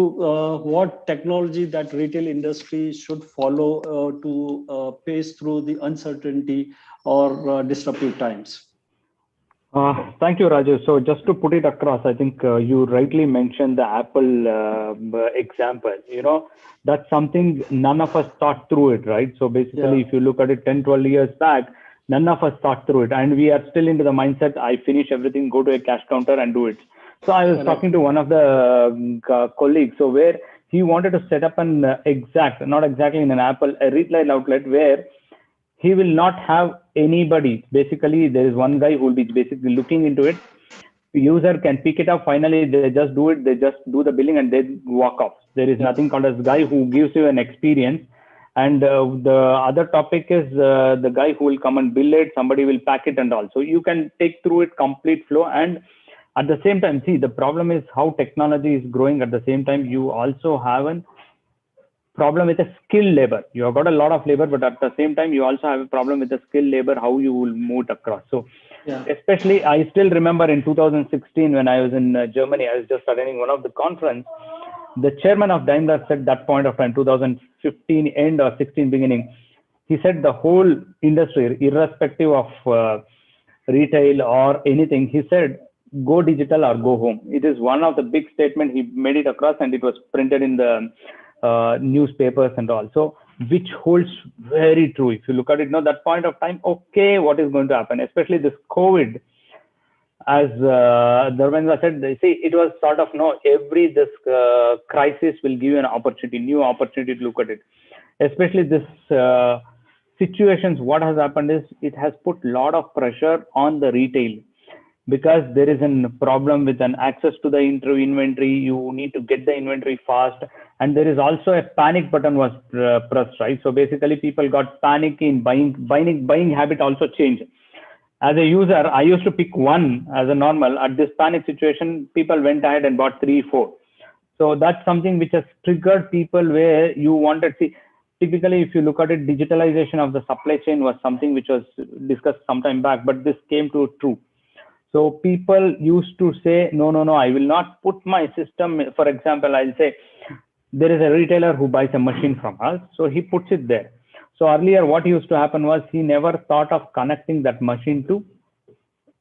what technology that retail industry should follow to pace through the uncertainty or disruptive times? Thank you, Raju. So just to put it across, I think you rightly mentioned the Apple example. You know, that's something none of us thought through it, right? So basically, if you look at it 10, 12 years back, none of us thought through it. And we are still into the mindset, I finish everything, go to a cash counter and do it. So I was talking to one of the colleagues, so where he wanted to set up an not exactly in an Apple, a retail outlet where he will not have anybody. Basically, there is one guy who will be basically looking into it. The user can pick it up. Finally, they just do it. They just do the billing and they walk off. There is nothing called as guy who gives you an experience. And the other topic is the guy who will come and bill it. Somebody will pack it and all. So you can take through it complete flow. And at the same time, see, the problem is how technology is growing. At the same time, you also have a problem with a skilled labor. You have got a lot of labor, but at the same time, you also have a problem with the skilled labor, how you will move it across. So especially, I still remember in 2016, when I was in Germany, I was just attending one of the conference. The chairman of Daimler said that point of time, 2015 end or 16 beginning, he said the whole industry, irrespective of retail or anything, he said, go digital or go home. It is one of the big statement. He made it across and it was printed in the newspapers and all. So, which holds very true. If you look at it now, that point of time, okay, what is going to happen? Especially this COVID, as Dharmendra said, they say it was sort of this crisis will give you an opportunity, new opportunity to look at it. Especially this situations, what has happened is it has put a lot of pressure on the retail, because there is a problem with an access to the inventory. You need to get the inventory fast, and there is also a panic button was pressed, right? So basically, people got panic in buying habit also changed. As a user, I used to pick one as a normal. At this panic situation, people went ahead and bought 3, 4. So that's something which has triggered people where you wanted. See, typically, if you look at it, digitalization of the supply chain was something which was discussed some time back, but this came to true. So people used to say, no, I will not put my system. For example, I'll say there is a retailer who buys a machine from us. So he puts it there. So earlier what used to happen was he never thought of connecting that machine to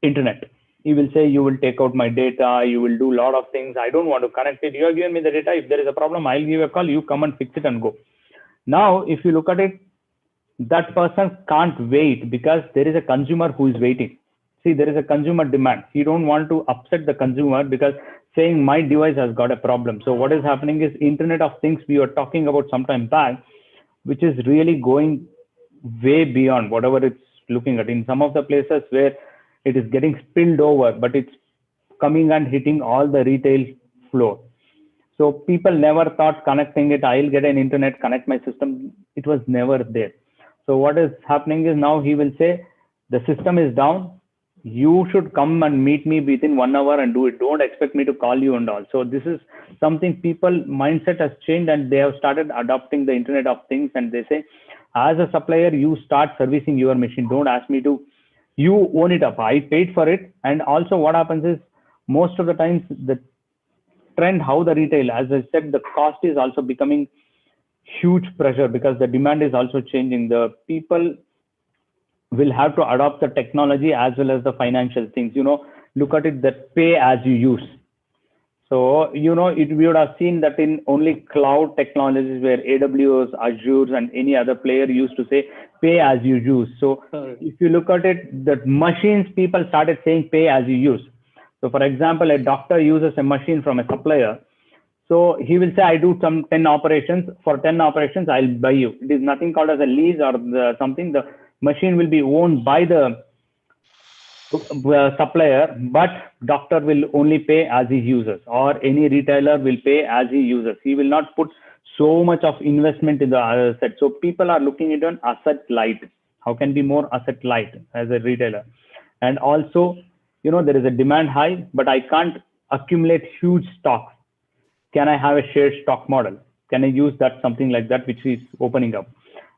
internet. He will say, you will take out my data. You will do a lot of things. I don't want to connect it. You have given me the data. If there is a problem, I'll give you a call. You come and fix it and go. Now, if you look at it, that person can't wait because there is a consumer who is waiting. See, there is a consumer demand. You don't want to upset the consumer because saying my device has got a problem. So what is happening is Internet of Things we were talking about some time back, which is really going way beyond whatever it's looking at. In some of the places where it is getting spilled over, but it's coming and hitting all the retail floor. So people never thought connecting it, I'll get an internet, connect my system. It was never there. So what is happening is now he will say, the system is down. You should come and meet me within 1 hour and do it. Don't expect me to call you and all. So this is something people mindset has changed and they have started adopting the Internet of Things, and they say, as a supplier, you start servicing your machine. Don't ask me to, you own it up. I paid for it. And also what happens is most of the times the trend, how the retail, as I said, the cost is also becoming huge pressure because the demand is also changing. The people will have to adopt the technology as well as the financial things. Look at it, that pay as you use. So, we would have seen that in only cloud technologies where AWS, Azure, and any other player used to say pay as you use. So, if you look at it, the machines, people started saying pay as you use. So, for example, a doctor uses a machine from a supplier. So, he will say, I do some 10 operations. For 10 operations, I'll buy you. It is nothing called as a lease or something. The machine will be owned by the supplier, but doctor will only pay as he uses, or any retailer will pay as he uses. He will not put so much of investment in the asset. So people are looking at an asset light. How can be more asset light as a retailer? And also, there is a demand high, but I can't accumulate huge stocks. Can I have a shared stock model? Can I use that, something like that, which is opening up?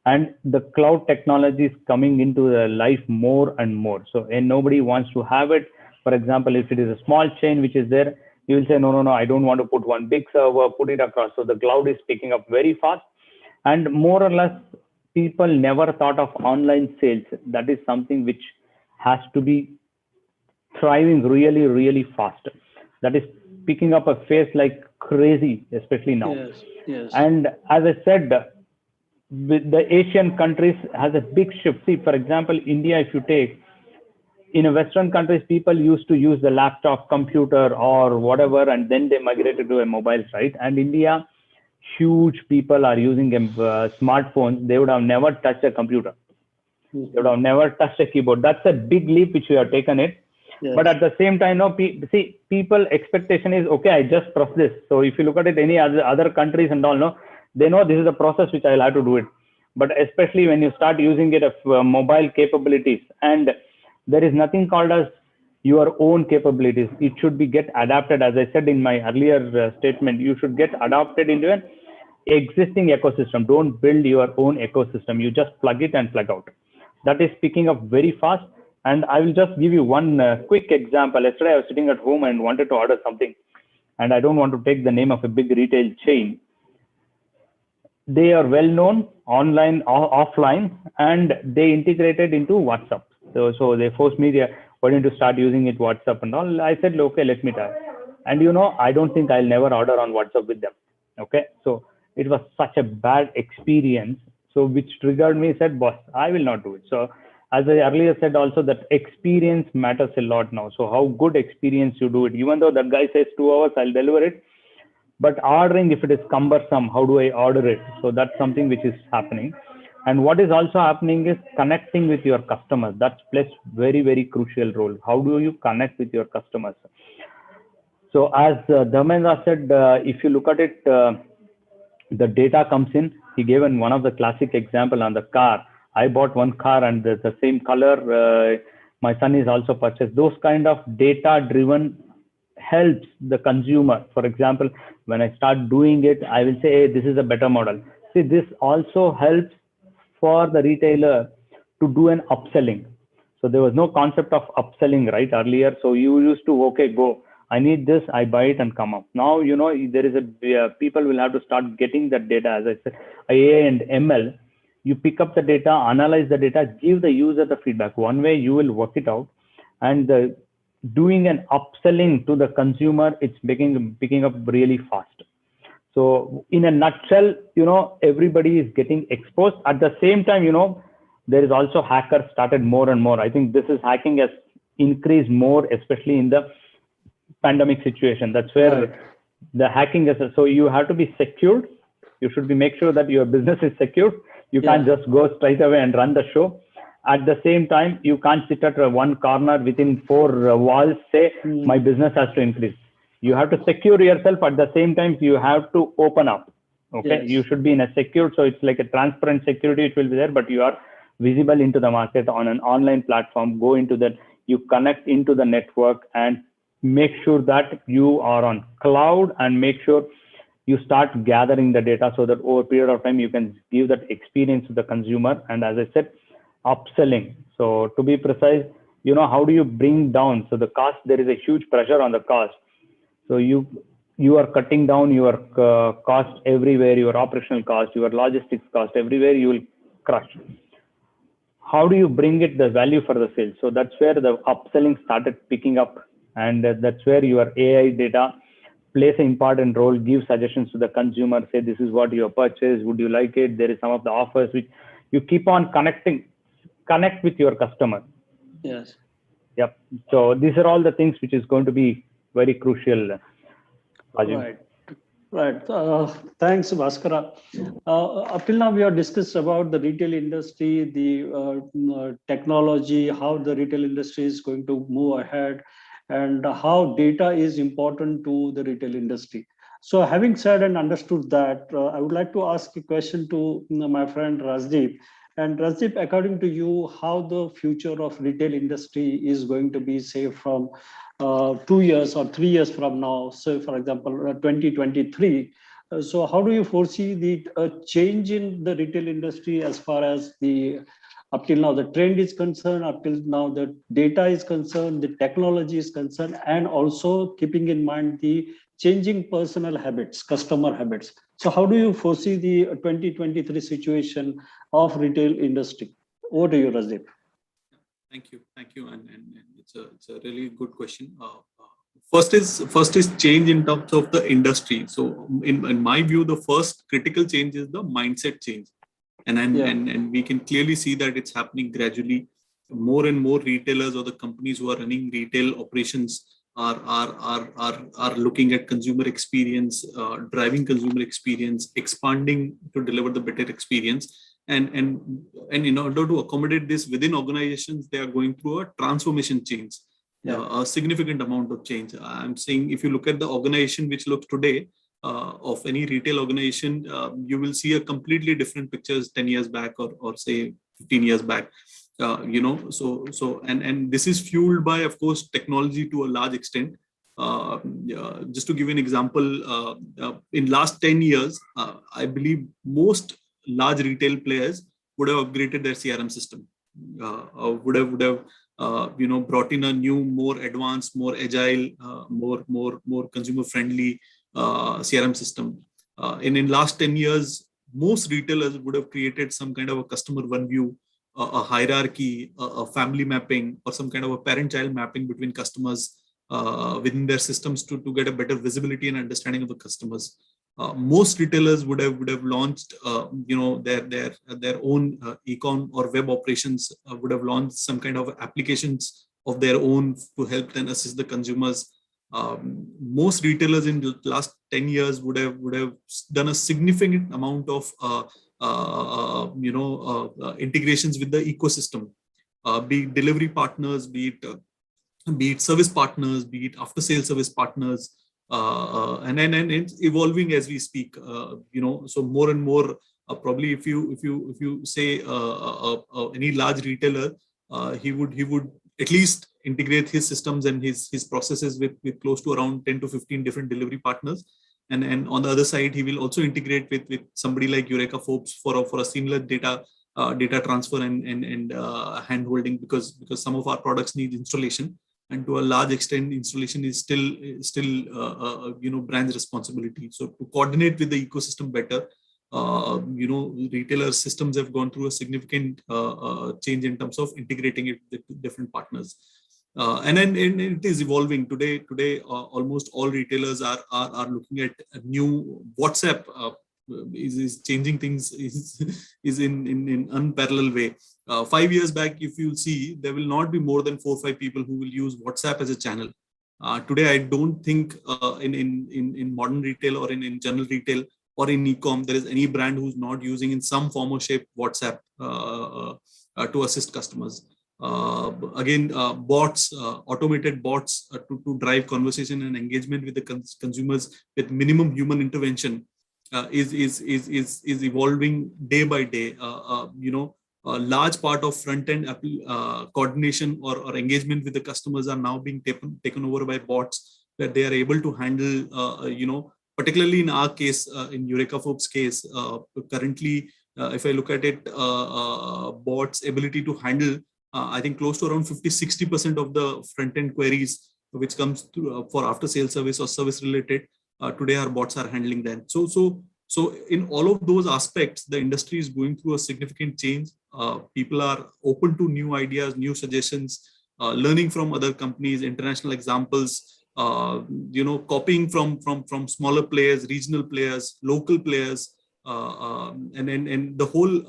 And the cloud technology is coming into the life more and more. So, and nobody wants to have it. For example, if it is a small chain which is there, you will say, no, I don't want to put one big server, put it across. So the cloud is picking up very fast. And more or less, people never thought of online sales. That is something which has to be thriving really, really fast. That is picking up a phase like crazy, especially now. Yes, yes. And as I said, with the Asian countries has a big shift. See, for example, India, if you take, in a Western countries, people used to use the laptop, computer, or whatever, and then they migrated to a mobile, right? And India, huge people are using smartphones. They would have never touched a computer. They would have never touched a keyboard. That's a big leap which we have taken it. Yes. But at the same time, see, people expectation is, okay, I just press this. So if you look at it, any other countries and all, they know this is the process which I'll have to do it. But especially when you start using it of mobile capabilities, and there is nothing called as your own capabilities. It should be get adapted. As I said in my earlier statement, you should get adapted into an existing ecosystem. Don't build your own ecosystem. You just plug it and plug out. That is picking up very fast. And I will just give you one quick example. Yesterday, I was sitting at home and wanted to order something. And I don't want to take the name of a big retail chain. They are well known online, offline, and they integrated into WhatsApp. So they forced me, why don't you start using it, WhatsApp and all. I said, okay, let me try. And I don't think I'll never order on WhatsApp with them. Okay. So it was such a bad experience. So which triggered me, said, boss, I will not do it. So as I earlier said also, that experience matters a lot now. So how good experience you do it, even though that guy says 2 hours, I'll deliver it. But ordering, if it is cumbersome, how do I order it? So that's something which is happening. And what is also happening is connecting with your customers. That plays very, very crucial role. How do you connect with your customers? So as Dharmendra said, if you look at it, the data comes in. He gave one of the classic example on the car. I bought one car and the same color. My son is also purchased. Those kind of data driven helps the consumer. For example, when I start doing it, I will say, hey, this is a better model. See, this also helps for the retailer to do an upselling. So there was no concept of upselling right earlier. So you used to, okay, go, I need this, I buy it and come up. Now, there is people will have to start getting that data. As I said, AI and ML, you pick up the data, analyze the data, give the user the feedback. One way you will work it out, and doing an upselling to the consumer, it's picking up really fast. So in a nutshell, everybody is getting exposed. At the same time, there is also hackers started more and more. I think this is hacking has increased more, especially in the pandemic situation. That's where the hacking is. So you have to be secured. You should make sure that your business is secured. You can't just go straight away and run the show. At the same time, you can't sit at one corner within 4 walls, say, my business has to increase. You have to secure yourself. At the same time, you have to open up. Okay. Yes. You should be in a secured. So it's like a transparent security. It will be there, but you are visible into the market on an online platform. Go into that. You connect into the network and make sure that you are on cloud, and make sure you start gathering the data so that over a period of time you can give that experience to the consumer. And as I said, upselling. So to be precise, how do you bring down? So the cost, there is a huge pressure on the cost. So you are cutting down your cost everywhere, your operational cost, your logistics cost, everywhere you will crush. How do you bring it the value for the sales? So that's where the upselling started picking up, and that's where your AI data plays an important role, give suggestions to the consumer, say this is what you have purchased, would you like it? There is some of the offers which you keep on connect with your customer. Yes. Yep. So these are all the things which is going to be very crucial. Rajiv. Right. Thanks, Bhaskara. Up till now, we have discussed about the retail industry, the technology, how the retail industry is going to move ahead, and how data is important to the retail industry. So having said and understood that, I would like to ask a question to my friend Rajdeep. And Rajdeep, according to you, how the future of retail industry is going to be, say, from 2 years or 3 years from now, so for example, 2023. So how do you foresee the change in the retail industry as far as up till now the trend is concerned, up till now the data is concerned, the technology is concerned, and also keeping in mind the changing personal habits, customer habits. So how do you foresee the 2023 situation of retail industry? Over to you, Rajdeep. Thank you, and it's a really good question. First is change in terms of the industry. So in my view, the first critical change is the mindset change, and we can clearly see that it's happening gradually. More and more retailers or the companies who are running retail operations are looking at consumer experience, driving consumer experience, expanding to deliver the better experience. And in order to accommodate this within organizations, they are going through a transformation change, a significant amount of change. I'm saying if you look at the organization which looks today of any retail organization, you will see a completely different pictures 10 years back or say 15 years back. And this is fueled by, of course, technology to a large extent. Just to give you an example, in last 10 years, I believe most large retail players would have upgraded their CRM system, would have brought in a new, more advanced, more agile, more consumer friendly CRM system. In last 10 years, most retailers would have created some kind of a customer one view, a hierarchy, a family mapping, or some kind of a parent-child mapping between customers within their systems to get a better visibility and understanding of the customers. Most retailers would have launched, their own e-com or web operations, would have launched some kind of applications of their own to help and assist the consumers. Most retailers in the last 10 years would have done a significant amount of integrations with the ecosystem, be it delivery partners, be it service partners, be it after sales service partners. And it's evolving as we speak. So more and more, probably if you say any large retailer, he would at least integrate his systems and his processes with close to around 10 to 15 different delivery partners. And on the other side, he will also integrate with somebody like Eureka Forbes for a seamless data transfer and hand holding, because some of our products need installation. And to a large extent, installation is still brand's responsibility. So to coordinate with the ecosystem better, retailer systems have gone through a significant change in terms of integrating it with different partners. And it is evolving today. Almost all retailers are looking at a new WhatsApp. Is changing things is in unparalleled way. 5 years back, if you'll see, there will not be more than 4 or 5 people who will use WhatsApp as a channel. Today, I don't think in modern retail or in general retail or in e-com, there is any brand who's not using in some form or shape WhatsApp to assist customers. Again, bots, automated bots to drive conversation and engagement with the consumers with minimum human intervention is evolving day by day. A large part of front-end coordination or engagement with the customers are now being taken over by bots, that they are able to handle particularly in our case, in Eureka Forbes case, currently, if I look at it, bots' ability to handle, I think close to around 50-60% of the front-end queries which comes through, for after-sales service or service-related, today our bots are handling them. So in all of those aspects, the industry is going through a significant change. People are open to new ideas, new suggestions, learning from other companies, international examples, copying from smaller players, regional players, local players, and the whole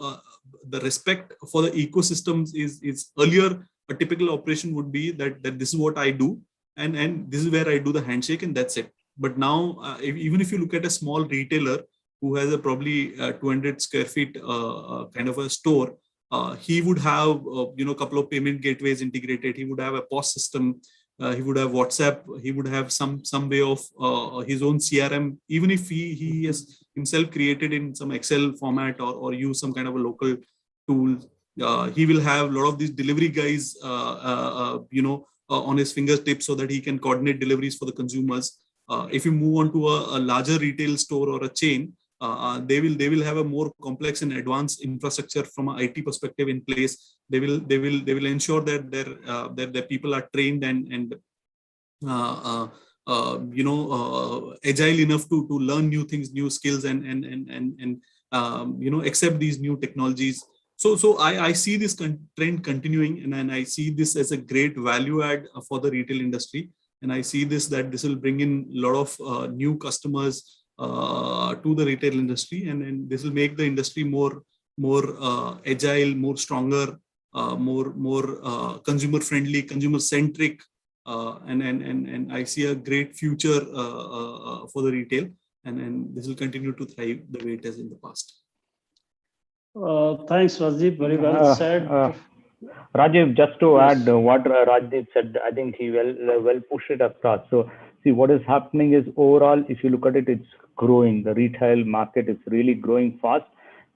the respect for the ecosystems is earlier a typical operation would be that this is what I do, and this is where I do the handshake and that's it. But now, even if you look at a small retailer who has a probably 200 square feet kind of a store, he would have a couple of payment gateways integrated. He would have a POS system. He would have WhatsApp. He would have some way of his own CRM. Even if he has himself created in some Excel format or use some kind of a local tool, he will have a lot of these delivery guys, on his fingertips so that he can coordinate deliveries for the consumers. If you move on to a larger retail store or a chain, they will have a more complex and advanced infrastructure from an IT perspective in place. They will ensure that their people are trained and agile enough to learn new things, new skills, and accept these new technologies. So I see this trend continuing, and I see this as a great value add for the retail industry. And I see this will bring in a lot of new customers to the retail industry, and this will make the industry more agile, more stronger, more consumer friendly, consumer centric, and I see a great future for the retail, and this will continue to thrive the way it has in the past. Thanks, Rajdeep. Very well said. Rajiv, just to add what Rajdeep said, I think he well pushed it across. So see, what is happening is overall, if you look at it, it's growing. The retail market is really growing fast.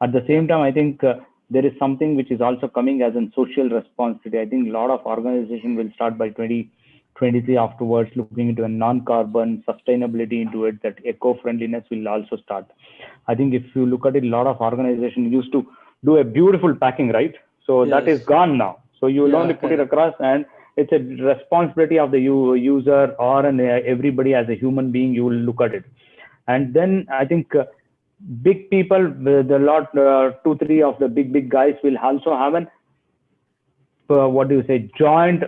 At the same time, I think there is something which is also coming as a social responsibility. I think a lot of organizations will start by 2023 afterwards, looking into a non-carbon sustainability into it, that eco-friendliness will also start. I think if you look at it, a lot of organizations used to do a beautiful packing, right? So that is gone now. So you will only put it across, and it's a responsibility of the user or everybody as a human being. You will look at it, and then I think big people, the lot 2-3 of the big guys will also have an joint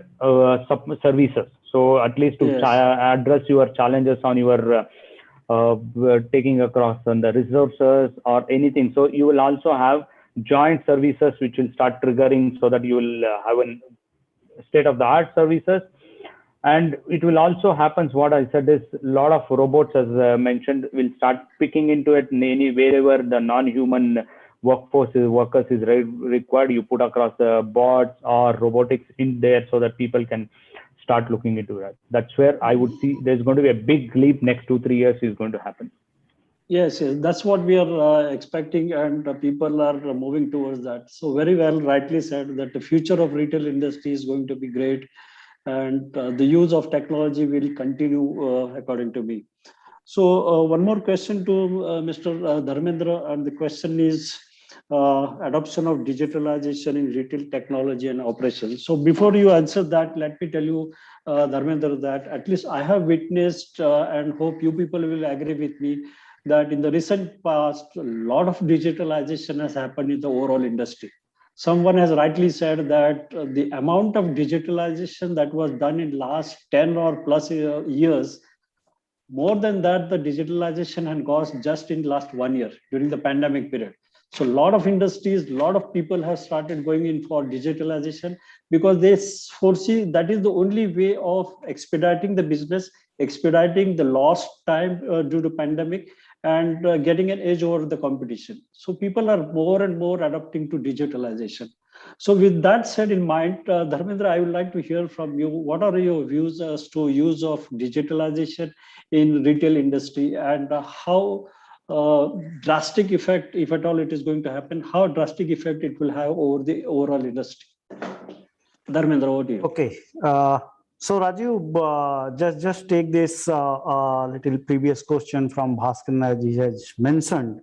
services. So at least to address your challenges on your taking across on the resources or anything. So you will also have joint services which will start triggering, so that you will have a state of the art services. And it will also happen, what I said is a lot of robots, as mentioned, will start picking into it wherever the non-human workers is required. You put across the bots or robotics in there so that people can start looking into that. That's where I would see there's going to be a big leap next 2-3 years is going to happen. Yes, that's what we are expecting, and people are moving towards that. So very well, rightly said that the future of retail industry is going to be great, and the use of technology will continue, according to me. So one more question to Mr. Dharmendra, and the question is adoption of digitalization in retail technology and operations. So before you answer that, let me tell you, Dharmendra, that at least I have witnessed, and hope you people will agree with me, that in the recent past, a lot of digitalization has happened in the overall industry. Someone has rightly said that the amount of digitalization that was done in last 10 or plus years, more than that, the digitalization had gone just in last 1 year during the pandemic period. So a lot of industries, a lot of people have started going in for digitalization because they foresee that is the only way of expediting the business, expediting the lost time due to pandemic, and getting an edge over the competition. So people are more and more adapting to digitalization. So with that said in mind, Dharmendra, I would like to hear from you. What are your views as to use of digitalization in retail industry, and how drastic effect, if at all it is going to happen, how drastic effect it will have over the overall industry? Dharmendra, over to you. Okay. So Rajiv, just take this little previous question from Bhaskar as he has mentioned.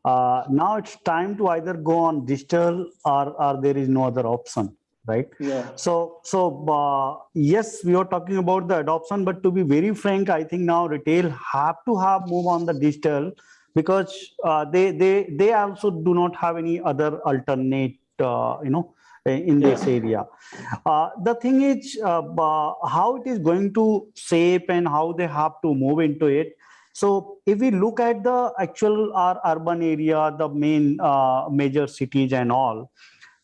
Now it's time to either go on digital or there is no other option, right? Yeah. So yes, we are talking about the adoption, but to be very frank, I think now retail have to have move on the digital because they also do not have any other alternate, in this area. The thing is how it is going to shape and how they have to move into it. So if we look at the actual our urban area, the main major cities and all,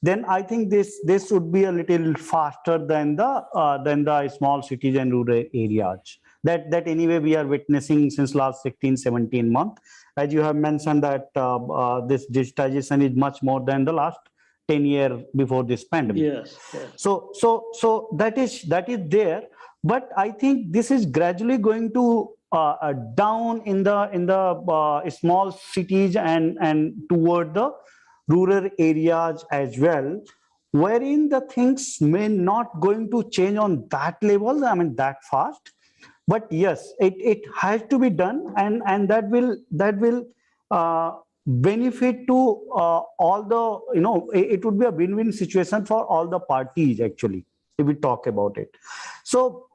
then I think this would be a little faster than the small cities and rural areas. That anyway we are witnessing since last 16, 17 months. As you have mentioned that this digitization is much more than the last 10 years before this pandemic. Yes. Yes. So that is there, but I think this is gradually going to down in the small cities and toward the rural areas as well, wherein the things may not going to change on that level, I mean that fast, but yes, it has to be done, and that will uh, benefit to all the, it would be a win-win situation for all the parties actually, if we talk about it. So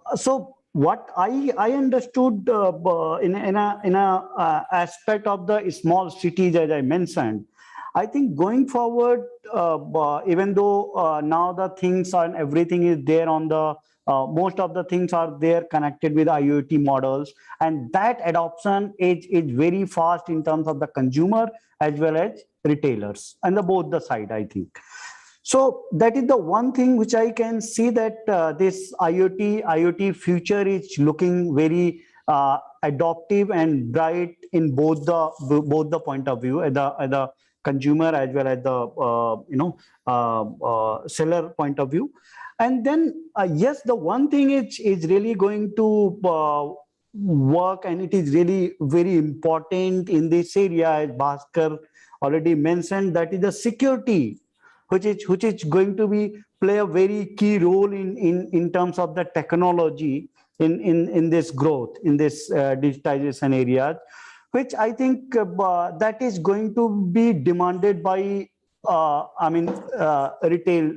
what I understood in a aspect of the small cities, as I mentioned, I think going forward, even though now the things and everything is there on the most of the things are there connected with IoT models, and that adoption is very fast in terms of the consumer as well as retailers and the both the side, I think. So that is the one thing which I can see, that this IoT future is looking very adoptive and bright in both the point of view, at the consumer as well as the seller point of view. And then yes, the one thing is really going to work, and it is really very important in this area, as Bhaskar already mentioned, that is the security, which is going to be play a very key role in terms of the technology in this growth in this digitization areas, which I think that is going to be demanded by retail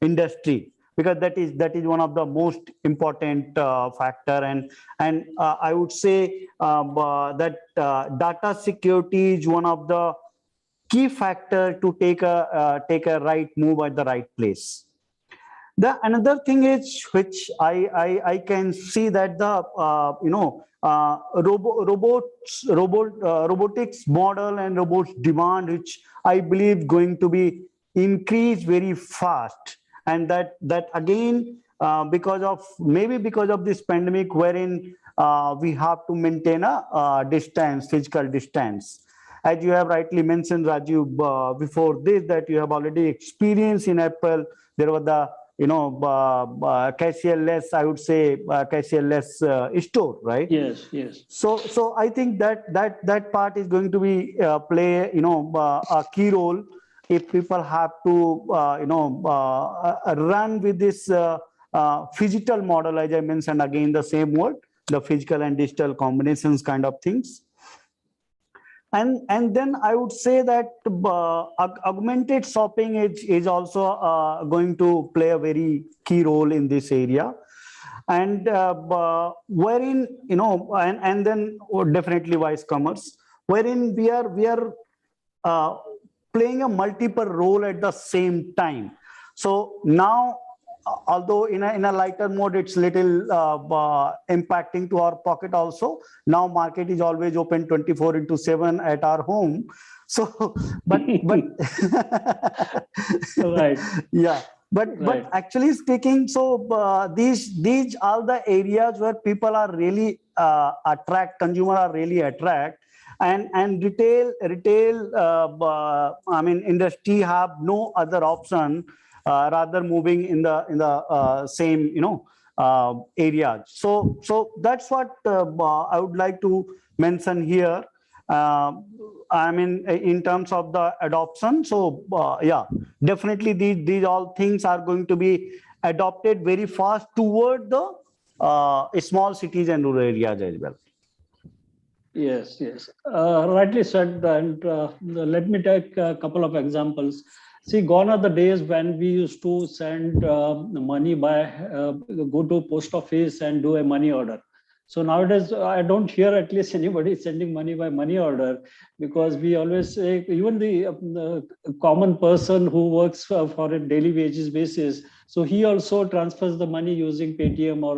industry, because that is one of the most important factor, and I would say that data security is one of the key factor to take a right move at the right place. The another thing is which I can see that the robotics model and robots demand, which I believe going to be increased very fast, and that again because of this pandemic, wherein we have to maintain a physical distance. As you have rightly mentioned, Rajiv, before this, that you have already experienced in Apple, there was the cashierless, I would say cashierless store, right? Yes. Yes. So I think that part is going to be play a key role if people have to run with this physical model, as I mentioned again the same word, the physical and digital combinations kind of things. And then I would say that augmented shopping is also going to play a very key role in this area, and wherein and then definitely wise commerce, wherein we are playing a multiple role at the same time. So now, although in a lighter mode, it's little impacting to our pocket also. Now market is always open 24/7 at our home. So, but Right. yeah. But Right. actually speaking, so these are the areas where people are really consumer are really attract, and retail industry have no other option rather moving in the same areas. So that's what I would like to mention here. In terms of the adoption, so yeah, definitely these all things are going to be adopted very fast toward the small cities and rural areas as well. Yes, yes. Rightly said. And let me take a couple of examples. See, gone are the days when we used to send money by, go to post office and do a money order. So nowadays, I don't hear at least anybody sending money by money order, because we always say, even the common person who works for a daily wages basis, so he also transfers the money using Paytm or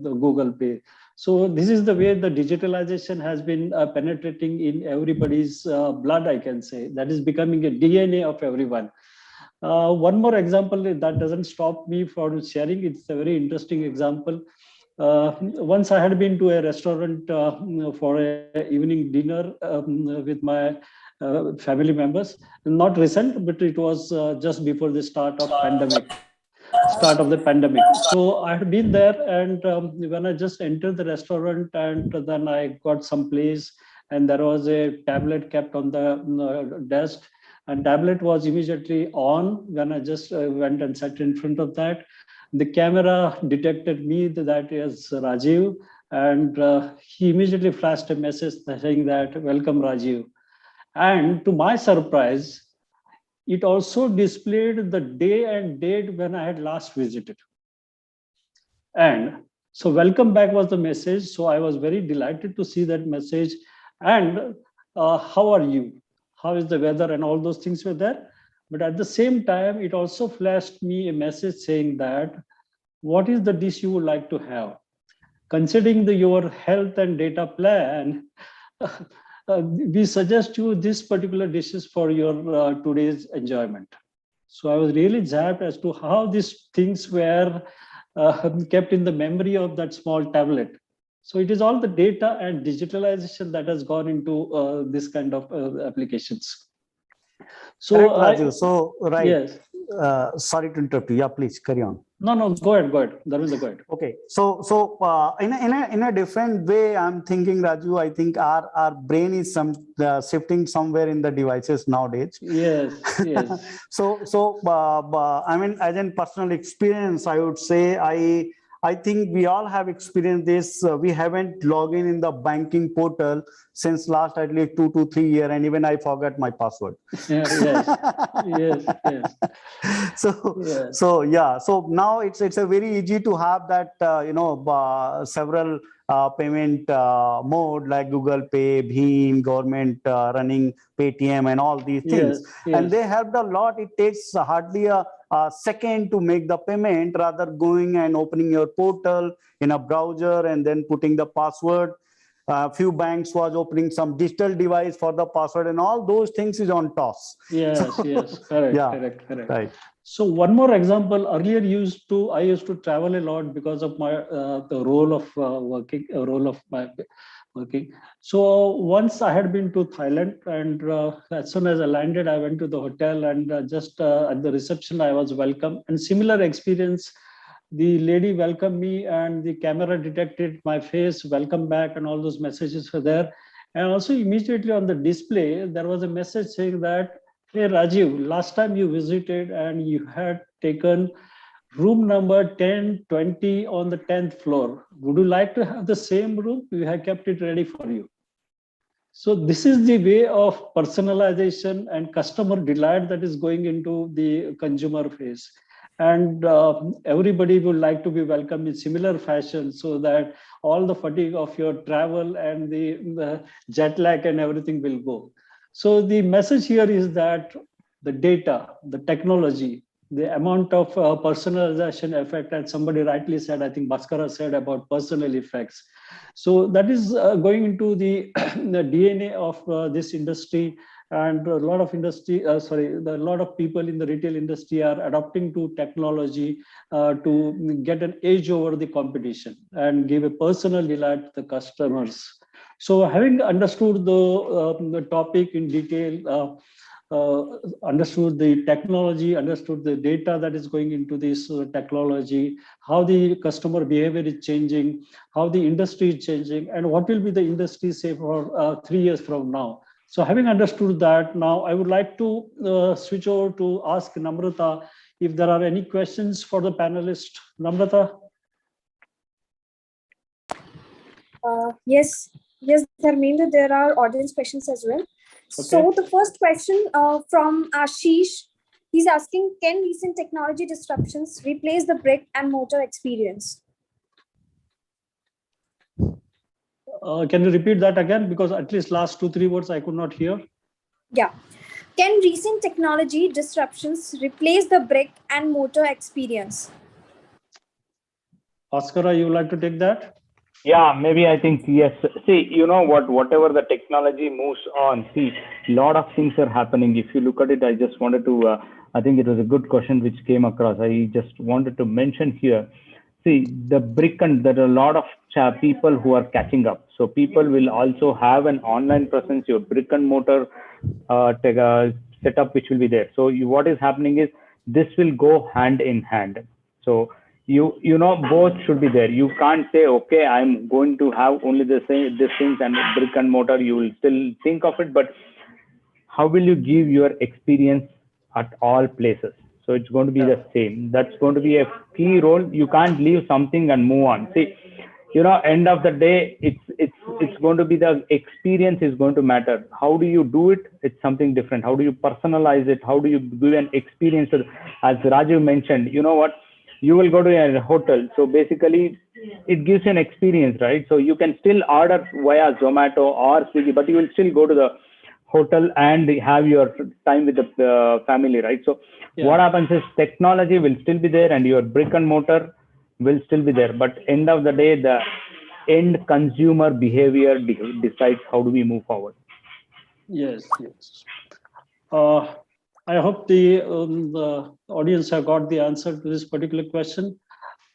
the Google Pay. So this is the way the digitalization has been penetrating in everybody's blood, I can say. That is becoming a DNA of everyone. One more example that doesn't stop me from sharing. It's a very interesting example. Once I had been to a restaurant for an evening dinner with my family members. Not recent, but it was just before the start of the pandemic. So I had been there, and when I just entered the restaurant, and then I got some place, and there was a tablet kept on the desk, and tablet was immediately on when I just went and sat in front of that. The camera detected me, that is Rajiv, and he immediately flashed a message saying that, "Welcome, Rajiv." And to my surprise, it also displayed the day and date when I had last visited. And so welcome back was the message. So I was very delighted to see that message. And how are you? How is the weather? And all those things were there. But at the same time, it also flashed me a message saying that, what is the dish you would like to have? Considering your health and data plan, we suggest you this particular dishes for your today's enjoyment. So I was really zapped as to how these things were kept in the memory of that small tablet. So it is all the data and digitalization that has gone into this kind of applications. So correct, Raju. So right. Yes. Sorry to interrupt you. Yeah, please carry on. No, go ahead. Dharmendra, go ahead. Okay, so in a different way, I'm thinking, Raju. I think our brain is shifting somewhere in the devices nowadays. Yes. So I mean, as in personal experience, I would say I think we all have experienced this. We haven't logged in the banking portal since last at least 2 to 3 years, and even I forgot my password. Yes. So yeah. So now it's a very easy to have that several payment mode like Google Pay, Bheem, government running Paytm, and all these things. Yes. And they helped a lot. It takes hardly a second to make the payment, rather going and opening your portal in a browser and then putting the password. Few banks was opening some digital device for the password, and all those things is on toss. Yes, correct, yeah, correct. Right. So one more example. Earlier, I used to travel a lot because of my the role of working. So once I had been to Thailand, and as soon as I landed, I went to the hotel, and just at the reception, I was welcomed. And similar experience, the lady welcomed me, and the camera detected my face, welcome back, and all those messages were there. And also immediately on the display, there was a message saying that, "Hey Rajiv, last time you visited and you had taken room number 1020 on the 10th floor. Would you like to have the same room? We have kept it ready for you." So this is the way of personalization and customer delight that is going into the consumer face. And everybody would like to be welcomed in similar fashion, so that all the fatigue of your travel and the jet lag and everything will go. So the message here is that the data, the technology, the amount of personalization effect, and somebody rightly said, I think Bhaskara said about personal effects. So that is going into the DNA of this industry. And a lot of a lot of people in the retail industry are adopting to technology to get an edge over the competition and give a personal delight to the customers. So having understood the topic in detail, understood the technology, understood the data that is going into this technology, how the customer behavior is changing, how the industry is changing, and what will be the industry say for 3 years from now. So having understood that, now I would like to switch over to ask Namrata if there are any questions for the panelists. Namrata? Yes, Dharmendra, there are audience questions as well. So Okay. the first question from Ashish, he's asking, can recent technology disruptions replace the brick and mortar experience? Can you repeat that again? Because at least last 2-3 words I could not hear. Yeah. Can recent technology disruptions replace the brick and mortar experience? Bhaskara, you would like to take that? Yeah, maybe I think yes. See, you know what? Whatever the technology moves on, see, lot of things are happening. If you look at it, I just wanted to. I think it was a good question which came across. I just wanted to mention here. See, the brick and there are a lot of people who are catching up. So people will also have an online presence. Your brick and mortar setup which will be there. So what is happening is this will go hand in hand. So you know both should be there. You can't say okay, I'm going to have only the same this things and brick and mortar. You will still think of it, but how will you give your experience at all places? So it's going to be the same. That's going to be a key role. You can't leave something and move on. See, end of the day, it's going to be the experience is going to matter. How do you do it? It's something different. How do you personalize it? How do you give an experience? As Raju mentioned, you know what? You will go to a hotel. So basically, it gives you an experience, right? So you can still order via Zomato or Swiggy, but you will still go to the hotel and have your time with the family, right? So what happens is technology will still be there and your brick and mortar will still be there, but end of the day the end consumer behavior decides how do we move forward. Yes. I hope the audience have got the answer to this particular question.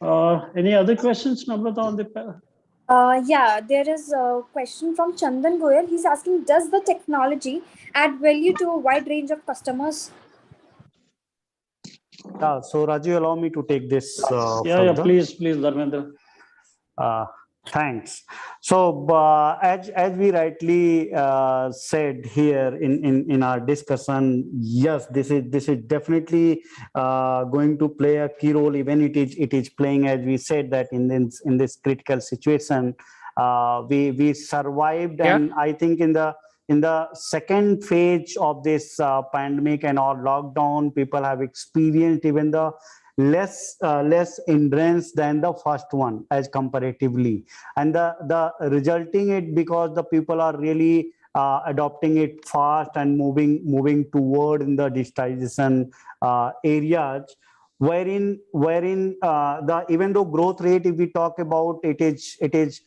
Any other questions, Namrata, on the Yeah, there is a question from Chandan Goyal. He's asking, does the technology add value to a wide range of customers? Yeah, so Raju, allow me to take this yeah, please, Dharmendra. Thanks. So, as we rightly said here in our discussion, yes, this is definitely going to play a key role. Even it is playing, as we said, that in this critical situation, we survived, and I think in the second phase of this pandemic and our lockdown, people have experienced even the less endurance than the first one as comparatively, and the resulting it because the people are really adopting it fast and moving toward in the digitization areas, wherein the even though growth rate, if we talk about it is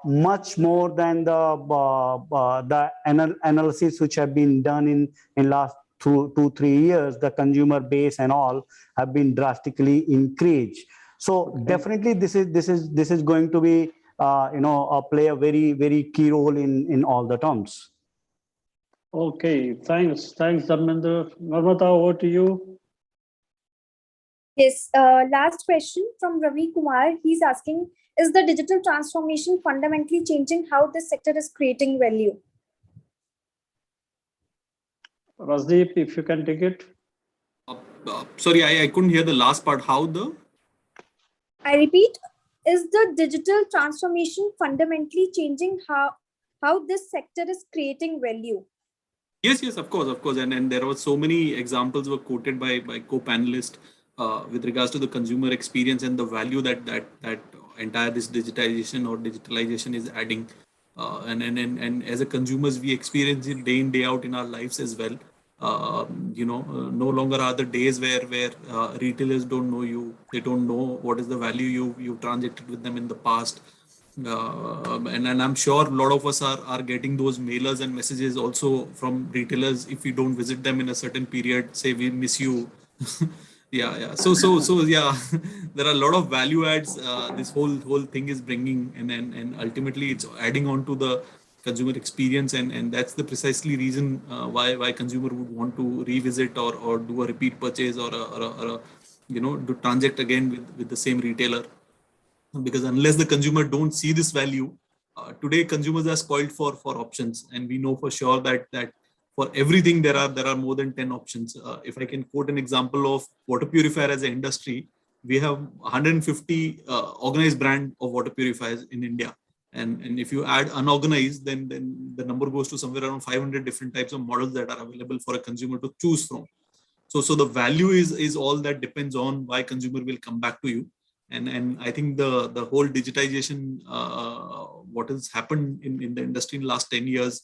much more than the analysis which have been done in last 2-3 years. The consumer base and all have been drastically increased. So definitely this is going to be play a very key role in all the terms. Okay, thanks Dharmendra. Namrata, over to you. Yes, last question from Ravi Kumar. He's asking, is the digital transformation fundamentally changing how this sector is creating value? Rasdeep, if you can take it. Sorry, I couldn't hear the last part. How the? I repeat, is the digital transformation fundamentally changing how this sector is creating value? Yes, of course. And there were so many examples were quoted by co-panelists with regards to the consumer experience and the value that entire this digitization or digitalization is adding. And as a consumers, we experience it day in, day out in our lives as well. No longer are the days where retailers don't know you. They don't know what is the value you transacted with them in the past. And I'm sure a lot of us are getting those mailers and messages also from retailers. If we don't visit them in a certain period, say we miss you. yeah. So yeah, there are a lot of value adds this whole thing is bringing, and ultimately it's adding on to the consumer experience, and that's the precisely reason why consumer would want to revisit or do a repeat purchase or a to transact again with the same retailer. Because unless the consumer don't see this value, Today, consumers are spoiled for options, and we know for sure that for everything there are more than 10 options. If I can quote an example of water purifier as an industry, we have 150 organized brand of water purifiers in India. And if you add unorganized, then the number goes to somewhere around 500 different types of models that are available for a consumer to choose from. So the value is all that depends on why consumer will come back to you. And I think the whole digitization, what has happened in the industry in the last 10 years,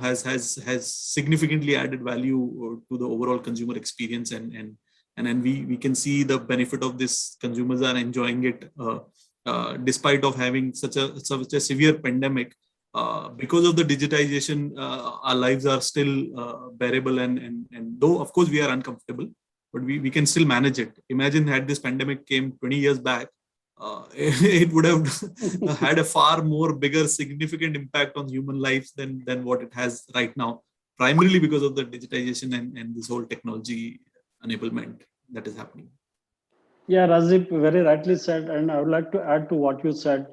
has significantly added value to the overall consumer experience, and then we can see the benefit of this. Consumers are enjoying it despite of having such a severe pandemic. Because of the digitization, our lives are still bearable, and though of course we are uncomfortable, but we can still manage it. Imagine had this pandemic came 20 years back, it would have had a far more bigger significant impact on human lives than what it has right now, primarily because of the digitization and this whole technology enablement that is happening. Yeah, Razib very rightly said, and I would like to add to what you said.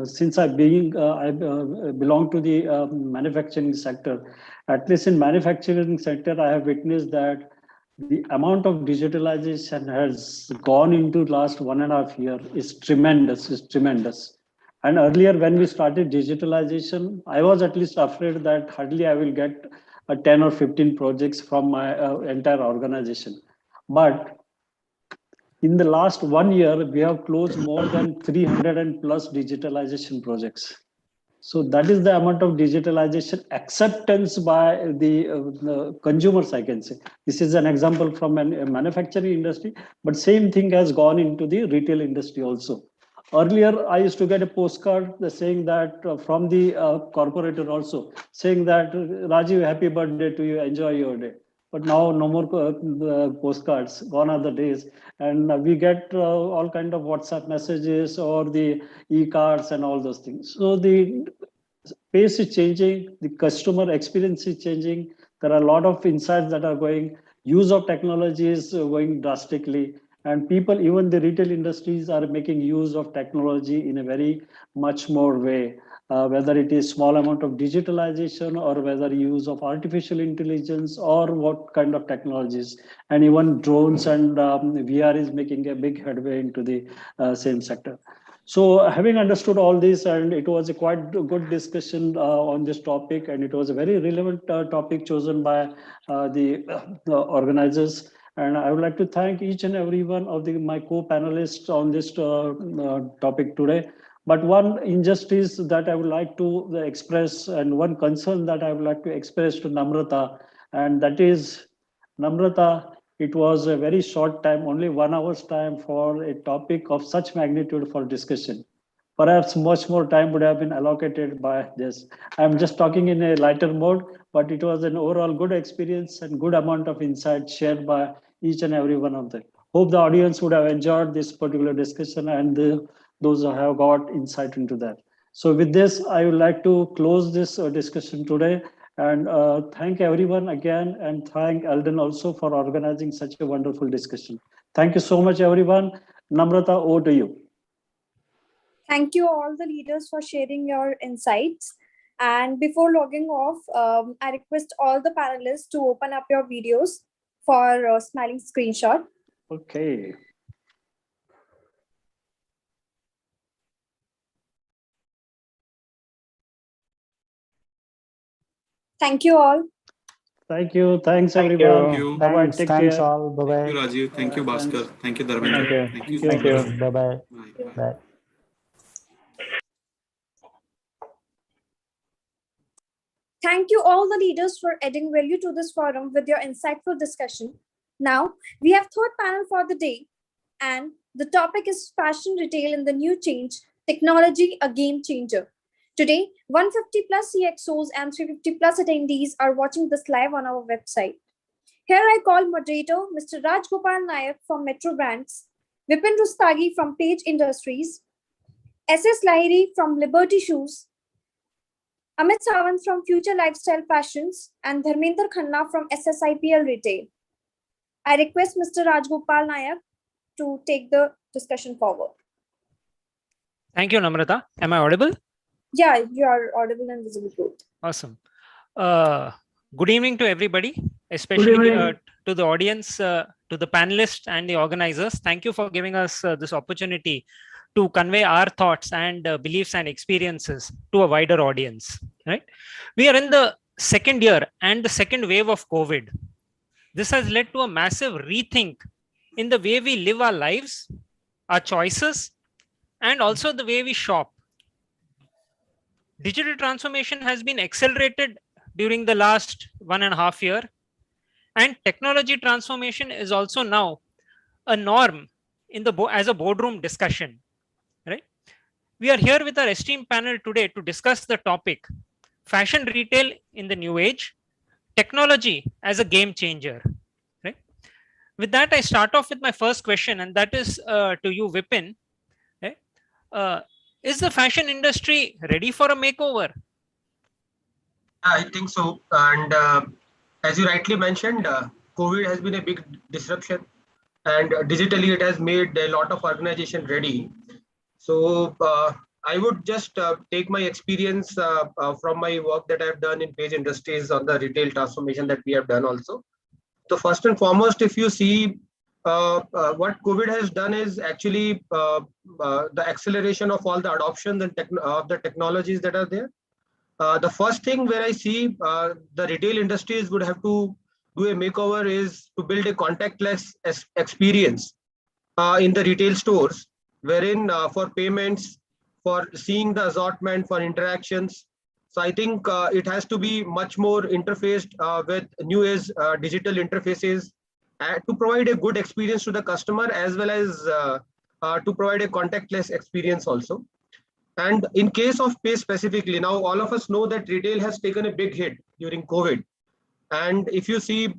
Since I belong to the manufacturing sector, at least in manufacturing sector, I have witnessed that the amount of digitalization has gone into last 1.5 years is tremendous. And earlier when we started digitalization, I was at least afraid that hardly I will get 10 or 15 projects from my entire organization. But in the last 1 year, we have closed more than 300 and plus digitalization projects. So that is the amount of digitalization acceptance by the consumers, I can say. This is an example from a manufacturing industry, but same thing has gone into the retail industry also. Earlier, I used to get a postcard saying that from the corporator also, saying that, Rajiv, happy birthday to you, enjoy your day. But now no more postcards, gone are the days. And we get all kind of WhatsApp messages or the e-cards and all those things. So the pace is changing, the customer experience is changing. There are a lot of insights that are going, use of technology is going drastically. And people, even the retail industries are making use of technology in a very much more way. Whether it is small amount of digitalization or whether use of artificial intelligence or what kind of technologies, and even drones and VR is making a big headway into the same sector. So having understood all this, and it was a quite good discussion on this topic, and it was a very relevant topic chosen by the organizers. And I would like to thank each and every one of my co-panelists on this topic today. But one injustice that I would like to express, and one concern that I would like to express to Namrata, and that is, Namrata, it was a very short time, only 1 hour's time for a topic of such magnitude for discussion. Perhaps much more time would have been allocated by this. I'm just talking in a lighter mode, but it was an overall good experience and good amount of insight shared by each and every one of them. Hope the audience would have enjoyed this particular discussion and those who have got insight into that. So with this, I would like to close this discussion today and thank everyone again, and thank Eldon also for organizing such a wonderful discussion. Thank you so much, everyone. Namrata, over to you. Thank you all the leaders for sharing your insights. And before logging off, I request all the panelists to open up your videos for a smiling screenshot. Okay. Thank you all. Thank you. Thanks, everyone. Thank you. Bye-bye. Take Thanks care. all. Bye-bye. Thank you, Rajiv. Thank you, Bhaskar. Thanks. Thank you, Dharmendra. Thank Thank you. Thank you. Bye-bye. Bye. Bye. Thank you all the leaders for adding value to this forum with your insightful discussion. Now, we have third panel for the day, and the topic is fashion retail in the new change, technology, a game changer. Today, 150 plus CXOs and 350 plus attendees are watching this live on our website. Here I call moderator Mr. Rajgopal Nayak from Metro Brands, Vipin Rustagi from Page Industries, SS Lahiri from Liberty Shoes, Amit Sawant from Future Lifestyle Fashions, and Dharmender Khanna from SSIPL Retail. I request Mr. Rajgopal Nayak to take the discussion forward. Thank you, Namrata. Am I audible? Yeah, you are audible and visible both. Awesome. Good evening to everybody, especially to the audience, to the panelists and the organizers. Thank you for giving us this opportunity to convey our thoughts and beliefs and experiences to a wider audience. Right? We are in the second year and the second wave of COVID. This has led to a massive rethink in the way we live our lives, our choices, and also the way we shop. Digital transformation has been accelerated during the last 1.5 years, and technology transformation is also now a norm in the as a boardroom discussion. Right? We are here with our esteemed panel today to discuss the topic: fashion retail in the new age, technology as a game changer. Right? With that, I start off with my first question, and that is to you, Vipin. Right? Is the fashion industry ready for a makeover? I think so. And as you rightly mentioned, COVID has been a big disruption, and digitally it has made a lot of organization ready. So I would just take my experience from my work that I've done in Page Industries on the retail transformation that we have done also. So first and foremost, if you see what COVID has done is actually the acceleration of all the adoption and of the technologies that are there. The first thing where I see the retail industries would have to do a makeover is to build a contactless experience in the retail stores, wherein for payments, for seeing the assortment, for interactions. So I think it has to be much more interfaced with new age digital interfaces to provide a good experience to the customer, as well as to provide a contactless experience also. And in case of pay specifically, now all of us know that retail has taken a big hit during COVID. And if you see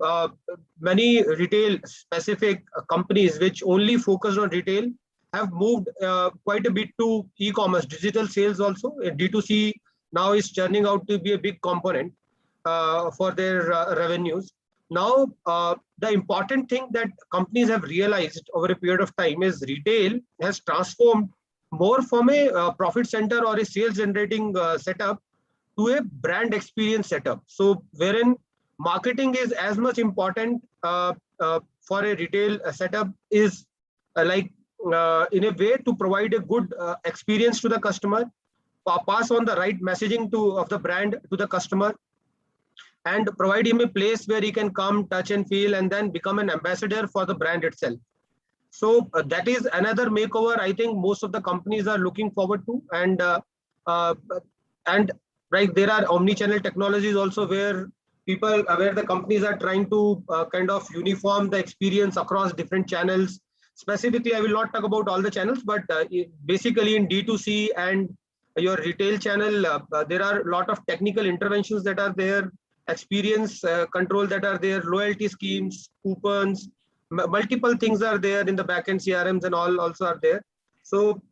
many retail specific companies which only focus on retail have moved quite a bit to e-commerce, digital sales also. D2C now is turning out to be a big component for their revenues. Now, the important thing that companies have realized over a period of time is retail has transformed more from a profit center or a sales generating setup to a brand experience setup. So wherein marketing is as much important for a retail setup is in a way to provide a good experience to the customer, pass on the right messaging of the brand to the customer, and provide him a place where he can come, touch and feel, and then become an ambassador for the brand itself. So that is another makeover I think most of the companies are looking forward to. And right, there are omni-channel technologies also where where the companies are trying to kind of uniform the experience across different channels. Specifically, I will not talk about all the channels, but basically in D2C and your retail channel, there are a lot of technical interventions that are there, experience control that are there, loyalty schemes, coupons, multiple things are there in the backend CRMs and all also are there. So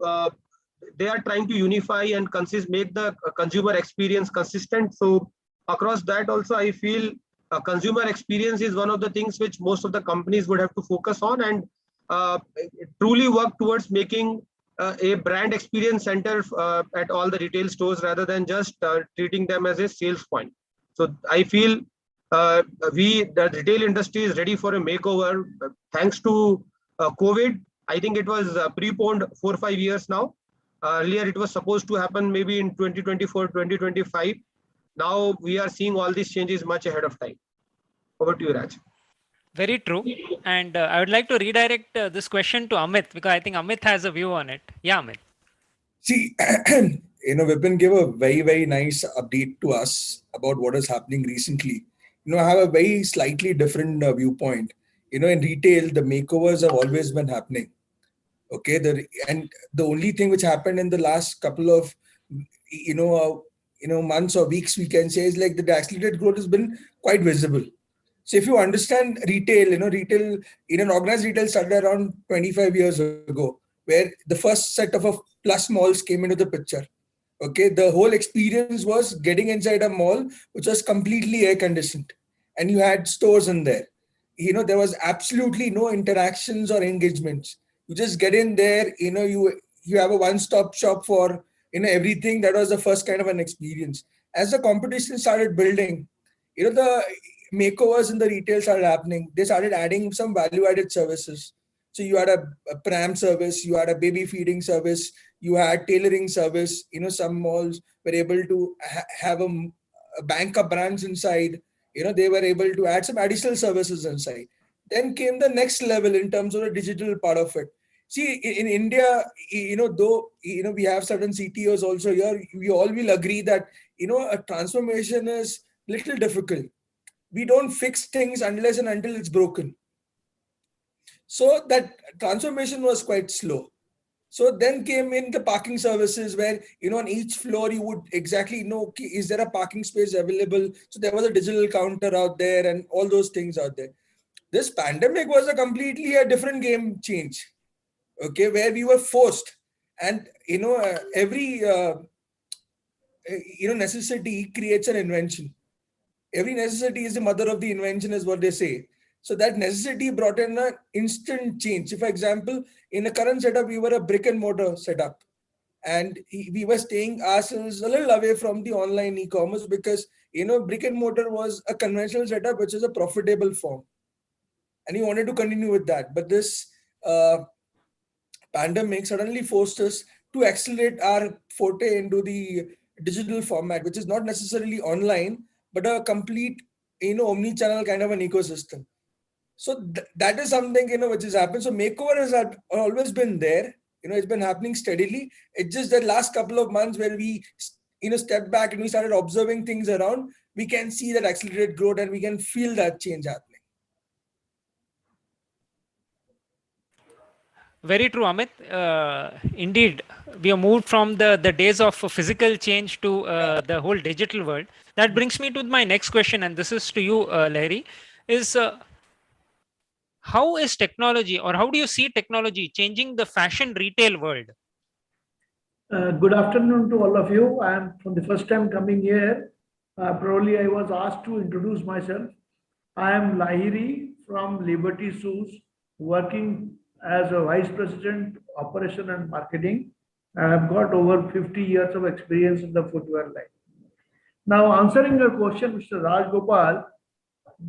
they are trying to unify and make the consumer experience consistent. So across that also, I feel consumer experience is one of the things which most of the companies would have to focus on and truly work towards making a brand experience center at all the retail stores rather than just treating them as a sales point. So I feel the retail industry is ready for a makeover thanks to COVID. I think it was preponed 4 or 5 years now. Earlier, it was supposed to happen maybe in 2024, 2025. Now we are seeing all these changes much ahead of time. Over to you, Raj. Very true. And I would like to redirect this question to Amit because I think Amit has a view on it. Yeah, Amit. See, Vipin gave a very, very nice update to us about what is happening recently. I have a very slightly different viewpoint. In retail, the makeovers have always been happening. Okay, and the only thing which happened in the last couple of months or weeks, we can say, is like the accelerated growth has been quite visible. So if you understand retail, retail in an organized retail started around 25 years ago, where the first set of plus malls came into the picture. Okay, the whole experience was getting inside a mall which was completely air conditioned, and you had stores in there. There was absolutely no interactions or engagements. You just get in there, you have a one-stop shop for everything. That was the first kind of an experience. As the competition started building, the makeovers in the retail started happening. They started adding some value-added services. So you had a pram service, you had a baby feeding service, you had tailoring service. Some malls were able to have a bank of brands inside. They were able to add some additional services inside. Then came the next level in terms of the digital part of it. See, in India, though we have certain CTOs also here, we all will agree that a transformation is little difficult. We don't fix things unless and until it's broken. So that transformation was quite slow. So then came in the parking services where, on each floor you would exactly know, okay, is there a parking space available? So there was a digital counter out there and all those things out there. This pandemic was a different game change, okay, where we were forced, and every necessity creates an invention. Every necessity is the mother of the invention, is what they say. So that necessity brought in an instant change. So for example, in the current setup, we were a brick and mortar setup, and we were staying ourselves a little away from the online e-commerce because brick and mortar was a conventional setup, which is a profitable form, and we wanted to continue with that. But this pandemic suddenly forced us to accelerate our forte into the digital format, which is not necessarily online, but a complete, omni-channel kind of an ecosystem. So that is something, which has happened. So makeover has always been there. It's been happening steadily. It's just the last couple of months where we, stepped back and we started observing things around. We can see that accelerated growth and we can feel that change happening. Very true, Amit. Indeed, we have moved from the days of physical change to the whole digital world. That brings me to my next question, and this is to you, Lahiri, is how is technology, or how do you see technology changing the fashion retail world? Good afternoon to all of you. I am for the first time coming here. Probably I was asked to introduce myself. I am Lahiri from Liberty Shoes, working as a Vice President, Operation and Marketing. I have got over 50 years of experience in the footwear line. Now, answering your question, Mr. Raj Gopal,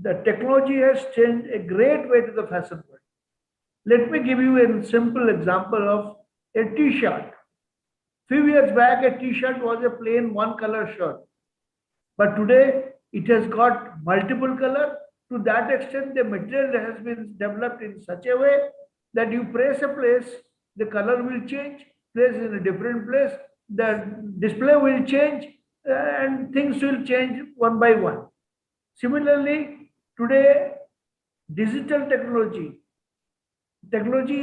the technology has changed a great way to the fashion world. Let me give you a simple example of a t-shirt. Few years back, a t-shirt was a plain one color shirt. But today, it has got multiple color. To that extent, the material has been developed in such a way that you press a place, the color will change, place in a different place, the display will change, and things will change one by one. Similarly, today, digital technology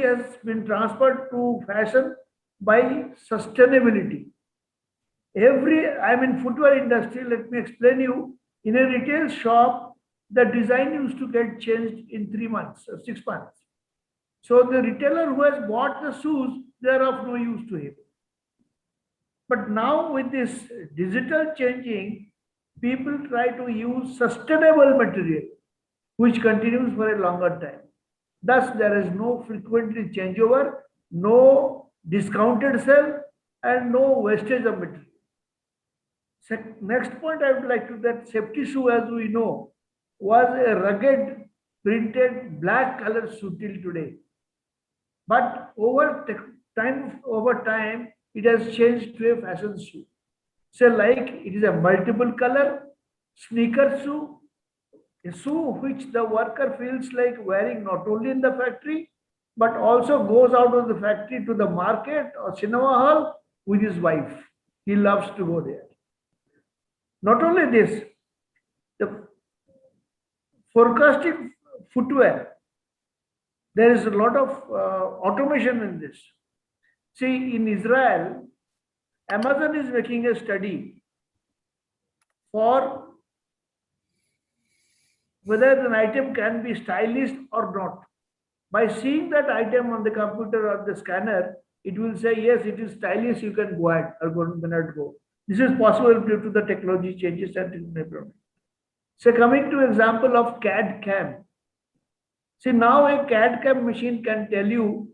has been transferred to fashion by sustainability. I'm in footwear industry, let me explain you. In a retail shop, the design used to get changed in 3 months or 6 months. So the retailer who has bought the shoes, they are of no use to him. But now with this digital changing, people try to use sustainable material, which continues for a longer time. Thus, there is no frequently changeover, no discounted sale, and no wastage of material. Next point I would like to that safety shoe, as we know, was a rugged printed black color shoe till today. But over time, it has changed to a fashion shoe. So like it is a multiple color sneaker shoe, a shoe which the worker feels like wearing not only in the factory, but also goes out of the factory to the market or cinema hall with his wife. He loves to go there. Not only this, the forecasting footwear, there is a lot of automation in this. See, in Israel, Amazon is making a study for whether an item can be stylish or not. By seeing that item on the computer or the scanner, it will say, yes, it is stylish, you can go ahead or cannot go. This is possible due to the technology changes and environment. So coming to example of CAD CAM. See, now a CAD CAM machine can tell you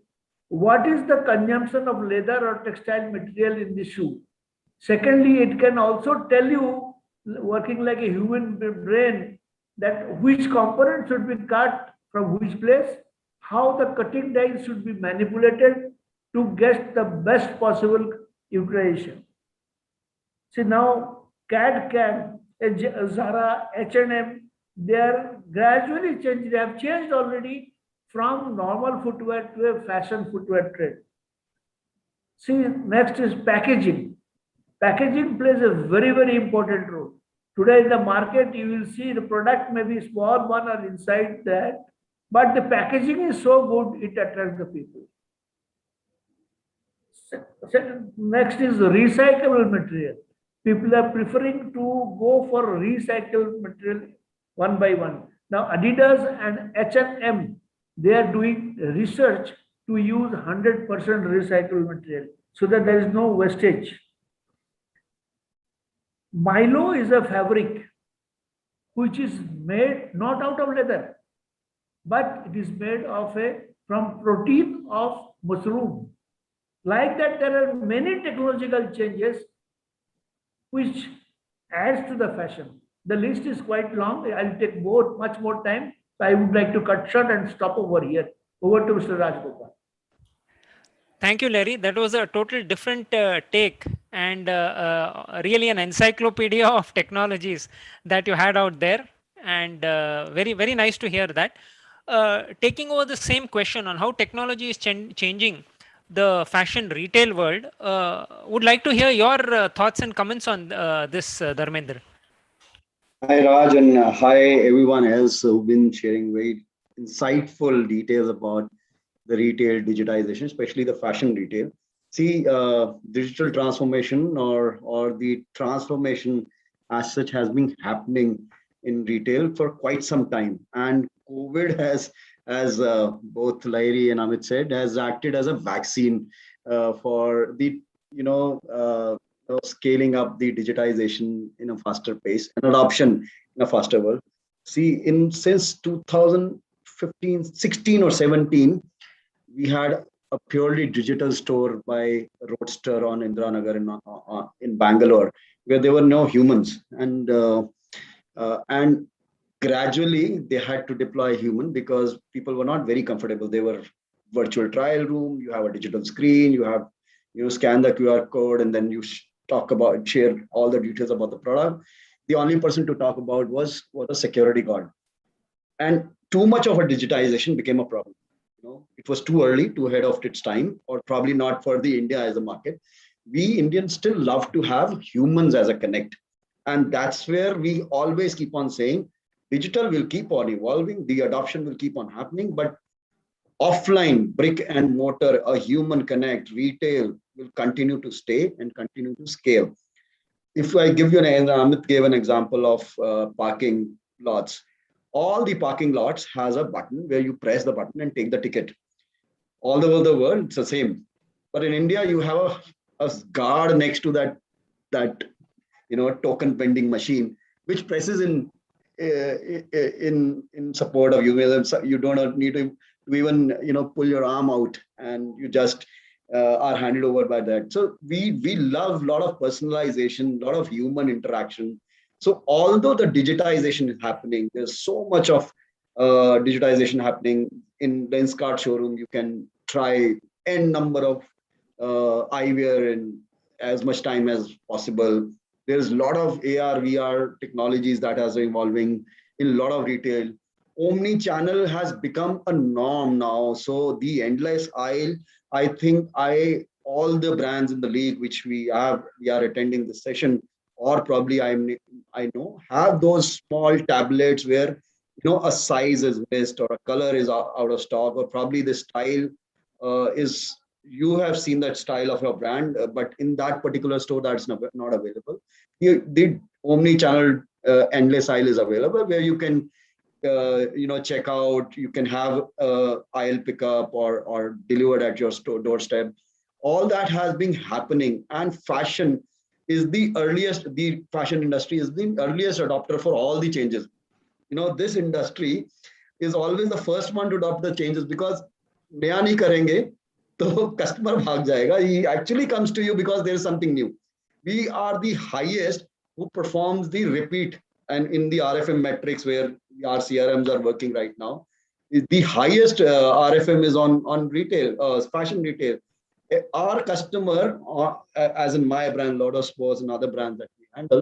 what is the consumption of leather or textile material in the shoe. Secondly, it can also tell you, working like a human brain, that which component should be cut from which place, how the cutting dies should be manipulated to get the best possible utilization. See now, CAD/CAM, Zara, H&M, they are gradually changed. They have changed already from normal footwear to a fashion footwear trend. See, next is packaging. Packaging plays a very, very important role. Today in the market, you will see the product may be small one or inside that, but the packaging is so good, it attracts the people. Next is recyclable material. People are preferring to go for recycled material one by one. Now Adidas and H&M, they are doing research to use 100% recycled material so that there is no wastage. Milo is a fabric which is made not out of leather, but it is made of from protein of mushroom. Like that, there are many technological changes which adds to the fashion. The list is quite long. I'll take much more time. So I would like to cut short and stop over here. Over to Mr. Rajgopal. Thank you, Larry. That was a total different take and really an encyclopedia of technologies that you had out there. And very, very nice to hear that. Taking over the same question on how technology is changing the fashion retail world, would like to hear your thoughts and comments on this, Dharmendra. Hi, Raj, and hi, everyone else who've been sharing very insightful details about the retail digitization, especially the fashion retail. See, digital transformation or the transformation as such has been happening in retail for quite some time. And COVID has, as both Larry and Amit said, has acted as a vaccine for the, scaling up the digitization in a faster pace and adoption in a faster world. See, since 2015, 16 or 17, we had a purely digital store by Roadster on Indiranagar in Bangalore, where there were no humans, and gradually they had to deploy human because people were not very comfortable. They were virtual trial room. You have a digital screen. You scan the QR code, and then you share all the details about the product. The only person to talk about was a security guard, and too much of a digitization became a problem. It was too early, too ahead of its time, or probably not for the India as a market. We Indians still love to have humans as a connect. And that's where we always keep on saying, digital will keep on evolving, the adoption will keep on happening, but offline, brick and mortar, a human connect, retail will continue to stay and continue to scale. If I give you Amit gave an example of parking lots. All the parking lots has a button where you press the button and take the ticket. All over the world, it's the same. But in India, you have a guard next to that token vending machine, which presses in support of you. You don't need to even pull your arm out, and you just are handed over by that. So we love a lot of personalization, a lot of human interaction. So although the digitization is happening, there's so much of digitization happening. In Lenskart showroom, you can try n number of eyewear in as much time as possible. There's a lot of AR, VR technologies that are evolving in a lot of retail. Omni-channel has become a norm now. So the endless aisle, I think all the brands in the league, which we are attending this session, or probably I know, have those small tablets where a size is missed or a color is out of stock, or probably the style is, you have seen that style of your brand, but in that particular store that's not available. The omni-channel endless aisle is available, where you can check out, you can have aisle pickup or delivered at your doorstep. All that has been happening, and fashion fashion industry is the earliest adopter for all the changes. This industry is always the first one to adopt the changes, because naya nahi karenge, तो customer भाग जाएगा. He actually comes to you because there is something new. We are the highest who performs the repeat, and in the RFM metrics where our CRMs are working right now, the highest RFM is on retail, fashion retail. Our customer, as in my brand, Lotus Sports and other brands that we handle,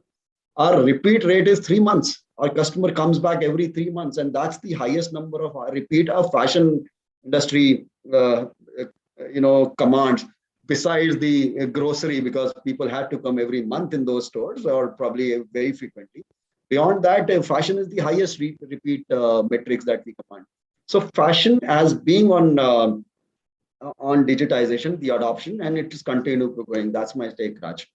our repeat rate is 3 months. Our customer comes back every 3 months, and that's the highest number of repeat of fashion industry, commands. Besides the grocery, because people had to come every month in those stores or probably very frequently. Beyond that, fashion is the highest repeat metrics that we command. So fashion as being on digitization, the adoption, and it is continue going. That's my take, Raj.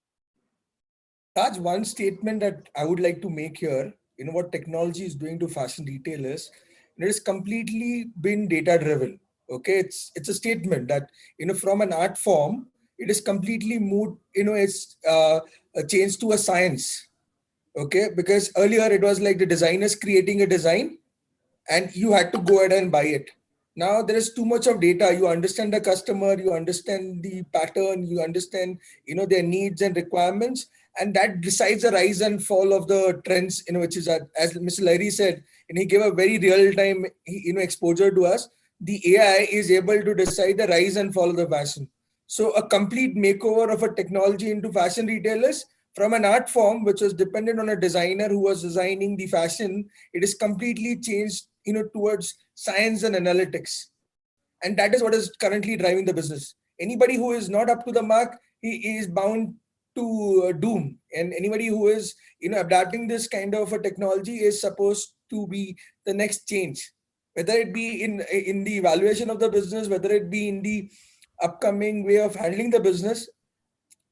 Raj, one statement that I would like to make here, what technology is doing to fashion retailers, it has completely been data driven. Okay, it's a statement that from an art form, it is completely moved. It's changed to a science. Okay, because earlier it was like the designers creating a design, and you had to go ahead and buy it. Now there is too much of data. You understand the customer, you understand the pattern, you understand their needs and requirements, and that decides the rise and fall of the trends. Which is as Mr. Larry said, and he gave a very real time exposure to us. The AI is able to decide the rise and fall of the fashion. So a complete makeover of a technology into fashion retailers from an art form which was dependent on a designer who was designing the fashion, it is completely changed towards science and analytics, and that is what is currently driving the business. Anybody who is not up to the mark, he is bound to doom, and anybody who is adapting this kind of a technology is supposed to be the next change, whether it be in the evaluation of the business, whether it be in the upcoming way of handling the business.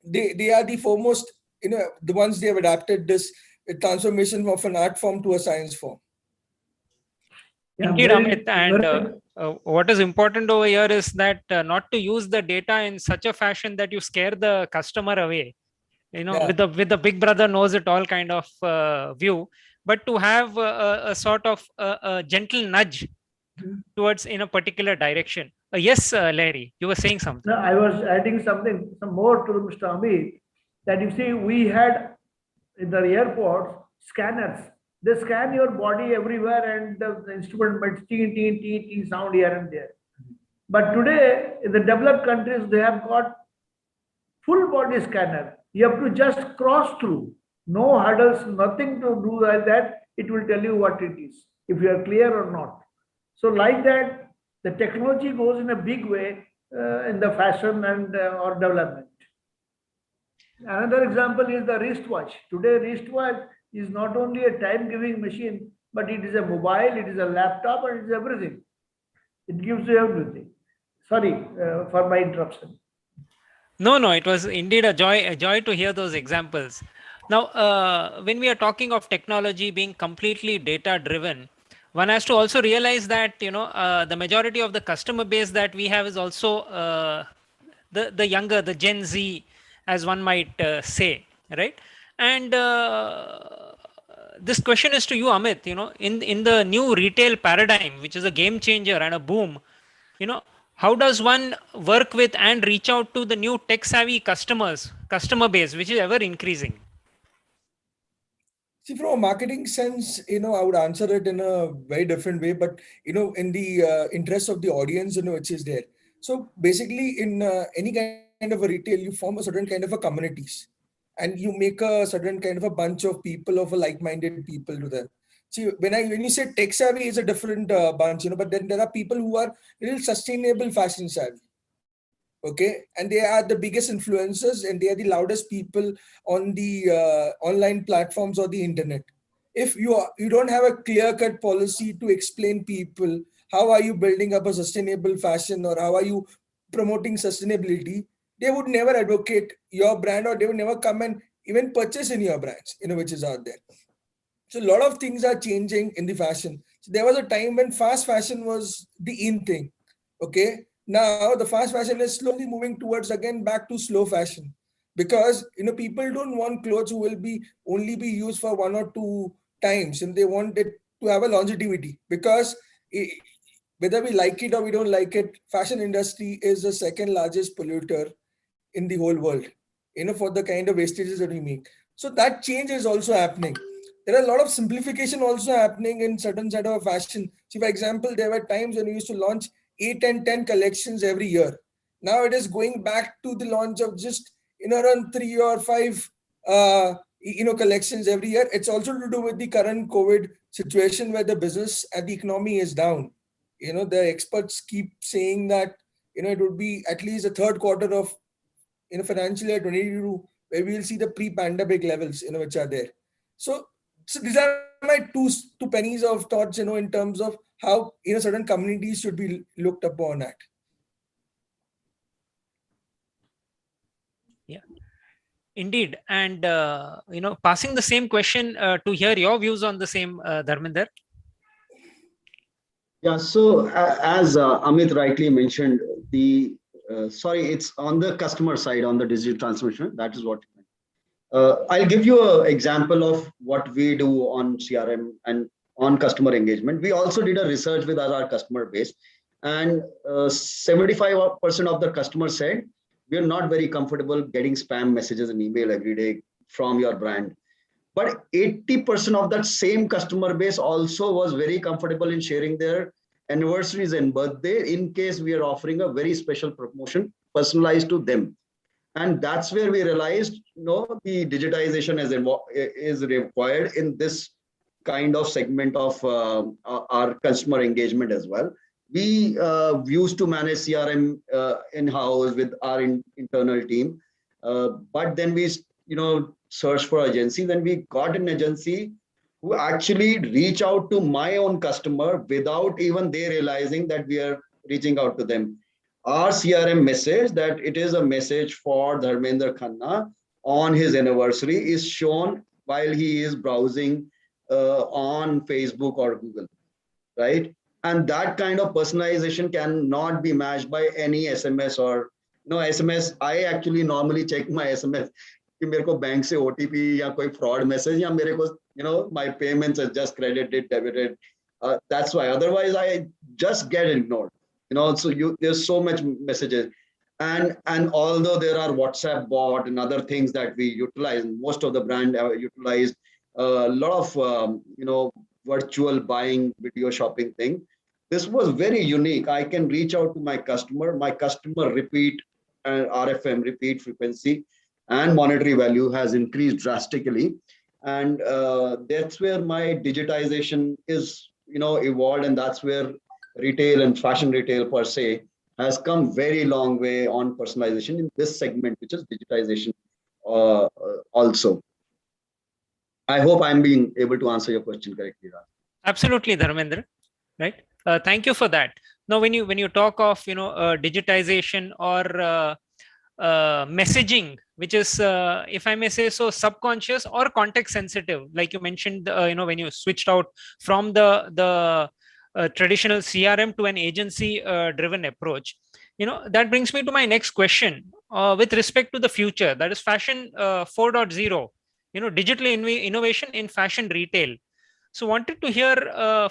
They are the foremost, the ones they have adapted this transformation of an art form to a science form. Indeed, Amit. And what is important over here is that not to use the data in such a fashion that you scare the customer away. With the big brother knows it all kind of view, but to have a sort of a gentle nudge towards in a particular direction. Yes, Larry, you were saying something. No, I was adding some more to Mr. Amit, that you see, we had in the airports scanners. They scan your body everywhere, and the instrument might teen, teen, teen, teen sound here and there. But today, in the developed countries, they have got full body scanner. You have to just cross through. No hurdles, nothing to do like that. It will tell you what it is, if you are clear or not. So like that, the technology goes in a big way in the fashion and or development. Another example is the wristwatch. Today, wristwatch is not only a time-giving machine, but it is a mobile, it is a laptop, and it is everything. It gives you everything. Sorry for my interruption. No, it was indeed a joy to hear those examples. Now, when we are talking of technology being completely data-driven, one has to also realize that the majority of the customer base that we have is also the younger, the Gen Z, as one might say, right? And this question is to you, Amit. In the new retail paradigm, which is a game changer and a boom, how does one work with and reach out to the new tech savvy customer base, which is ever increasing? See, from a marketing sense, I would answer it in a very different way, but in the interest of the audience, which is there. So basically, in any kind of a retail, you form a certain kind of a communities, and you make a certain kind of a bunch of people, of a like-minded people to them. See, when you say tech savvy, is a different bunch, but then there are people who are little sustainable fashion savvy. Okay, and they are the biggest influencers, and they are the loudest people on the online platforms or the internet. If you don't have a clear-cut policy to explain people how are you building up a sustainable fashion, or how are you promoting sustainability, they would never advocate your brand, or they would never come and even purchase in your brands, which is out there. So a lot of things are changing in the fashion. So there was a time when fast fashion was the in thing. Okay, now the fast fashion is slowly moving towards again back to slow fashion, because people don't want clothes who will be only be used for 1 or 2 times, and they want it to have a longevity, because whether we like it or we don't like it, fashion industry is the second largest polluter in the whole world, for the kind of wastages that we make. So that change is also happening. There are a lot of simplification also happening in certain set of fashion. See, for example, there were times when we used to launch 8 and 10 collections every year. Now it is going back to the launch of just, around 3 or 5, collections every year. It's also to do with the current COVID situation where the business and the economy is down. The experts keep saying that, it would be at least the third quarter of, financial year 22, where we will see the pre-pandemic levels, which are there. So these are my two pennies of thoughts, in terms of how, certain communities should be looked upon at. Yeah, indeed. And, passing the same question to hear your views on the same, Dharminder. Yeah, so as Amit rightly mentioned, it's on the customer side, on the digital transformation. That is what. I'll give you an example of what we do on CRM and on customer engagement. We also did a research with our customer base, and 75% of the customers said we're not very comfortable getting spam messages and email every day from your brand. But 80% of that same customer base also was very comfortable in sharing their anniversaries and birthday in case we are offering a very special promotion personalized to them. And that's where we realized, the digitization is required in this kind of segment of our customer engagement as well. We used to manage CRM in-house with our internal team, but then we, searched for agency. Then we got an agency who actually reach out to my own customer without even they realizing that we are reaching out to them. Our CRM message that it is a message for Dharmender Khanna on his anniversary is shown while he is browsing on Facebook or Google, right? And that kind of personalization cannot be matched by any SMS or SMS. I actually normally check my SMS कि मेरे को bank से OTP या कोई fraud message या मेरे को my payments are just credited, debited. That's why. Otherwise, I just get ignored. So there's so much messages, and although there are WhatsApp bot and other things that we utilize, most of the brand utilize a lot of virtual buying, video shopping thing. This was very unique. I can reach out to my customer repeat and RFM repeat frequency and monetary value has increased drastically, and that's where my digitization is evolved, and that's where retail and fashion retail per se has come very long way on personalization in this segment, which is digitization also. I hope I'm being able to answer your question correctly, Raj. Absolutely, Dharmendra. Right. Thank you for that. Now, when you talk of digitization or messaging, which is, if I may say so, subconscious or context sensitive, like you mentioned, when you switched out from the traditional CRM to an agency driven approach, that brings me to my next question with respect to the future, that is fashion 4.0, digital innovation in fashion retail. So wanted to hear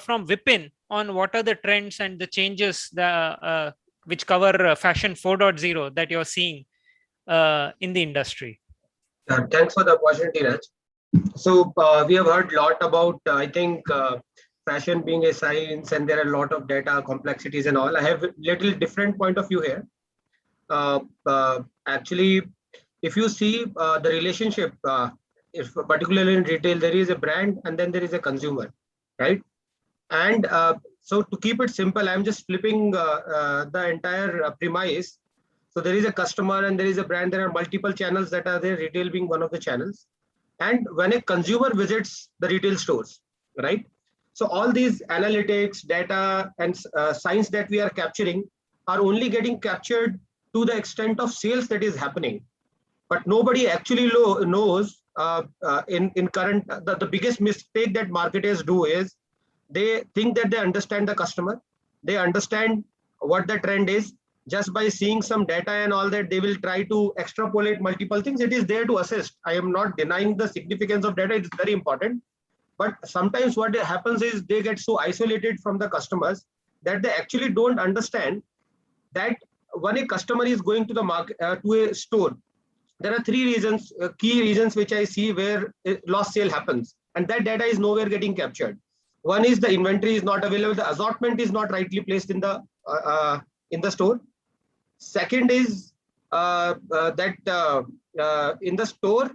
from Vipin on what are the trends and the changes which cover fashion 4.0 that you're seeing in the industry. Thanks for the opportunity, Raj. So we have heard a lot about, I think, fashion being a science, and there are a lot of data complexities and all. I have a little different point of view here. Actually, if you see the relationship, if particularly in retail, there is a brand and then there is a consumer, right? And so to keep it simple, I'm just flipping the entire premise. So there is a customer and there is a brand. There are multiple channels that are there, retail being one of the channels. And when a consumer visits the retail stores, right? So all these analytics, data, and science that we are capturing are only getting captured to the extent of sales that is happening. But nobody actually knows in current, the biggest mistake that marketers do is they think that they understand the customer. They understand what the trend is. Just by seeing some data and all that, they will try to extrapolate multiple things. It is there to assist. I am not denying the significance of data. It's very important. But sometimes what happens is they get so isolated from the customers that they actually don't understand that when a customer is going to the market, to a store, there are three reasons, key reasons which I see where lost sale happens, and that data is nowhere getting captured. One is the inventory is not available, the assortment is not rightly placed in the store. Second is that in the store,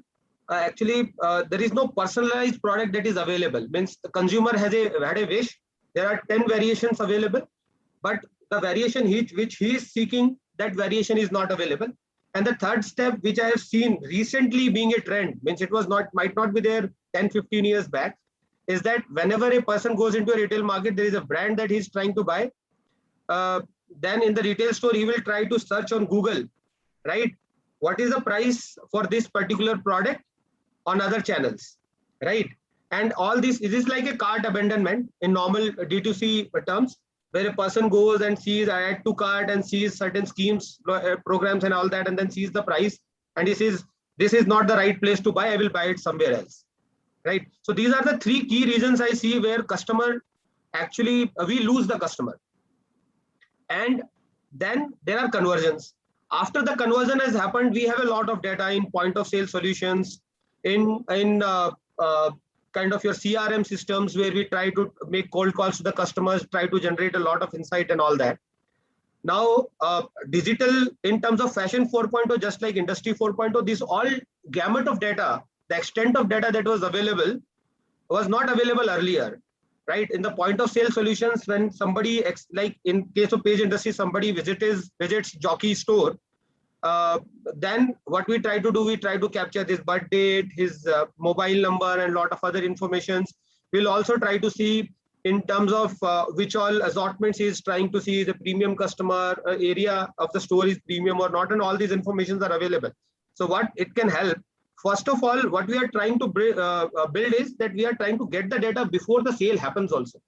actually there is no personalized product that is available. Means the consumer had a wish. There are 10 variations available, but the variation which he is seeking, that variation is not available. And the third step, which I have seen recently being a trend, means it was not, might not be there 10, 15 years back, is that whenever a person goes into a retail market, there is a brand that he's trying to buy. Then in the retail store, he will try to search on Google, right? What is the price for this particular product on other channels, right? And all this, it is like a cart abandonment in normal D2C terms, where a person goes and sees add to cart and sees certain schemes, programs and all that, and then sees the price and he says, this is not the right place to buy, I will buy it somewhere else, right? So these are the three key reasons I see where customer actually, we lose the customer. And then there are conversions. After the conversion has happened, we have a lot of data in point of sale solutions, in kind of your CRM systems, where we try to make cold calls to the customers, try to generate a lot of insight and all that. Now, digital in terms of fashion 4.0, just like industry 4.0, this all gamut of data, the extent of data that was available was not available earlier, right? In the point of sale solutions, when somebody, like in case of Page Industries, somebody visits Jockey store, then what we try to do, we try to capture his birth date, his mobile number, and a lot of other informations. We'll also try to see in terms of which all assortments he is trying to see, the premium customer, area of the store is premium or not, and all these informations are available. So what it can help, first of all, what we are trying to build is that we are trying to get the data before the sale happens also,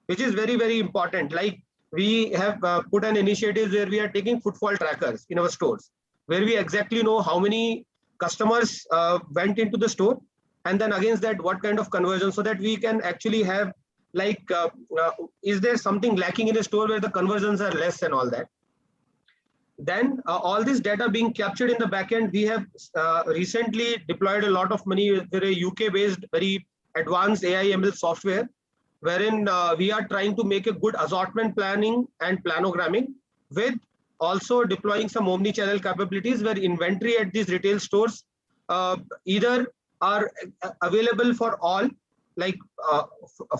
which is very, very important. Like we have put an initiative where we are taking footfall trackers in our stores, where we exactly know how many customers went into the store, and then against that, what kind of conversion, so that we can actually have like, is there something lacking in a store where the conversions are less and all that. Then all this data being captured in the backend, we have recently deployed a lot of money with a UK-based, very advanced AI/ML software, wherein we are trying to make a good assortment planning and planogramming, with also deploying some omni-channel capabilities where inventory at these retail stores either are available for all, like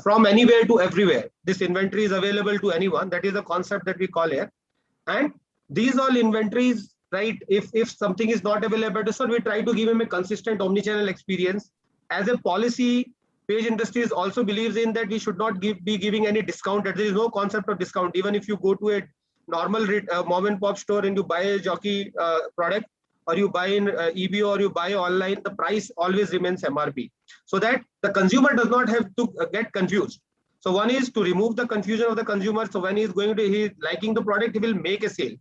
from anywhere to everywhere. This inventory is available to anyone. That is the concept that we call here. And these all inventories, right? If something is not available to store, we try to give him a consistent omni-channel experience. As a policy, Page Industries also believes in that we should not be giving any discount. There is no concept of discount. Even if you go to a normal mom and pop store and you buy a Jockey product, or you buy in EBO, or you buy online, the price always remains MRP, so that the consumer does not have to get confused. So one is to remove the confusion of the consumer. So when he is liking the product, he will make a sale,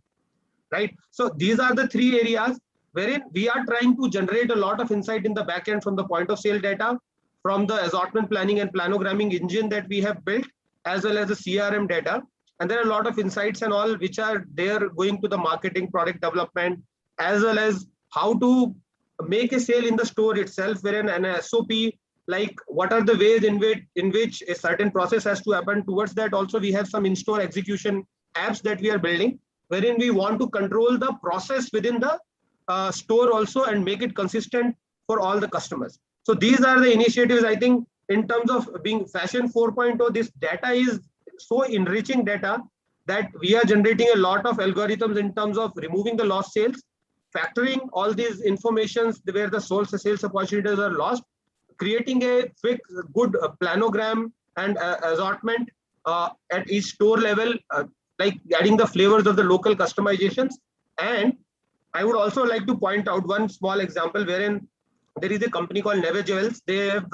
right? So these are the three areas wherein we are trying to generate a lot of insight in the backend from the point of sale data, from the assortment planning and planogramming engine that we have built, as well as the CRM data. And there are a lot of insights and all which are there going to the marketing, product development, as well as how to make a sale in the store itself, wherein an SOP, like what are the ways in which a certain process has to happen. Towards that also, we have some in-store execution apps that we are building, wherein we want to control the process within the store also and make it consistent for all the customers. So these are the initiatives. I think in terms of being fashion 4.0, this data is so enriching data that we are generating a lot of algorithms in terms of removing the lost sales, factoring all these informations where the sales opportunities are lost, creating a quick, good planogram and assortment at each store level, like adding the flavors of the local customizations. And I would also like to point out one small example wherein there is a company called Neve Jewels. They have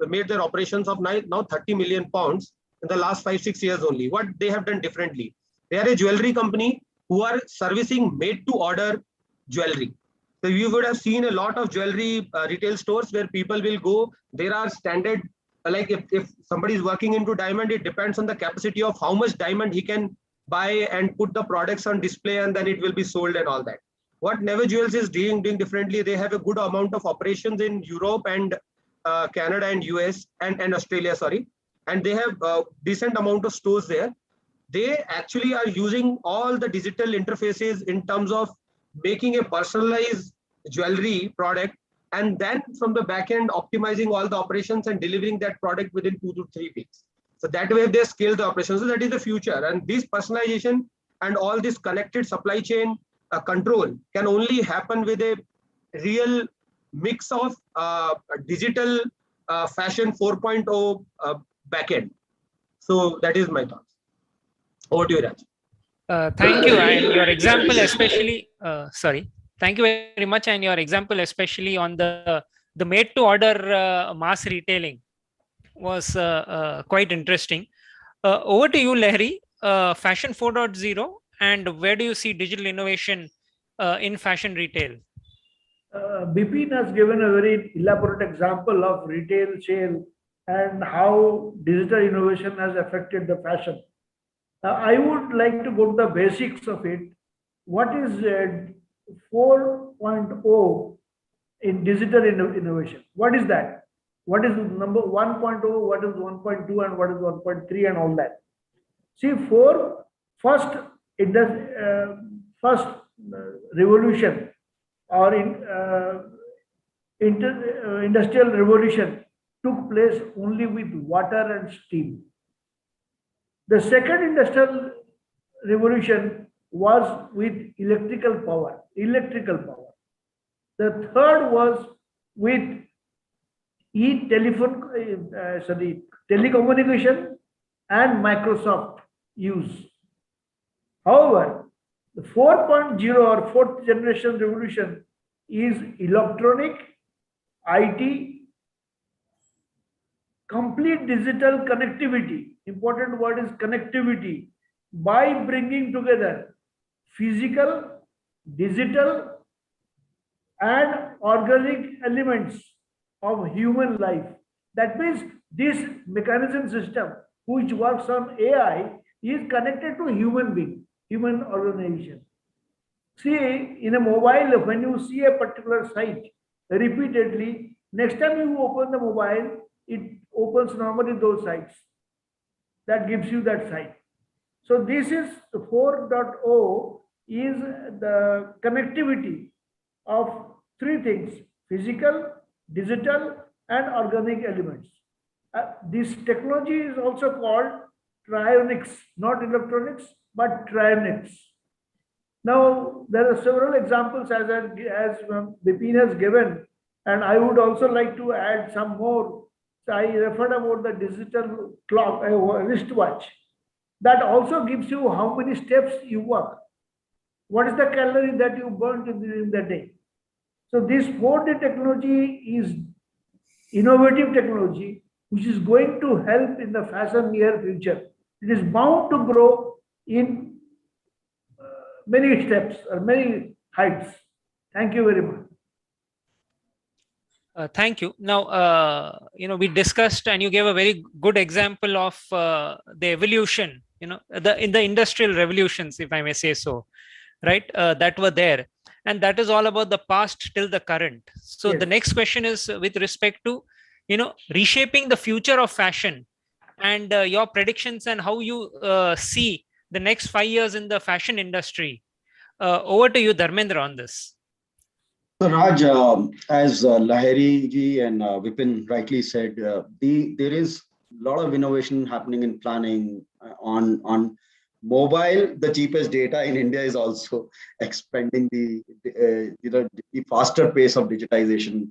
made their operations of now 30 million pounds in the last 5-6 years only. What they have done differently, they are a jewelry company who are servicing made to order jewelry. So you would have seen a lot of jewelry retail stores where people will go. There are standard like if somebody is working into diamond, it depends on the capacity of how much diamond he can buy and put the products on display, and then it will be sold and all that. What Never Jewels is doing differently, they have a good amount of operations in Europe and Canada and US and Australia, sorry. And they have a decent amount of stores there. They actually are using all the digital interfaces in terms of making a personalized jewelry product, and then from the back end optimizing all the operations and delivering that product within 2 to 3 weeks. So that way they scale the operations. So that is the future. And this personalization and all this connected supply chain control can only happen with a real mix of digital fashion 4.0 backend. So that is my thoughts. Over to you, Raj. Thank you. And your example, especially, thank you very much. And your example, especially on the made to order mass retailing, was quite interesting. Over to you, Lahiri. Fashion 4.0, and where do you see digital innovation in fashion retail? Bipin has given a very elaborate example of retail sale and how digital innovation has affected the fashion. I would like to go to the basics of it. What is 4.0 in digital innovation? What is that? What is number 1.0? What is 1.2 and what is 1.3 and all that? See, first revolution or industrial revolution took place only with water and steam. The second industrial revolution was with electrical power. The third was with telecommunication and Microsoft use. However, the 4.0 or fourth generation revolution is electronic, IT, complete digital connectivity. Important word is connectivity, by bringing together physical, digital, and organic elements of human life. That means this mechanism system, which works on AI, is connected to human being, human organization. See, in a mobile, when you see a particular site repeatedly, next time you open the mobile, it opens normally those sites. That gives you that site. So this is 4.0 is the connectivity of three things: physical, digital, and organic elements. This technology is also called cryonics, not electronics, but cryonics. Now, there are several examples as Bipin has given, and I would also like to add some more. So I referred about the digital clock, wristwatch. That also gives you how many steps you walk. What is the calorie that you burnt during the day? So this 4D technology is innovative technology, which is going to help in the fashion near future. It is bound to grow in many steps or many heights. Thank you very much. Thank you. Now, we discussed, and you gave a very good example of the evolution, in the industrial revolutions, if I may say so, right? That were there, and that is all about the past till the current. So Yes. the next question is with respect to, reshaping the future of fashion, and your predictions and how you see the next 5 years in the fashion industry. Over to you, Dharmendra, on this. So Raj, as Lahiri ji and Vipin rightly said, there is a lot of innovation happening in planning on mobile. The cheapest data in India is also expanding the faster pace of digitization.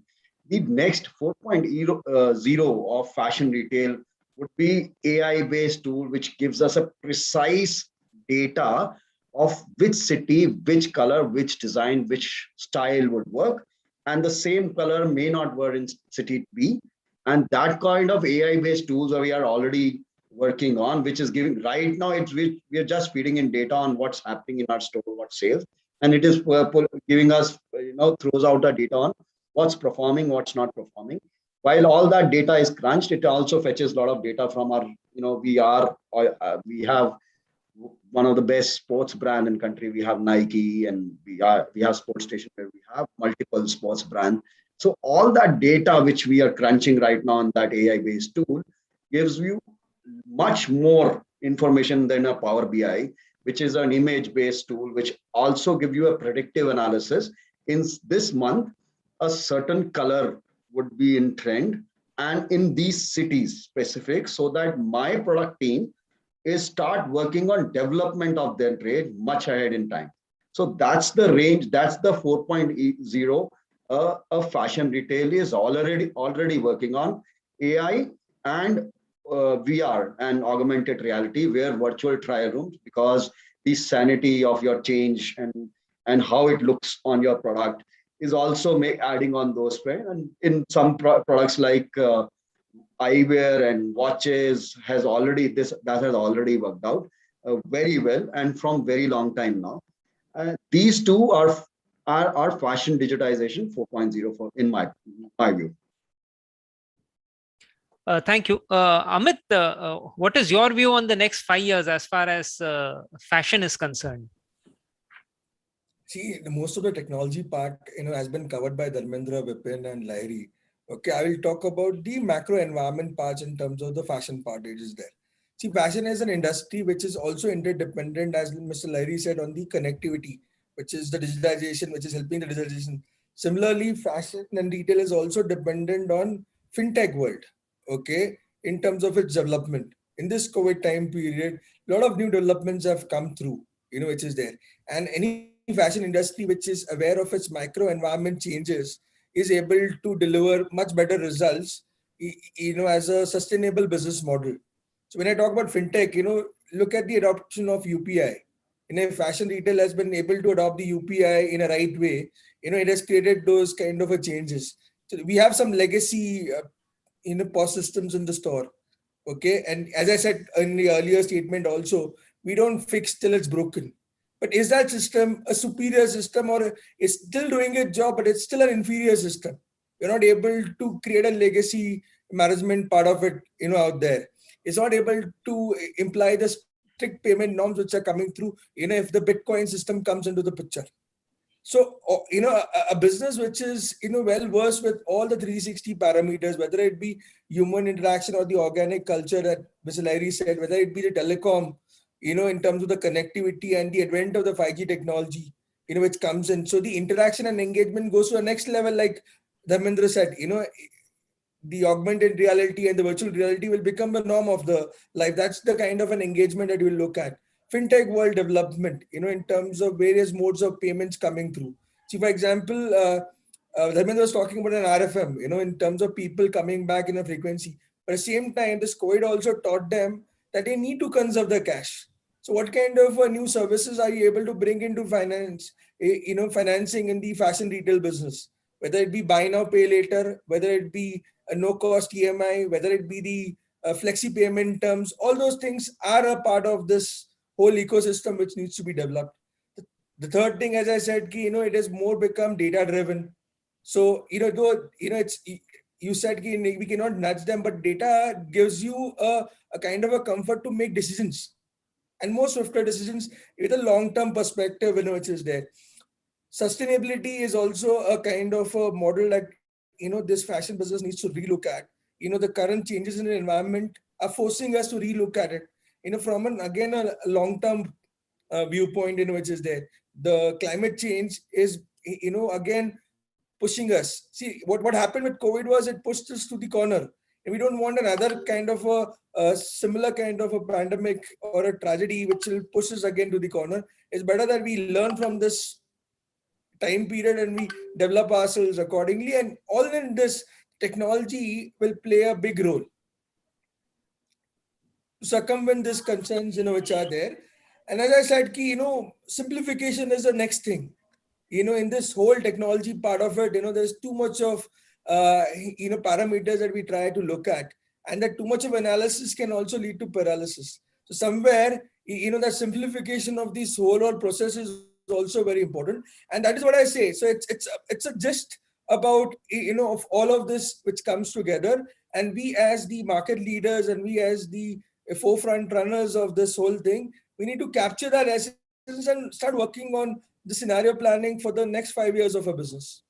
The next 4.0 of fashion retail would be AI-based tool, which gives us a precise data of which city, which color, which design, which style would work. And the same color may not work in city B. And that kind of AI-based tools we are already working on, which is giving right now, we are just feeding in data on what's happening in our store, what sales. And it is giving us, throws out the data on what's performing, what's not performing. while all that data is crunched, it also fetches a lot of data from our, we have one of the best sports brand in country. We have Nike, and we have Sports Station, where we have multiple sports brand. So all that data which we are crunching right now on that AI based tool gives you much more information than a Power BI, which is an image based tool, which also give you a predictive analysis. In this month, a certain color would be in trend and in these cities specific, so that my product team is start working on development of their trade much ahead in time. So that's the range, that's the 4.0 a fashion retail is already working on AI and VR and augmented reality, where virtual trial rooms, because the sanity of your change and how it looks on your product is also adding on those trend. And in some products like eyewear and watches that has already worked out very well and from very long time now. These two are fashion digitization 4.0 in my view. Thank you. Amit, what is your view on the next 5 years as far as fashion is concerned? See, most of the technology part, has been covered by Dharmendra, Vipin, and Lahiri. Okay, I will talk about the macro environment parts in terms of the fashion part. It is there. See, fashion is an industry which is also interdependent, as Mr. Lahiri said, on the connectivity, which is the digitalization, which is helping the digitalization. Similarly, fashion and retail is also dependent on fintech world. Okay, in terms of its development. In this COVID time period, a lot of new developments have come through, which is there. And any fashion industry which is aware of its micro environment changes is able to deliver much better results, as a sustainable business model. So when I talk about fintech, look at the adoption of UPI. Fashion retail has been able to adopt the UPI in a right way. It has created those kind of a changes. So we have some legacy, POS systems in the store. Okay, and as I said in the earlier statement also, we don't fix till it's broken. But is that system a superior system, or it's still doing its job, but it's still an inferior system? We're not able to create a legacy management part of it, out there. It's not able to imply the strict payment norms which are coming through, if the Bitcoin system comes into the picture. So, a business which is, well versed with all the 360 parameters, whether it be human interaction or the organic culture that Mr. Larry said, whether it be the telecom, in terms of the connectivity and the advent of the 5G technology, which comes in. So the interaction and engagement goes to the next level, like Dharmendra said, the augmented reality and the virtual reality will become the norm of the life. That's the kind of an engagement that we'll look at. Fintech world development, in terms of various modes of payments coming through. See, for example, Dharmendra was talking about an RFM, in terms of people coming back in a frequency. But at the same time, this COVID also taught them that they need to conserve the cash. So what kind of new services are you able to bring into finance, financing in the fashion retail business? Whether it be buy now, pay later, whether it be a no cost EMI, whether it be the flexi payment terms, all those things are a part of this whole ecosystem which needs to be developed. The third thing, as I said, it has more become data driven. So, it's, you said we cannot nudge them, but data gives you a kind of a comfort to make decisions, and more swifter decisions with a long-term perspective, which is there. Sustainability is also a kind of a model that, this fashion business needs to relook at. The current changes in the environment are forcing us to relook at it, from again, a long-term viewpoint, which is there. The climate change is, again, pushing us. See, what happened with COVID was it pushed us to the corner. And we don't want another kind of a similar kind of a pandemic or a tragedy which will push us again to the corner. It's better that we learn from this time period and we develop ourselves accordingly. And all in this, technology will play a big role to circumvent these concerns, which are there. And as I said, simplification is the next thing. In this whole technology part of it, there's too much of, parameters that we try to look at, and that too much of analysis can also lead to paralysis. So somewhere, the simplification of this whole process is also very important, and that is what I say. So it's a just about, of all of this which comes together. And we as the market leaders and we as the forefront runners of this whole thing, we need to capture that essence and start working on the scenario planning for the next 5 years of a business.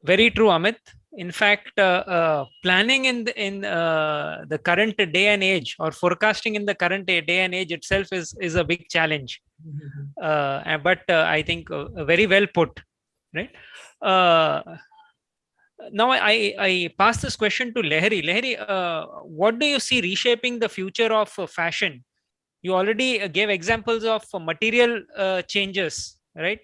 Very true, Amit. In fact, planning in the current day and age, or forecasting in the current day and age itself is a big challenge. But I think very well put, right? Now I pass this question to Lehri. Lehri, what do you see reshaping the future of fashion? You already gave examples of material changes, right?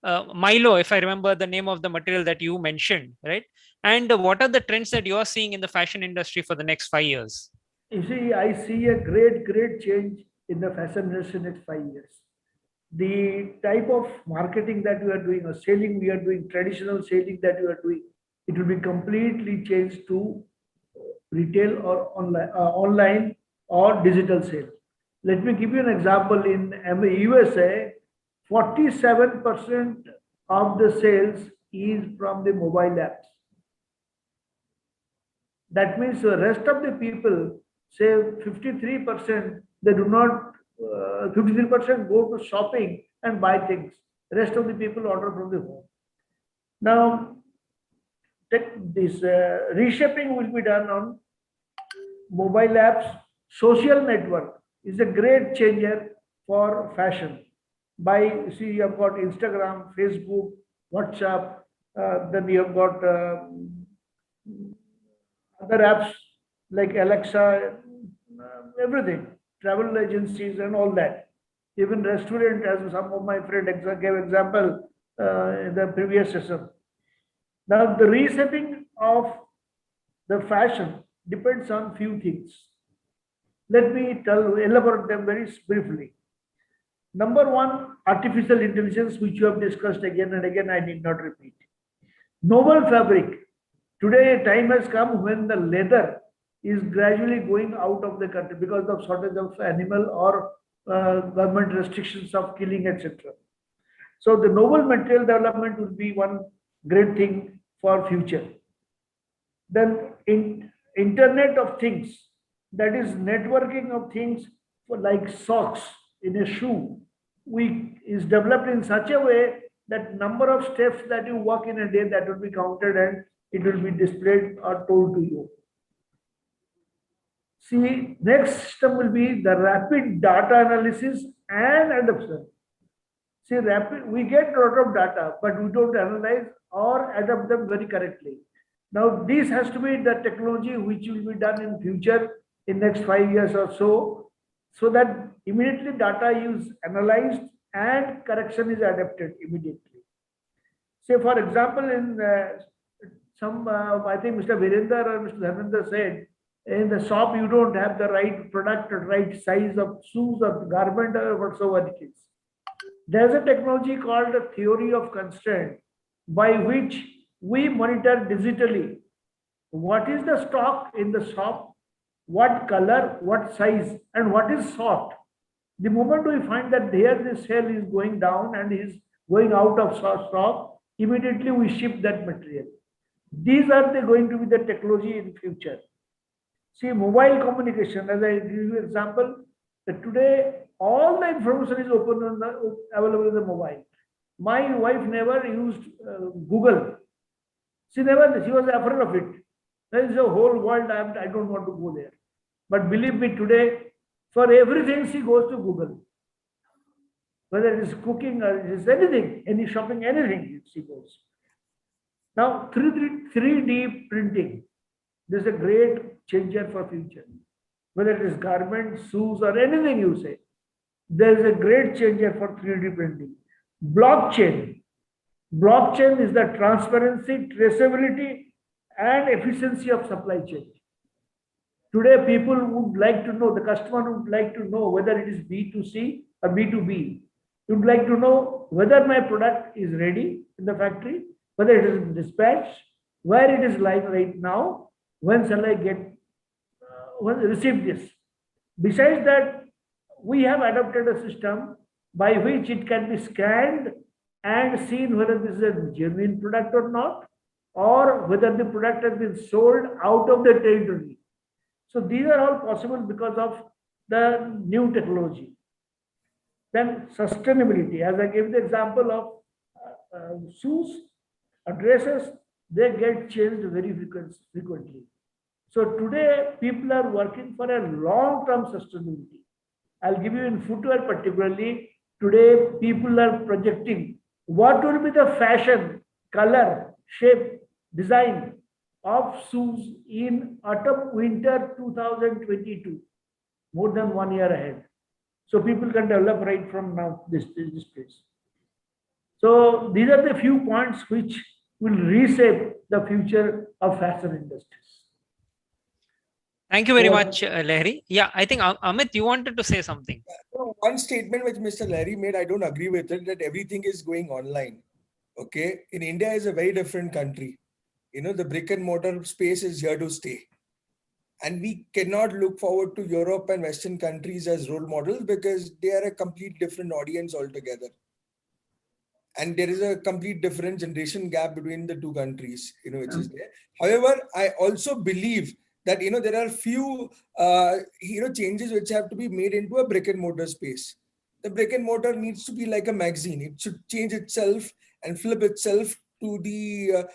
Milo, if I remember the name of the material that you mentioned, right? And what are the trends that you are seeing in the fashion industry for the next 5 years? You see, I see a great change in the fashion industry next 5 years. The type of marketing that we are doing or selling we are doing, traditional selling that we are doing, it will be completely changed to retail or online or digital sale. Let me give you an example. In USA, 47% of the sales is from the mobile apps. That means the rest of the people, say 53%, they do not, 53% go to shopping and buy things. The rest of the people order from the home. Now, this reshaping will be done on mobile apps. Social network is a great changer for fashion. See, you have got Instagram, Facebook, WhatsApp, then you have got other apps like Alexa, everything, travel agencies and all that. Even restaurant, as some of my friends gave example in the previous session. Now, the reshaping of the fashion depends on few things. Let me elaborate them very briefly. Number one, artificial intelligence, which you have discussed again and again, I need not repeat. Novel fabric. Today, time has come when the leather is gradually going out of the country because of shortage of animal or government restrictions of killing, etc. So the novel material development will be one great thing for future. Then Internet of Things, that is networking of things for like socks in a shoe, is developed in such a way that number of steps that you walk in a day, that will be counted and it will be displayed or told to you. See, next system will be the rapid data analysis and adoption. See, we get a lot of data, but we don't analyze or adapt them very correctly. Now, this has to be the technology which will be done in future in next 5 years or so that immediately data is analyzed and correction is adapted immediately. Say, for example, in I think Mr. Virender or Mr. Dharmendra said, in the shop you don't have the right product or right size of shoes or garment or whatsoever it is. There's a technology called the theory of constraint, by which we monitor digitally what is the stock in the shop, what color, what size, and what is sought. The moment we find that here the sale is going down and is going out of stock, immediately we ship that material. These are going to be the technology in future. See, mobile communication, as I give you an example, that today all the information is open on available in the mobile. My wife never used Google. She was afraid of it. There is a whole world, I don't want to go there. But believe me, today, for everything she goes to Google. Whether it is cooking or it is anything, any shopping, anything she goes. Now, 3D printing, this is a great changer for future. Whether it is garments, shoes, or anything you say, there is a great changer for 3D printing. Blockchain. Blockchain is the transparency, traceability, and efficiency of supply chain. Today, people would like to know, the customer would like to know whether it is B2C or B2B. You would like to know whether my product is ready in the factory, whether it is dispatched, where it is lying right now, when shall I receive this. Besides that, we have adopted a system by which it can be scanned and seen whether this is a genuine product or not, or whether the product has been sold out of the territory. So these are all possible because of the new technology. Then sustainability, as I gave the example of shoes, dresses, they get changed very frequently. So today people are working for a long-term sustainability. I'll give you in footwear particularly. Today people are projecting what will be the fashion, color, shape, design of shoes in autumn winter 2022, more than 1 year ahead. So people can develop right from now this place. So these are the few points which will reshape the future of fashion industries. Thank you very much, Lahiri. Yeah, I think Amit, you wanted to say something. One statement which Mr. Larry made, I don't agree with it, that everything is going online. Okay, in India is a very different country. You know, the brick and mortar space is here to stay. And we cannot look forward to Europe and Western countries as role models because they are a complete different audience altogether. And there is a complete different generation gap between the two countries, you know, which is there. However, I also believe that, you know, there are few, changes which have to be made into a brick and mortar space. The brick and mortar needs to be like a magazine. It should change itself and flip itself to the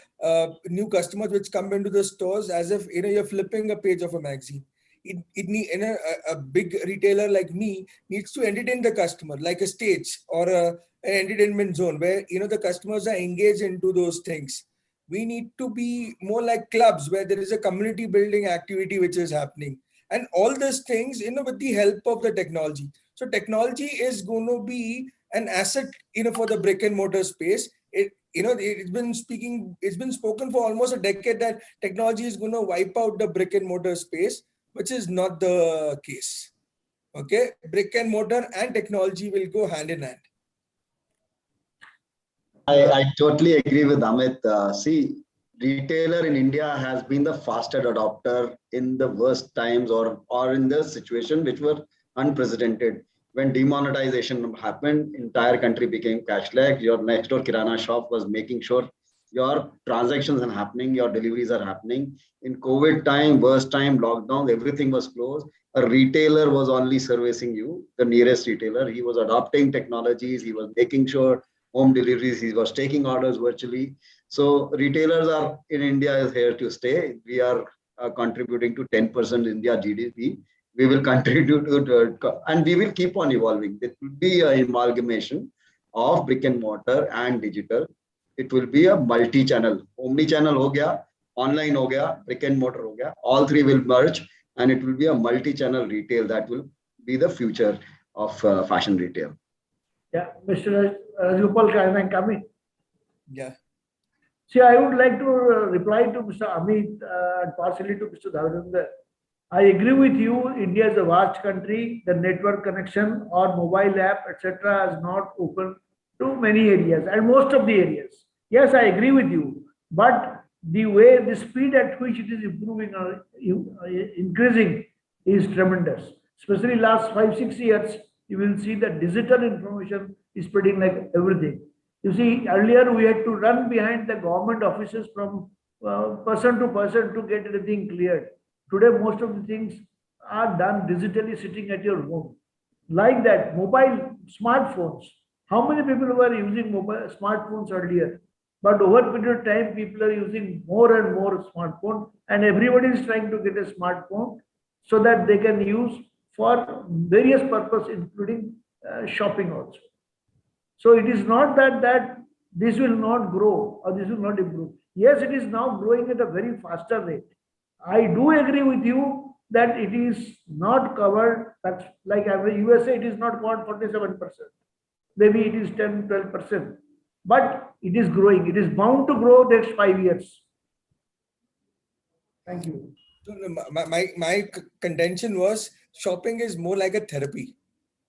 new customers which come into the stores as if, you know, you're flipping a page of a magazine. A big retailer like me needs to entertain the customer like a stage or an entertainment zone where, you know, the customers are engaged into those things. We need to be more like clubs where there is a community building activity which is happening, and all these things, you know, with the help of the technology. So technology is going to be an asset, you know, for the brick and mortar space. It's been spoken for almost a decade that technology is going to wipe out the brick and mortar space, which is not the case. Okay, brick and mortar and technology will go hand in hand. I totally agree with Amit. See, retailer in India has been the fastest adopter in the worst times or in the situation which were unprecedented. When demonetization happened, entire country became cashless. Your next door kirana shop was making sure your transactions are happening, your deliveries are happening. In COVID time, worst time, lockdown, everything was closed. A retailer was only servicing you, the nearest retailer. He was adopting technologies. He was making sure home deliveries. He was taking orders virtually. So retailers are in India is here to stay. We are contributing to 10% India GDP. We will contribute to, and we will keep on evolving. It will be an amalgamation of brick and mortar and digital. It will be a multi-channel. Omni-channel ho gaya, online ho gaya, brick and mortar ho gaya. All three will merge, and it will be a multi-channel retail that will be the future of fashion retail. Yeah, Mr. Rajgopal, can I come in? Yeah. See, I would like to reply to Mr. Amit and partially to Mr. Dhavinder. I agree with you. India is a vast country. The network connection or mobile app, etc., is not open to many areas and most of the areas. Yes, I agree with you. But the speed at which it is improving or increasing is tremendous. Especially last 5-6 years, you will see that digital information is spreading like everything. You see, earlier we had to run behind the government offices from person to person to get everything cleared. Today, most of the things are done digitally sitting at your home. Like that, mobile smartphones. How many people were using mobile smartphones earlier? But over a period of time, people are using more and more smartphone, and everybody is trying to get a smartphone so that they can use for various purposes, including shopping also. So it is not that this will not grow or this will not improve. Yes, it is now growing at a very faster rate. I do agree with you that it is not covered. That's like USA, it is not covered 47%. Maybe it is 10-12%. But it is growing. It is bound to grow next 5 years. Thank you. My contention was shopping is more like a therapy.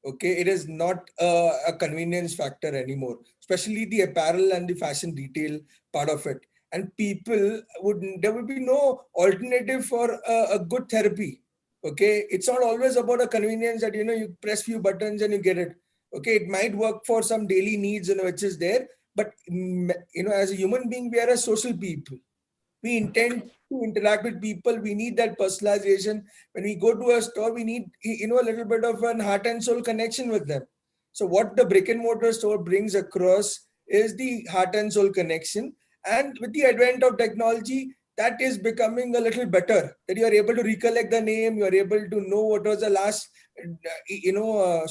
Okay, it is not a convenience factor anymore, especially the apparel and the fashion retail part of it. And there would be no alternative for a good therapy. Okay, it's not always about a convenience that, you know, you press few buttons and you get it. Okay, it might work for some daily needs, you know, which is there, But as a human being, we are a social people. We intend to interact with people. We need that personalization. When we go to a store, we need a little bit of an heart and soul connection with them. So what the brick and mortar store brings across is the heart and soul connection. And with the advent of technology, that is becoming a little better. That you are able to recollect the name, you are able to know what was the last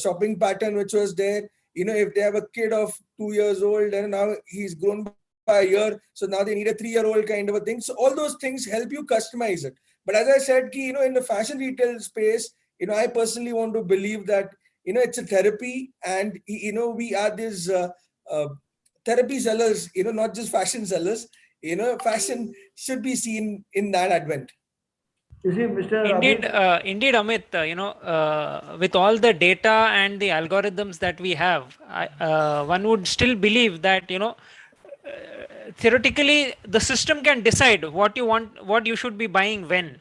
shopping pattern which was there. If they have a kid of 2 years old and now he's grown by a year, so now they need a 3-year-old kind of a thing. So all those things help you customize it. But as I said, in the fashion retail space, I personally want to believe that it's a therapy, and we are these therapy sellers, not just fashion sellers. Fashion should be seen in that advent. You see, Mr. Indeed, Amit, indeed, Amit. With all the data and the algorithms that we have, one would still believe that theoretically the system can decide what you want, what you should be buying when,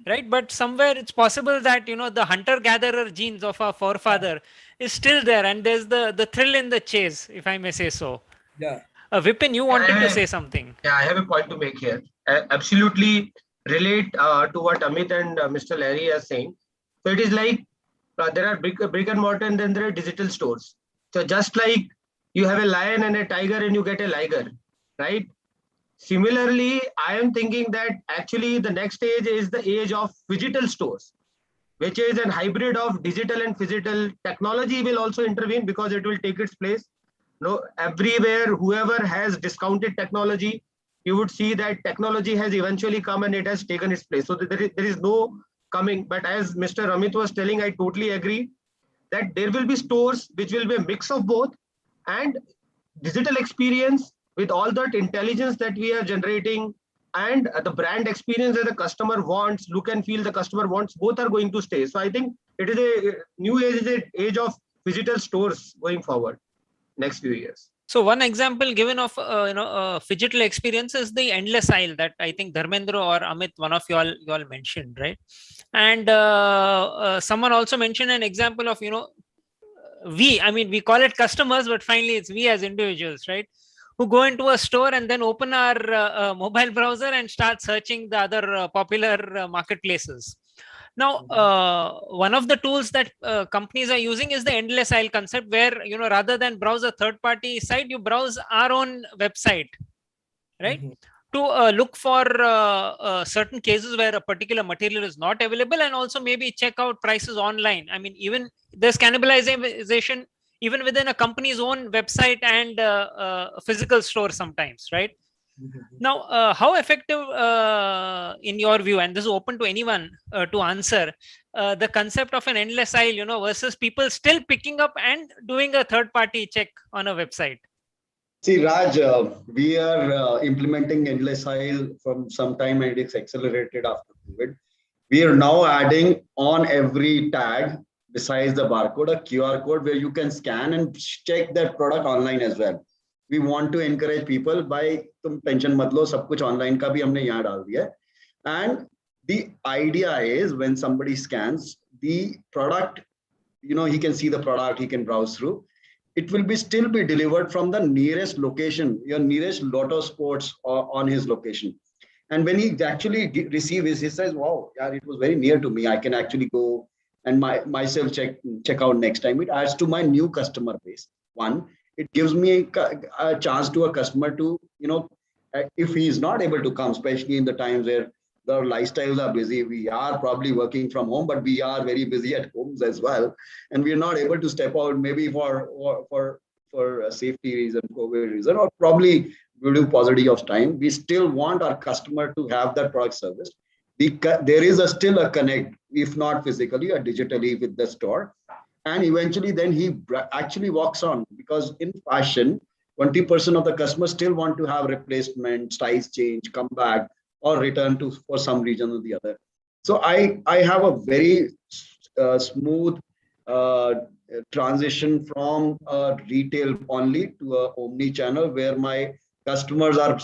right? But somewhere it's possible that the hunter-gatherer genes of our forefather is still there, and there's the thrill in the chase, if I may say so. Yeah. Vipin, you wanted to say something. Yeah, I have a point to make here. Absolutely relate to what Amit and Mr. Larry are saying. So it is like there are brick and mortar, and then there are digital stores. So just like you have a lion and a tiger and you get a liger, right? Similarly, I am thinking that actually the next stage is the age of phygital stores, which is a hybrid of digital and physical. Technology will also intervene because it will take its place. Everywhere, whoever has discounted technology, you would see that technology has eventually come and it has taken its place. So there is no coming. But as Mr. Amit was telling, I totally agree that there will be stores which will be a mix of both, and digital experience with all that intelligence that we are generating, and the brand experience that the customer wants, look and feel the customer wants, both are going to stay. So I think it is a new age, is an age of digital stores going forward next few years. So one example given of phygital experience is the endless aisle that I think Dharmendra or Amit, one of you all mentioned, right? And someone also mentioned an example of we call it customers, but finally it's we as individuals, right? Who go into a store and then open our mobile browser and start searching the other popular marketplaces. Now, one of the tools that companies are using is the endless aisle concept, where rather than browse a third-party site, you browse our own website, right? To look for certain cases where a particular material is not available, and also maybe check out prices online. I mean, even there's cannibalization even within a company's own website and physical store sometimes, right? Now, how effective, in your view, and this is open to anyone to answer, the concept of an endless aisle, versus people still picking up and doing a third-party check on a website? See, Raj, we are implementing endless aisle from some time, and it's accelerated after COVID. We are now adding on every tag, besides the barcode, a QR code where you can scan and check that product online as well. We want to encourage people by tum tension mat lo, sab kuch online ka bhi humne yahan dal diya. And the idea is when somebody scans the product, he can see the product, he can browse through. It will still be delivered from the nearest location, your nearest Lotto Sports on his location. And when he actually receives, he says, wow, yeah, it was very near to me. I can actually go and myself check out next time. It adds to my new customer base. One, it gives me a chance to a customer to, if he is not able to come, especially in the times where our lifestyles are busy. We are probably working from home, but we are very busy at homes as well. And we are not able to step out maybe for a safety reason, COVID reason, or probably due to paucity of time. We still want our customer to have that product service. There is still a connect, if not physically or digitally, with the store. And eventually then he actually walks on, because in fashion, 20% of the customers still want to have replacement, size change, come back, or return to for some reason or the other. So I have a very smooth transition from retail only to a omni channel, where my customers are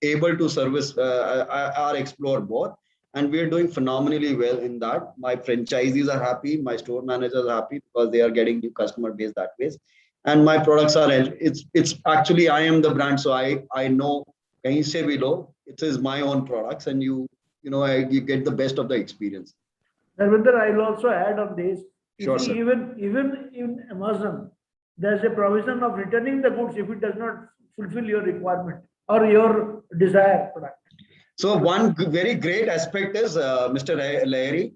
able to service or explore both. And we are doing phenomenally well in that. My franchisees are happy, my store managers are happy, because they are getting new customer base that way. and my products are, it's actually, I am the brand, so I know kahin se bhi lo, it is my own products, and you you get the best of the experience. Narvinder, I'll also add on this. You Sure, see, sir. even in Amazon, there's a provision of returning the goods if it does not fulfill your requirement or your desired product. So one very great aspect is, Mr. Lahiri,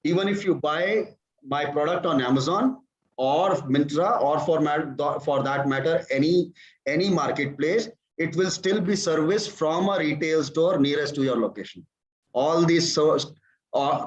even if you buy my product on Amazon or Myntra, or for that matter, any marketplace, it will still be serviced from a retail store nearest to your location. All these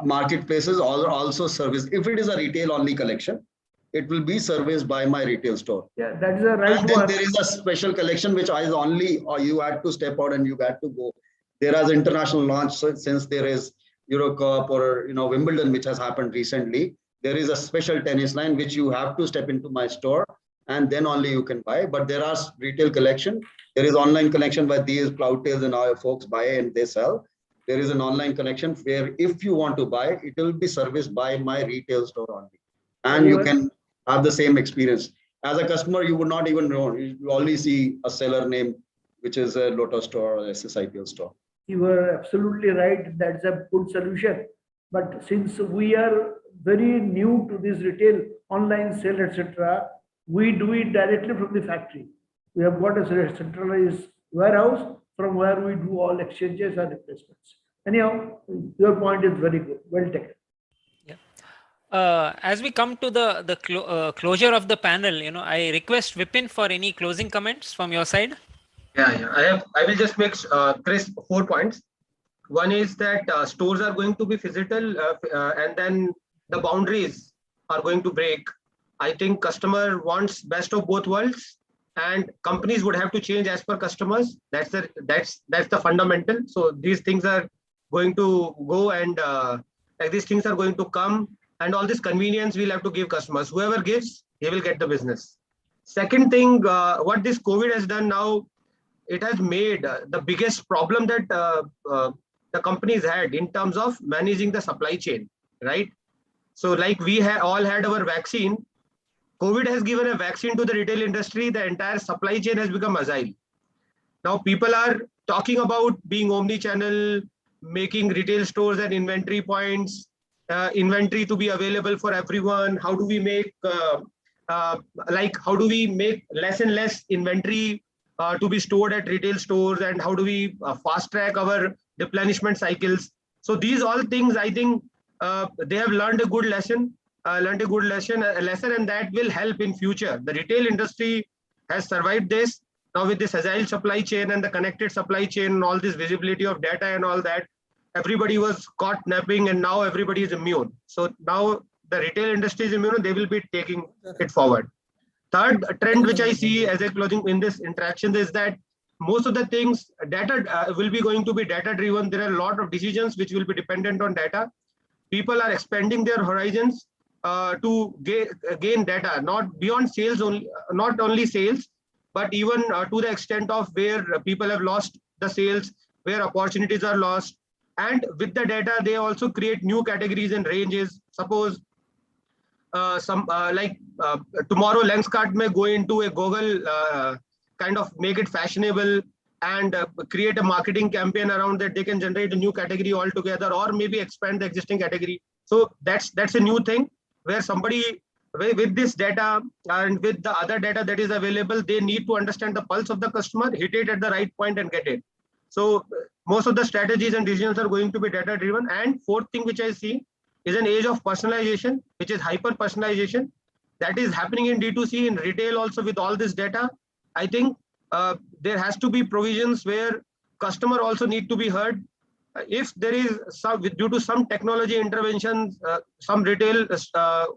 marketplaces also service. If it is a retail only collection, it will be serviced by my retail store. Yeah, that is the right And then one. there is a special collection which is only, or you had to step out and you had to go. There is international launch, since there is Euro Cup or Wimbledon, which has happened recently. There is a special tennis line which you have to step into my store, and then only you can buy. But there are retail collection. There is online collection where these Cloudtails and our folks buy and they sell. There is an online connection where if you want to buy, it will be serviced by my retail store only, and you can have the same experience. As a customer, you would not even know. You only see a seller name, which is a Lotus store or SSIPL store. You are absolutely right. That's a good solution. But since we are very new to this retail, online sale, etc., we do it directly from the factory. We have got a centralized warehouse from where we do all exchanges and replacements. Anyhow, your point is very good. Well taken. As we come to the closure of the panel, I request Vipin for any closing comments from your side. Yeah. I will just make crisp 4 points. One is that stores are going to be physical, and then the boundaries are going to break. I think customer wants best of both worlds, and companies would have to change as per customers. That's the fundamental. So these things are going to go, and these things are going to come, and all this convenience we'll have to give customers. Whoever gives, he will get the business. Second thing, what this COVID has done now, it has made the biggest problem that the companies had in terms of managing the supply chain, right? So like we all had our vaccine, COVID has given a vaccine to the retail industry. The entire supply chain has become agile. Now people are talking about being omni-channel, making retail stores and inventory points, inventory to be available for everyone. How do we make how do we make less and less inventory to be stored at retail stores, and how do we fast track our replenishment cycles? So these all things, I think they have learned a good lesson, and that will help in future. The retail industry has survived this. Now with this agile supply chain and the connected supply chain and all this visibility of data and all that, everybody was caught napping, and now everybody is immune. So now the retail industry is immune, and they will be taking it forward. Third trend which I see as a closing in this interaction is that most of the things data will be going to be data driven. There are a lot of decisions which will be dependent on data. People are expanding their horizons to gain data, not beyond sales only, not only sales, but even to the extent of where people have lost the sales, where opportunities are lost. And with the data, they also create new categories and ranges. Suppose tomorrow Lenskart may go into a Google, kind of make it fashionable and create a marketing campaign around that. They can generate a new category altogether, or maybe expand the existing category. So that's a new thing where somebody with this data and with the other data that is available, they need to understand the pulse of the customer, hit it at the right point and get it. So most of the strategies and decisions are going to be data driven. And fourth thing which I see is an age of personalization, which is hyper personalization. That is happening in D2C, in retail also. With all this data, I think there has to be provisions where customer also need to be heard. If there is due to some technology interventions, some retail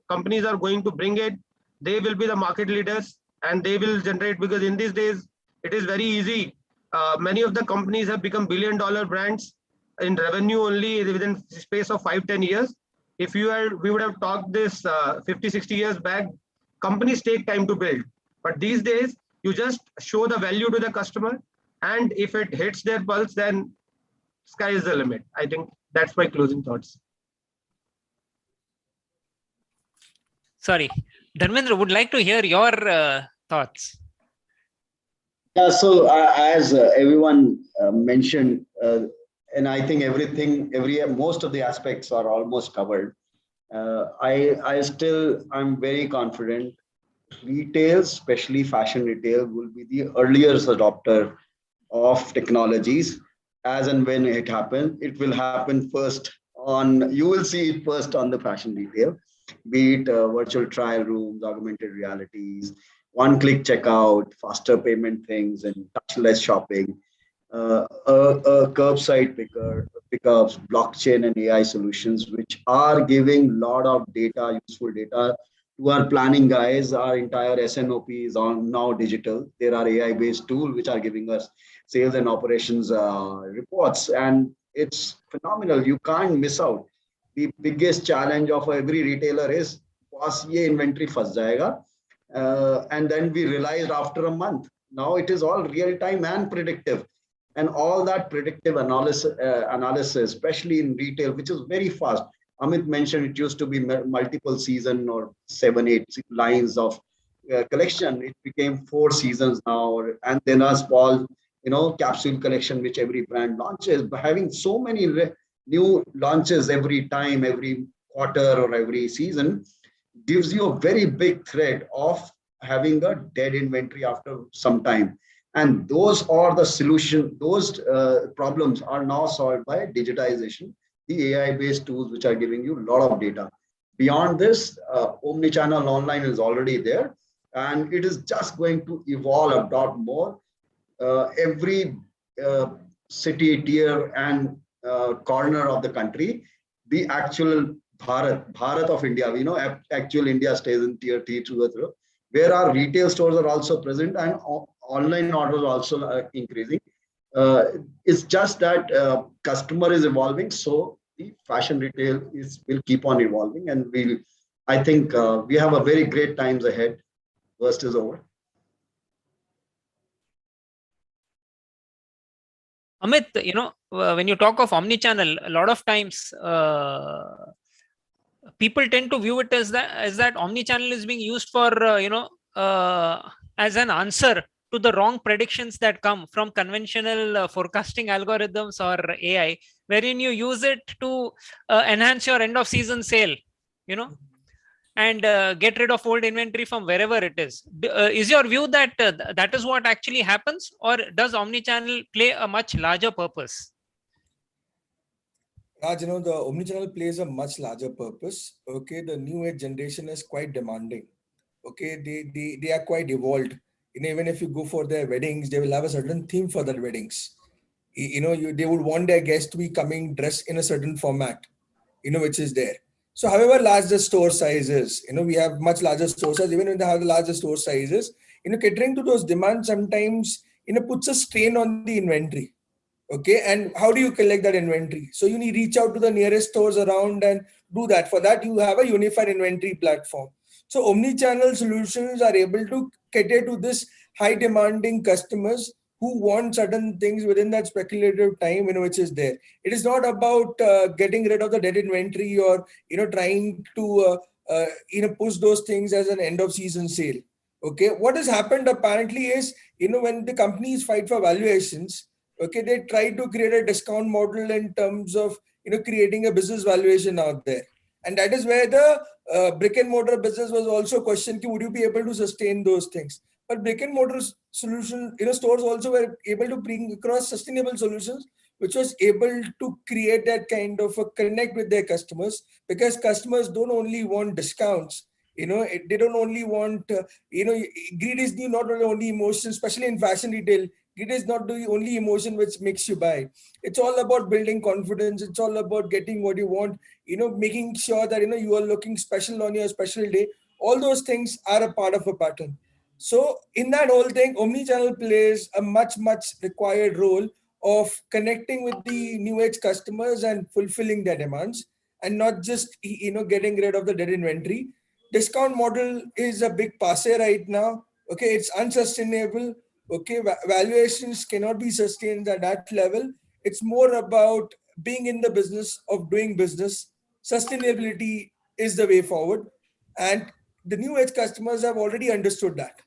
companies are going to bring it, they will be the market leaders and they will generate, because in these days it is very easy. Many of the companies have become billion-dollar brands in revenue only within the space of 5-10 years. If we would have talked this 50-60 years back, companies take time to build. But these days, you just show the value to the customer, and if it hits their pulse, then sky is the limit. I think that's my closing thoughts. Sorry, Dharmendra, would like to hear your thoughts? Yeah, so as everyone mentioned, and I think most of the aspects are almost covered. I'm very confident retail, especially fashion retail, will be the earliest adopter of technologies. As and when it happens, it will happen first on, you will see it first on the fashion retail, be it virtual trial rooms, augmented realities, one click checkout, faster payment things, and touchless shopping, curbside pickups, blockchain and AI solutions, which are giving lot of data, useful data to our planning guys. Our entire SNOP is on now digital. There are AI-based tools which are giving us sales and operations reports, and it's phenomenal. You can't miss out. The biggest challenge of every retailer is पास ये inventory फंस जाएगा, and then we realized after a month. Now it is all real time and predictive, and all that predictive analysis, especially in retail, which is very fast. Amit mentioned it used to be multiple season or 7, 8 lines of collection. It became 4 seasons now, and then a small, capsule collection which every brand launches. But having so many new launches every time, every quarter or every season, gives you a very big threat of having a dead inventory after some time. And those are the solution. Those problems are now solved by digitization, the AI-based tools which are giving you a lot of data. Beyond this, omni-channel online is already there, and it is just going to evolve a lot more. Every city, tier, and corner of the country, the actual Bharat of India, actual India stays in tier T2, where our retail stores are also present and online orders also are increasing. It's just that customer is evolving, so the fashion retail will keep on evolving, and I think we have a very great times ahead. Worst is over. Amit, when you talk of omni-channel, a lot of times people tend to view it as that omni-channel is being used for as an answer to the wrong predictions that come from conventional forecasting algorithms or AI, wherein you use it to enhance your end of season sale, and get rid of old inventory from wherever it is. Is your view that that is what actually happens, or does omni-channel play a much larger purpose? Raj, the omnichannel plays a much larger purpose. Okay, the new age generation is quite demanding. Okay, they are quite evolved. Even if you go for their weddings, they will have a certain theme for their weddings. They would want their guests to be coming dressed in a certain format, which is there. So, however large the store size is, we have much larger store size. Even when they have the larger store sizes, catering to those demands sometimes, puts a strain on the inventory. Okay, and how do you collect that inventory? So you need reach out to the nearest stores around and do that. For that, you have a unified inventory platform. So omni-channel solutions are able to cater to this high demanding customers who want certain things within that speculative time, which is there. It is not about getting rid of the dead inventory or trying to push those things as an end of season sale. Okay, what has happened apparently is when the companies fight for valuations, okay, they try to create a discount model in terms of creating a business valuation out there, and that is where the brick and mortar business was also questioned: would you be able to sustain those things? But brick and mortar solution, stores also were able to bring across sustainable solutions, which was able to create that kind of a connect with their customers, because customers don't only want discounts. They don't only want greed is not only emotion, especially in fashion retail. It is not the only emotion which makes you buy. It's all about building confidence. It's all about getting what you want, making sure that you are looking special on your special day. All those things are a part of a pattern. So in that whole thing, omnichannel plays a much required role of connecting with the new age customers and fulfilling their demands, and not just getting rid of the dead inventory. Discount model is a big passe right now. Okay, it's unsustainable. Okay, valuations cannot be sustained at that level. It's more about being in the business of doing business. Sustainability is the way forward, and the new age customers have already understood that.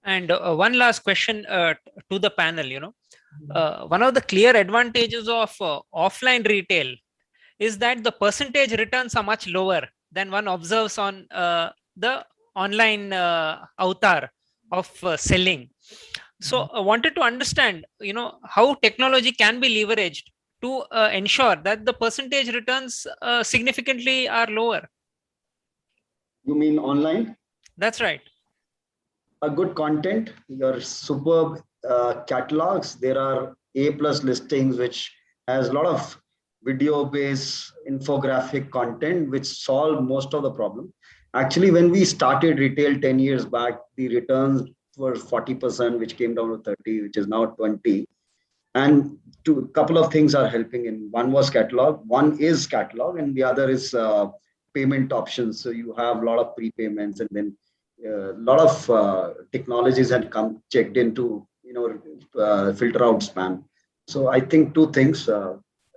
And one last question to the panel. One of the clear advantages of offline retail is that the percentage returns are much lower than one observes on the online avatar of selling. So I wanted to understand, how technology can be leveraged to ensure that the percentage returns significantly are lower. You mean online? That's right. A good content, your superb catalogs. There are A+ listings, which has a lot of video-based infographic content, which solve most of the problem. Actually, when we started retail 10 years back, the returns were 40%, which came down to 30, which is now 20. And a couple of things are helping in. One was catalog, one is catalog, and the other is payment options. So you have a lot of prepayments, and then a lot of technologies had come checked into, filter out spam. So I think two things,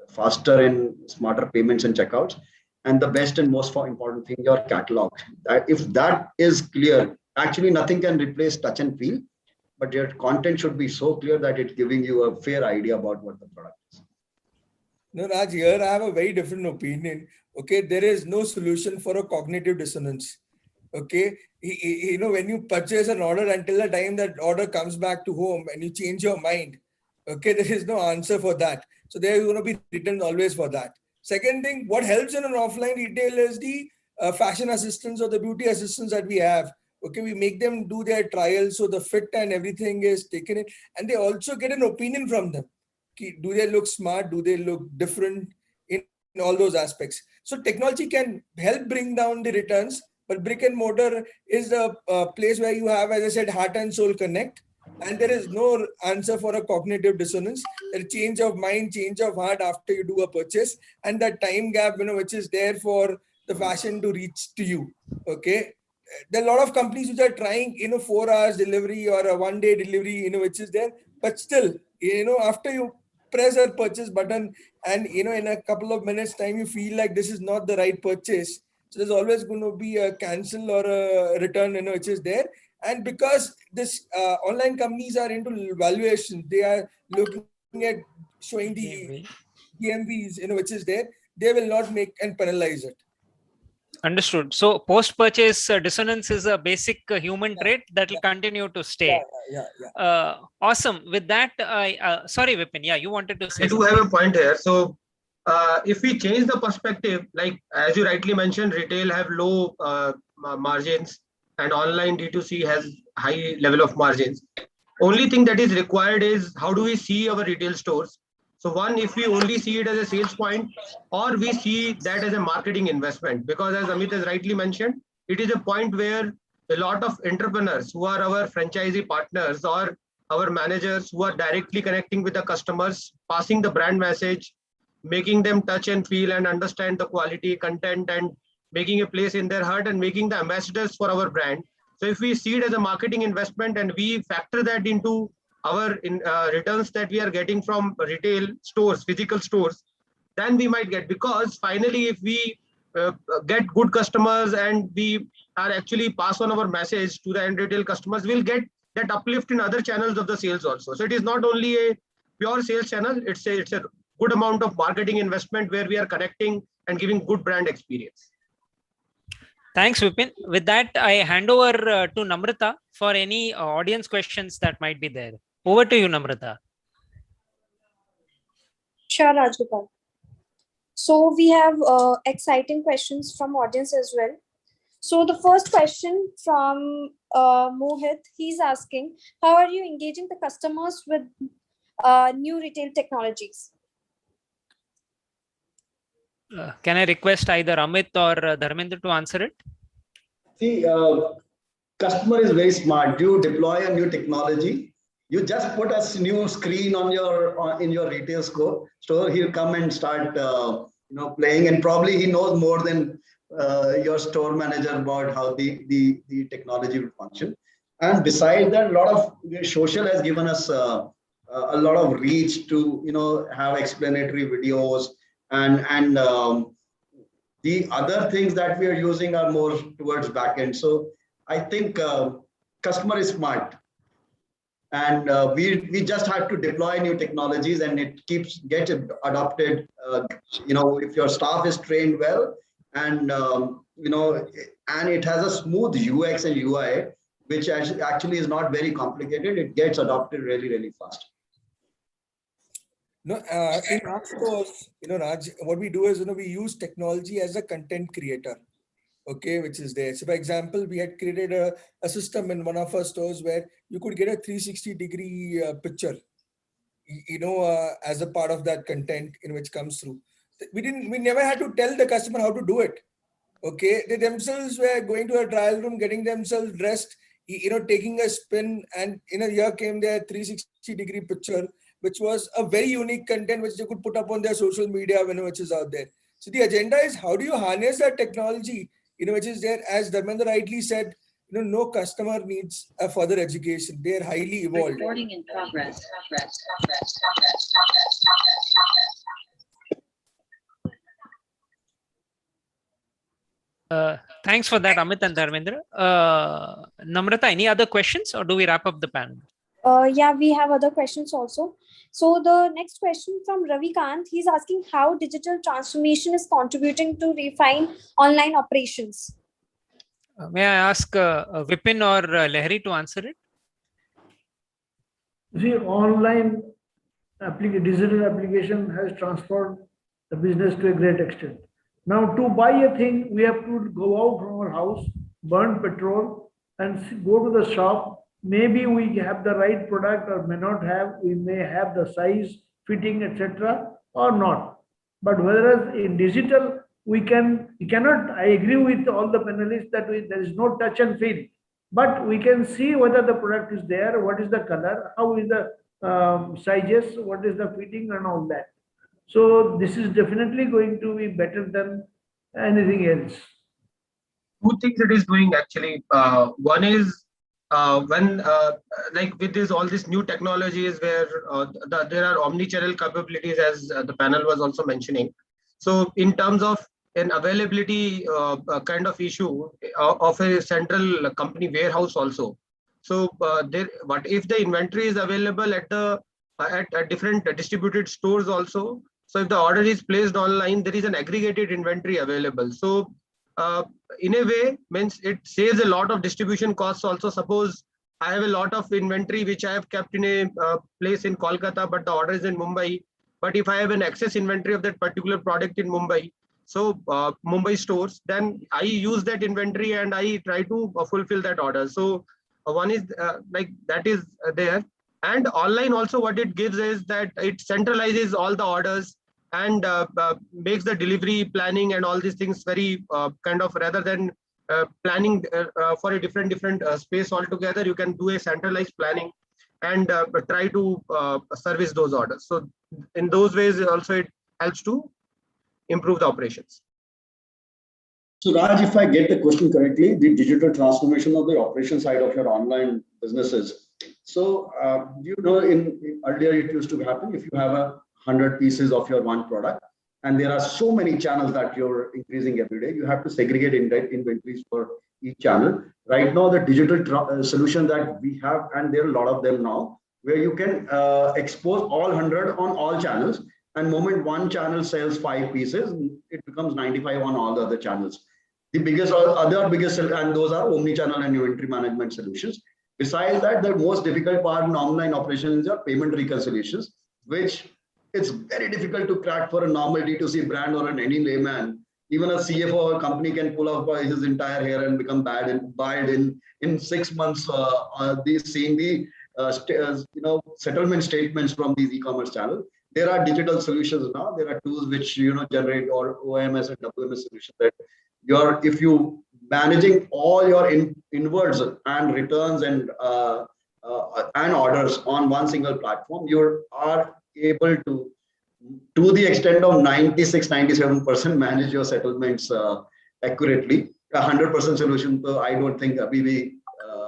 faster and smarter payments and checkouts, and the best and most important thing, your catalog. If that is clear, actually nothing can replace touch and feel, but your content should be so clear that it's giving you a fair idea about what the product is. No, Raj, here I have a very different opinion. Okay, there is no solution for a cognitive dissonance. Okay, when you purchase an order, until the time that order comes back to home and you change your mind, okay, there is no answer for that. So there is going to be returns always for that. Second thing, what helps in an offline retail is the fashion assistants or the beauty assistants that we have. Okay, we make them do their trials, so the fit and everything is taken in, and they also get an opinion from them. Do they look smart? Do they look different in all those aspects? So technology can help bring down the returns, but brick and mortar is the place where you have, as I said, heart and soul connect, and there is no answer for a cognitive dissonance. A change of mind, change of heart after you do a purchase, and that time gap, which is there for the fashion to reach to you. Okay, there are a lot of companies which are trying, 4 hours delivery or a 1 day delivery, which is there, but still, after you press a purchase button and, in a couple of minutes time, you feel like this is not the right purchase. So there's always going to be a cancel or a return, which is there. And because this online companies are into valuation, they are looking at showing the DMVs, which is there, they will not make and penalize it. Understood. So post-purchase dissonance is a basic human trait that will continue to stay. Awesome. With that, sorry, Vipin. Yeah, you wanted to say I do have a point here. So if we change the perspective, like as you rightly mentioned, retail have low margins and online D2C has high level of margins. Only thing that is required is how do we see our retail stores? So one, if we only see it as a sales point, or we see that as a marketing investment, because as Amit has rightly mentioned, it is a point where a lot of entrepreneurs who are our franchisee partners or our managers who are directly connecting with the customers, passing the brand message, making them touch and feel and understand the quality, content, and making a place in their heart and making the ambassadors for our brand. So if we see it as a marketing investment and we factor that into our returns that we are getting from retail stores, physical stores, then we might get, because finally, if we get good customers and we are actually pass on our message to the end retail customers, we'll get that uplift in other channels of the sales also. So it is not only a pure sales channel, it's a good amount of marketing investment where we are connecting and giving good brand experience. Thanks, Vipin. With that, I hand over to Namrata for any audience questions that might be there. Over to you, Namrata. Sure, Rajgopal. So we have exciting questions from audience as well. So the first question from Mohit, he's asking, how are you engaging the customers with new retail technologies? Can I request either Amit or Dharmendra to answer it? See, customer is very smart. You deploy a new technology. You just put a new screen on in your retail store. He'll come and start, playing, and probably he knows more than your store manager about how the technology will function. And besides that, a lot of social has given us a lot of reach to have explanatory videos, and the other things that we are using are more towards backend. So I think customer is smart. And we just have to deploy new technologies, and it gets adopted. If your staff is trained well, and and it has a smooth UX and UI, which actually is not very complicated. It gets adopted really, really fast. No, in our stores, Raj, what we do is, we use technology as a content creator, okay, which is there. So, for example, we had created a system in one of our stores where you could get a 360-degree picture, as a part of that content in which comes through. We never had to tell the customer how to do it. Okay, they themselves were going to a trial room, getting themselves dressed, taking a spin, and here came their 360-degree picture, which was a very unique content which they could put up on their social media, which is out there. So the agenda is, how do you harness that technology, which is there? As Dharmendra rightly said, no customer needs a further education. They are highly evolved. Recording in progress. Thanks for that, Amit and Dharmendra. Namrata, any other questions, or do we wrap up the panel? Yeah, we have other questions also. So the next question from Ravi Kant, he's asking how digital transformation is contributing to refine online operations. May I ask Vipin or Lahiri to answer it? See, online digital application has transformed the business to a great extent. Now, to buy a thing, we have to go out from our house, burn petrol, and go to the shop. Maybe we have the right product or may not have. We may have the size, fitting, etc., or not. But whereas in digital, we cannot. I agree with all the panelists that there is no touch and feel, but we can see whether the product is there, what is the color, how is the sizes, what is the fitting, and all that. So this is definitely going to be better than anything else. Two things it is doing actually. One is when like with this all these new technologies where there are omni-channel capabilities, as the panel was also mentioning. So in terms of an availability kind of issue of a central company warehouse also. So what if the inventory is available at the at different distributed stores also? So if the order is placed online, there is an aggregated inventory available. So in a way, means it saves a lot of distribution costs also. Suppose I have a lot of inventory which I have kept in a place in Kolkata, but the order is in Mumbai. But if I have an excess inventory of that particular product in Mumbai, so Mumbai stores, then I use that inventory and I try to fulfill that order. So one is like that is there. And online also what it gives is that it centralizes all the orders and makes the delivery planning and all these things very kind of, rather than planning for a different space altogether, you can do a centralized planning and try to service those orders. So in those ways also it helps to improve the operations. So Raj, if I get the question correctly, the digital transformation of the operation side of your online businesses. So in earlier it used to happen, if you have 100 pieces of your one product, and there are so many channels that you're increasing every day, you have to segregate inventories for each channel. Right now, the digital solution that we have, and there are a lot of them now, where you can expose all 100 on all channels. And moment one channel sells 5 pieces, it becomes 95 on all the other channels. The biggest and those are omni-channel and inventory management solutions. Besides that, the most difficult part in online operations are payment reconciliations, which it's very difficult to crack for a normal D2C brand or any layman. Even a CFO of a company can pull off his entire hair and become bad in 6 months. Seeing the settlement statements from these e-commerce channels. There are digital solutions now. There are tools which generate or OMS and WMS solutions that if you managing all your inwards and returns and orders on one single platform, you are able to the extent of 96-97% manage your settlements accurately. 100% solution, I don't think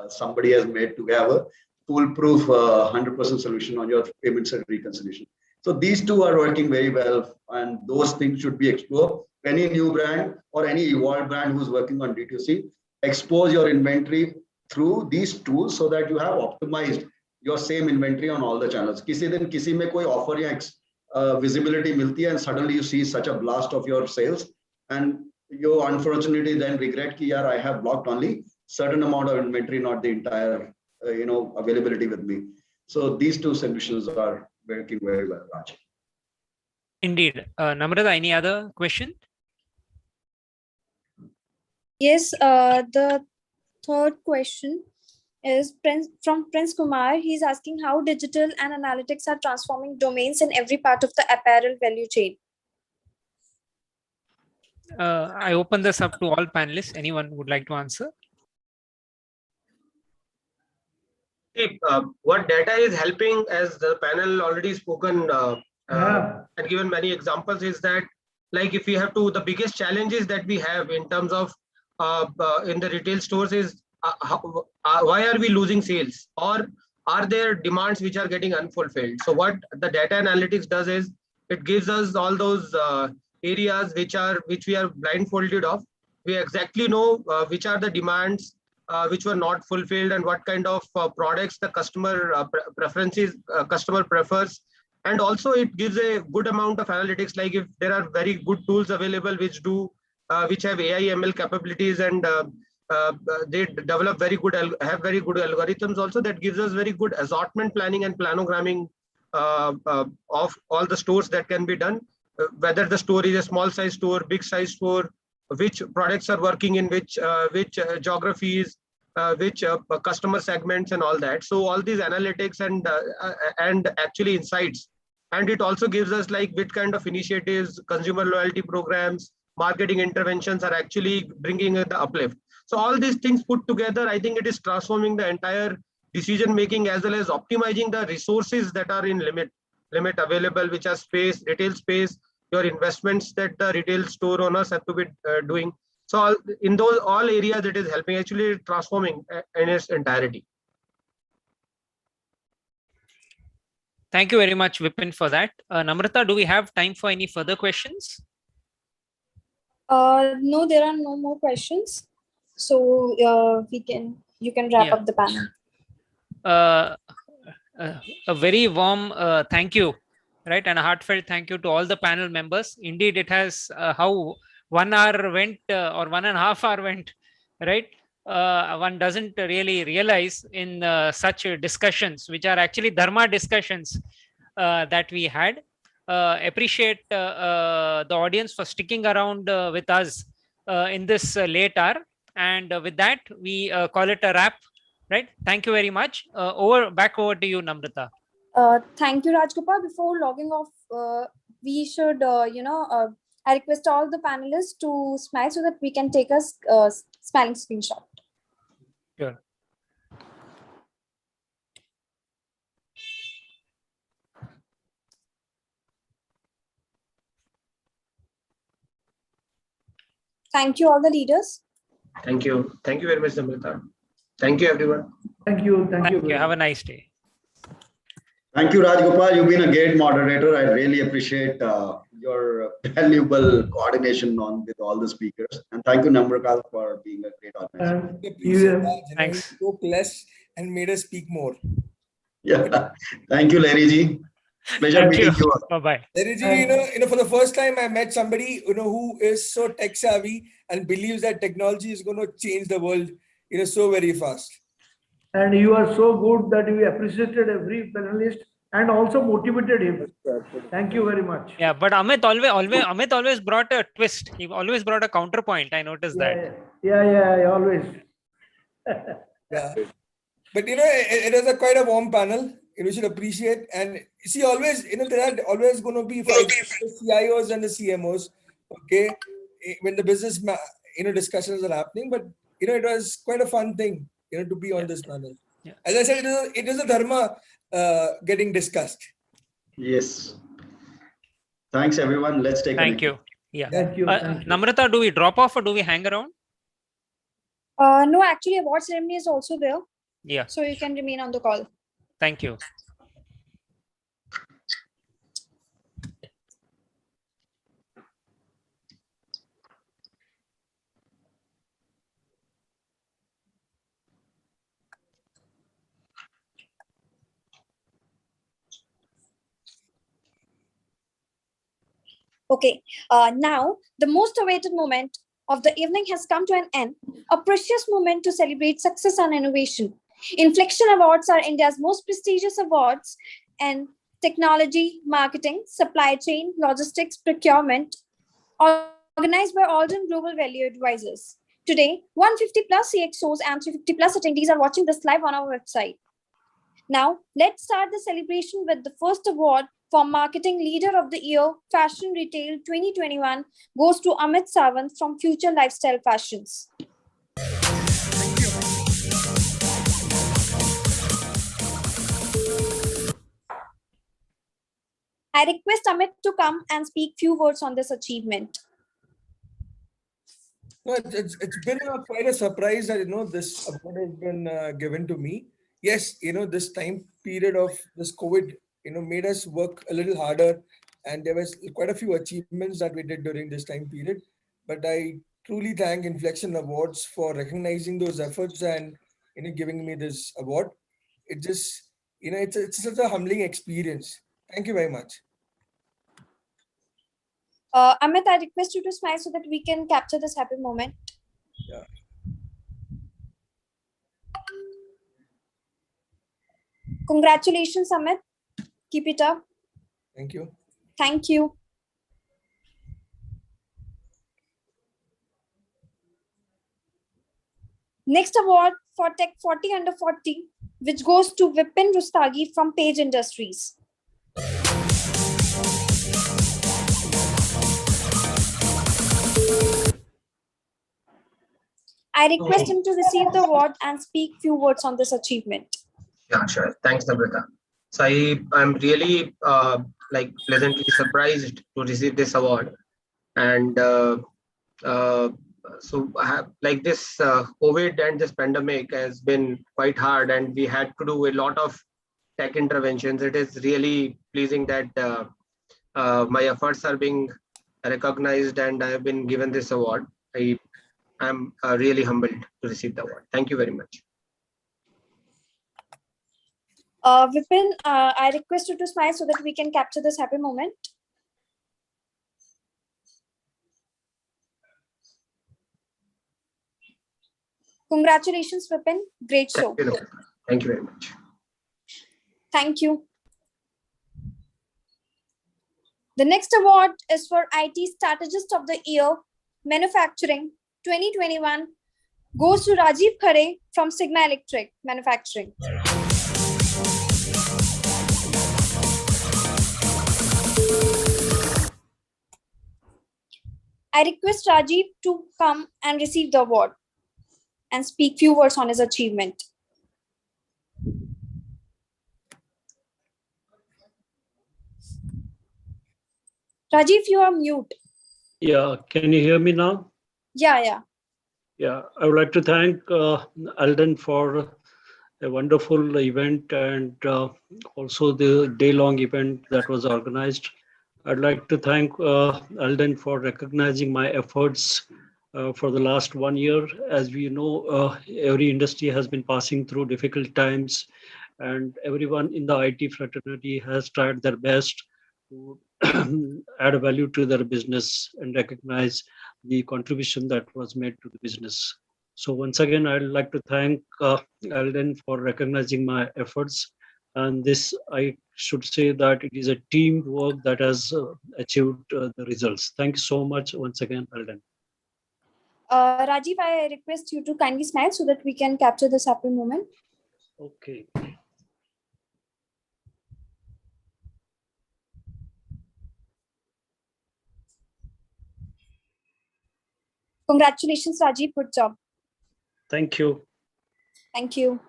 somebody has made to have a foolproof 100% solution on your payments and reconciliation. So these two are working very well, and those things should be explored. Any new brand or any evolved brand who's working on D2C, expose your inventory through these tools so that you have optimized your same inventory on all the channels. किसी दिन किसी में कोई offer या visibility मिलती है and suddenly you see such a blast of your sales and you unfortunately then regret कि यार I have blocked only certain amount of inventory, not the entire availability with me. So these two solutions are working very well, Raj. Indeed. Namrata, any other question? Yes, the third question is from Prince Kumar. He's asking how digital and analytics are transforming domains in every part of the apparel value chain. I open this up to all panelists. Anyone would like to answer? What data is helping, as the panel already spoken and given many examples, is that like if we have to, the biggest challenges that we have in terms of in the retail stores is why are we losing sales, or are there demands which are getting unfulfilled? So what the data analytics does is it gives us all those areas which we are blindfolded of. We exactly know which are the demands which were not fulfilled and what kind of products the customer preferences customer prefers. And also it gives a good amount of analytics, like if there are very good tools available which do which have AI ML capabilities, and they develop have very good algorithms also, that gives us very good assortment planning and planogramming of all the stores that can be done, whether the store is a small size store, big size store, which products are working in which geographies, which customer segments and all that. So all these analytics and actually insights, and it also gives us like which kind of initiatives, consumer loyalty programs, marketing interventions are actually bringing the uplift. So all these things put together, I think it is transforming the entire decision making as well as optimizing the resources that are in limit available, which are space, retail space, your investments that the retail store owners have to be doing. So in those all areas, it is helping, actually transforming in its entirety. Thank you very much, Vipin, for that. Namrata, do we have time for any further questions? No, there are no more questions. So you can wrap up the panel. A very warm thank you, right, and a heartfelt thank you to all the panel members. Indeed, it has how 1 hour went or 1.5 hours went, right? One doesn't really realize in such discussions, which are actually dharma discussions that we had. Appreciate the audience for sticking around with us in this late hour. And with that, we call it a wrap, right? Thank you very much. Back over to you, Namrata. Thank you, Rajgopal. Before logging off, we should, I request all the panelists to smile so that we can take a smiling screenshot. Sure. Thank you, all the leaders. Thank you. Thank you very much, Namrata. Thank you, everyone. Thank you. Thank you. Have a nice day. Thank you, Rajgopal. You've been a great moderator. I really appreciate your valuable coordination with all the speakers. And thank you, Namrata, for being a great organizer. Thanks. You spoke less and made us speak more. Yeah. Thank you, Larry Ji. Pleasure meeting you. Bye-bye. Larry Ji, for the first time, I met somebody, who is so tech savvy and believes that technology is going to change the world, so very fast. And you are so good that we appreciated every panelist and also motivated him. Thank you very much. Yeah, but Amit always brought a twist. He always brought a counterpoint. I noticed that. Yeah, always. Yeah. But it is quite a warm panel. We should appreciate, and see, always, there are always going to be fights with the CIOs and the CMOs. Okay, when the business discussions are happening, but it was quite a fun thing to be on this panel. Yeah. As I said, it is a dharma getting discussed. Yes. Thanks, everyone. Let's take. Thank you. Yeah. Thank you. Namrata, do we drop off or do we hang around? No, actually, award ceremony is also there. Yeah. So you can remain on the call. Thank you. Okay, now the most awaited moment of the evening has come to an end, a precious moment to celebrate success and innovation. Inflection Awards are India's most prestigious awards in technology, marketing, supply chain, logistics, procurement, organized by Alden Global Value Advisors. Today, 150 plus CXOs and 350 plus attendees are watching this live on our website. Now, let's start the celebration with the first award for Marketing Leader of the Year Fashion Retail 2021 goes to Amit Sawant from Future Lifestyle Fashions. I request Amit to come and speak few words on this achievement. No, it's been quite a surprise that this award has been given to me. Yes, this time period of this COVID made us work a little harder, and there was quite a few achievements that we did during this time period. But I truly thank Inflection Awards for recognizing those efforts and giving me this award. It just it's such a humbling experience. Thank you very much. Amit, I request you to smile so that we can capture this happy moment. Yeah. Congratulations, Amit. Keep it up. Thank you. Thank you. Next award for Tech 40 under 40, which goes to Vipin Rustagi from Page Industries. I request him to receive the award and speak few words on this achievement. Yeah, sure. Thanks, Namrata. So I'm really pleasantly surprised to receive this award. And this COVID and this pandemic has been quite hard, and we had to do a lot of tech interventions. It is really pleasing that my efforts are being recognized and I have been given this award. I'm really humbled to receive the award. Thank you very much. Vipin, I request you to smile so that we can capture this happy moment. Congratulations, Vipin. Great show. Thank you very much. Thank you. The next award is for IT Strategist of the Year, Manufacturing 2021, goes to Rajiv Khare from Sigma Electric Manufacturing. I request Rajiv to come and receive the award and speak few words on his achievement. Rajiv, you are mute. Yeah, can you hear me now? Yeah. Yeah, I would like to thank Alden for a wonderful event and also the day-long event that was organized. I'd like to thank Alden for recognizing my efforts for the last 1 year. As we know, every industry has been passing through difficult times, and everyone in the IT fraternity has tried their best to add value to their business and recognize the contribution that was made to the business. So once again, I'd like to thank Alden for recognizing my efforts. And this, I should say that it is a teamwork that has achieved the results. Thank you so much once again, Alden. Rajiv, I request you to kindly smile so that we can capture this happy moment. Okay. Congratulations, Rajiv. Good job. Thank you. Thank you.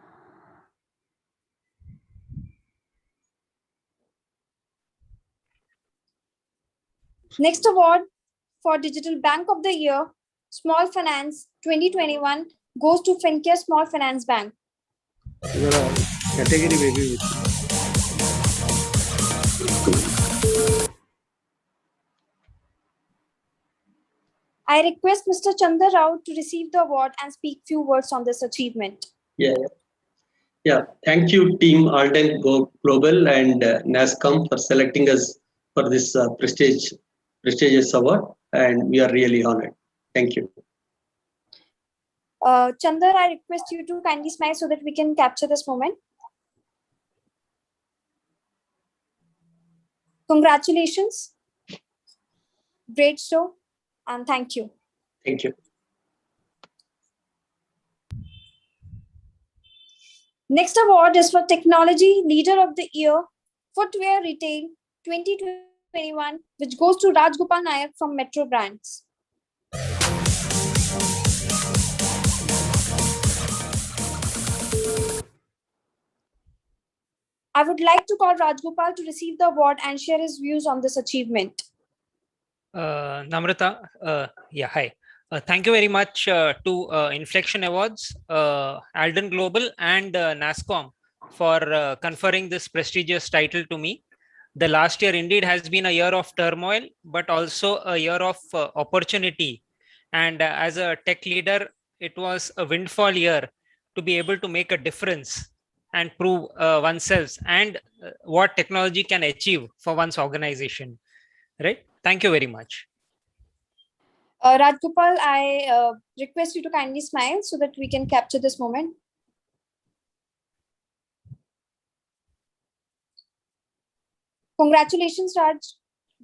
Next award for Digital Bank of the Year, Small Finance 2021, goes to Fincare Small Finance Bank. Category baby. I request Mr. Chandar Rao to receive the award and speak few words on this achievement. Yeah. Thank you, Team Alden Global and NASCOM for selecting us for this prestige prestigious award, and we are really honored. Thank you. Chandar, I request you to kindly smile so that we can capture this moment. Congratulations. Great show, and thank you. Thank you. Next award is for Technology Leader of the Year, Footwear Retail 2021, which goes to Rajgopal Nayak from Metro Brands. I would like to call Rajgopal to receive the award and share his views on this achievement. Namrata, yeah, hi. Thank you very much to Inflection Awards, Alden Global, and NASCOM for conferring this prestigious title to me. The last year indeed has been a year of turmoil, but also a year of opportunity. And as a tech leader, it was a windfall year to be able to make a difference and prove oneself and what technology can achieve for one's organization. Right? Thank you very much. Rajgopal, I request you to kindly smile so that we can capture this moment. Congratulations, Raj.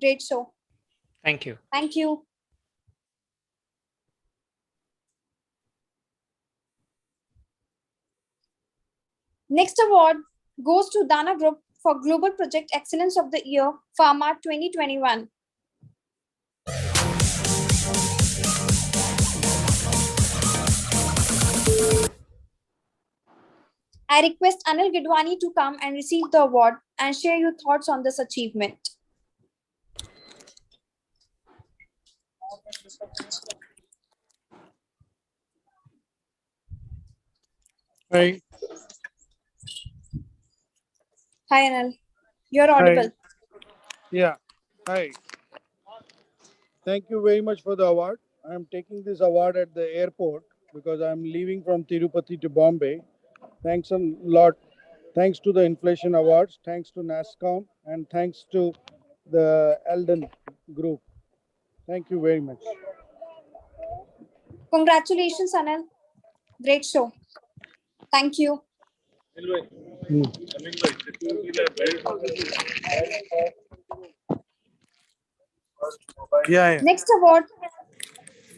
Great show. Thank you. Thank you. Next award goes to Dana Group for Global Project Excellence of the Year, Pharma 2021. I request Anil Gidwani to come and receive the award and share your thoughts on this achievement. Hi. Hi, Anil. You're audible. Hi. Yeah. Hi. Thank you very much for the award. I'm taking this award at the airport because I'm leaving from Tirupati to Bombay. Thanks a lot. Thanks to the Inflation Awards, thanks to NASCOM, and thanks to the Alden Group. Thank you very much. Congratulations, Anil. Great show. Thank you. Yeah. Next award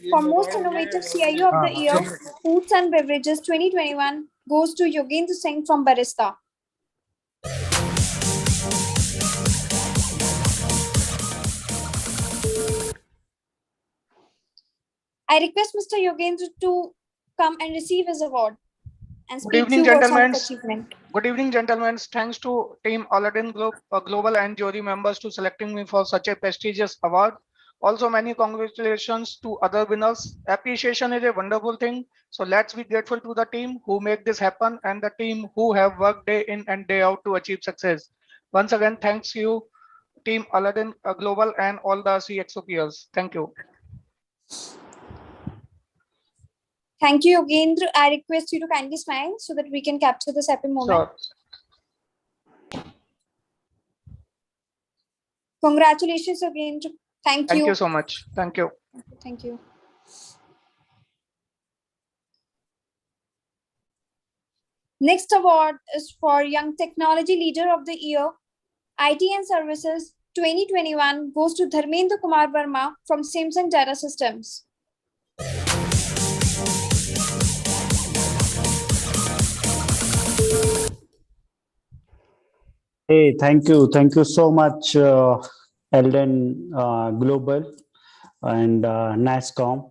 for Most Innovative CIO of the Year, Foods and Beverages 2021 goes to Yogendra Singh from Barista. I request Mr. Yogendra to come and receive his award and Good speak evening, few words on gentlemen. his achievement. Good evening, gentlemen. Thanks to Team Aladdin Global and jury members to selecting me for such a prestigious award. Also, many congratulations to other winners. Appreciation is a wonderful thing. So let's be grateful to the team who make this happen and the team who have worked day in and day out to achieve success. Once again, thanks you, Team Aladdin Global and all the CXO peers. Thank you. Thank you, Yogendra. I request you to kindly smile so that we can capture this happy moment. Sure. Congratulations, Yogendra. Thank you. Thank you so much. Thank you. Thank you. Next award is for Young Technology Leader of the Year, IT and Services 2021 goes to Dharmendra Kumar Verma from Samsung Data Systems. Hey, thank you so much, Alden Global and NASCOM.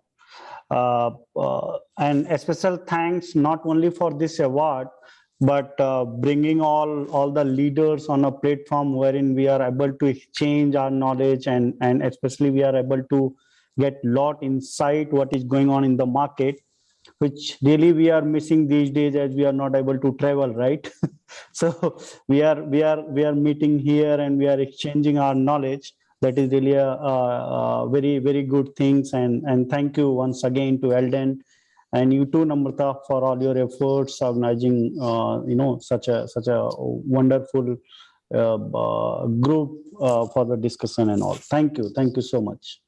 And a special thanks not only for this award, but bringing all the leaders on a platform wherein we are able to exchange our knowledge and especially we are able to get lot insight what is going on in the market, which really we are missing these days as we are not able to travel, right? So we are meeting here and we are exchanging our knowledge. That is really a very good things, and thank you once again to Alden and you too, Namrata, for all your efforts organizing such a wonderful group for the discussion and all. Thank you. Thank you so much.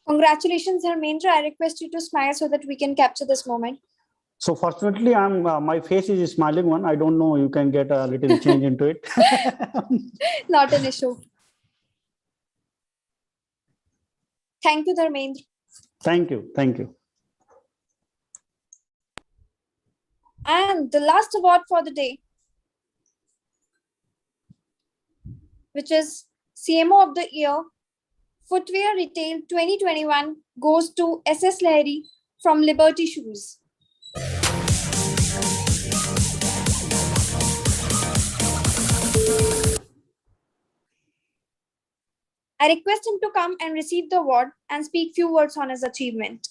Congratulations, Dharmendra. I request you to smile so that we can capture this moment. So fortunately, my face is a smiling one. I don't know. You can get a little change into it. Not an issue. Thank you, Dharmendra. Thank you. Thank you. And the last award for the day, which is CMO of the Year, Footwear Retail 2021, goes to SS Lahiri from Liberty Shoes. I request him to come and receive the award and speak few words on his achievement.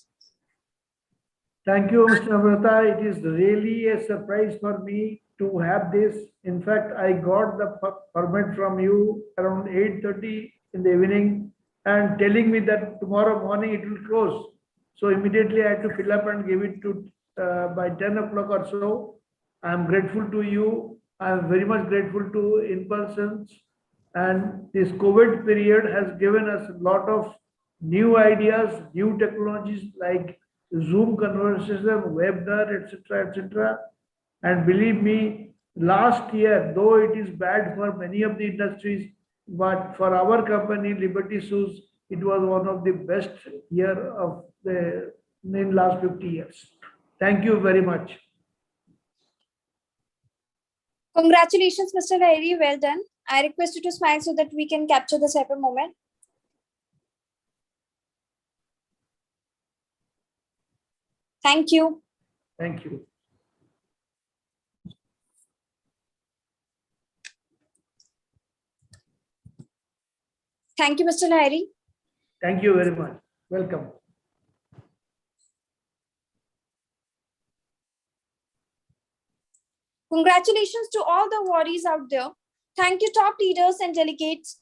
Thank you, Mr. Namrata. It is really a surprise for me to have this. In fact, I got the permit from you around 8:30 in the evening and telling me that tomorrow morning it will close. So immediately I had to fill up and give it to by 10 o'clock or so. I am grateful to you. I am very much grateful to in-persons. And this COVID period has given us a lot of new ideas, new technologies like Zoom conversation, webinar, etc., etc. And believe me, last year, though it is bad for many of the industries, but for our company, Liberty Shoes, it was one of the best year of the in last 50 years. Thank you very much. Congratulations, Mr. Lahiri. Well done. I request you to smile so that we can capture this happy moment. Thank you. Thank you. Thank you, Mr. Lahiri. Thank you very much. Welcome. Congratulations to all the awardees out there. Thank you, top leaders and delegates,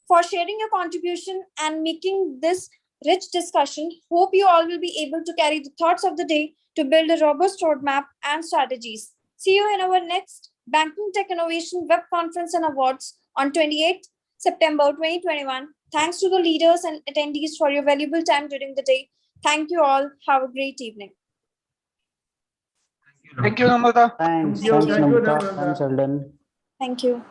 for sharing your contribution and making this rich discussion. Hope you all will be able to carry the thoughts of the day to build a robust roadmap and strategies. See you in our next Banking Tech Innovation Web Conference and Awards on 28th September 2021. Thanks to the leaders and attendees for your valuable time during the day. Thank you all. Have a great evening. Thank you, Namrata. Thanks. Thank you, Thanks, thank you, Namrata. Namrata. Thanks, Eldon. Thank you.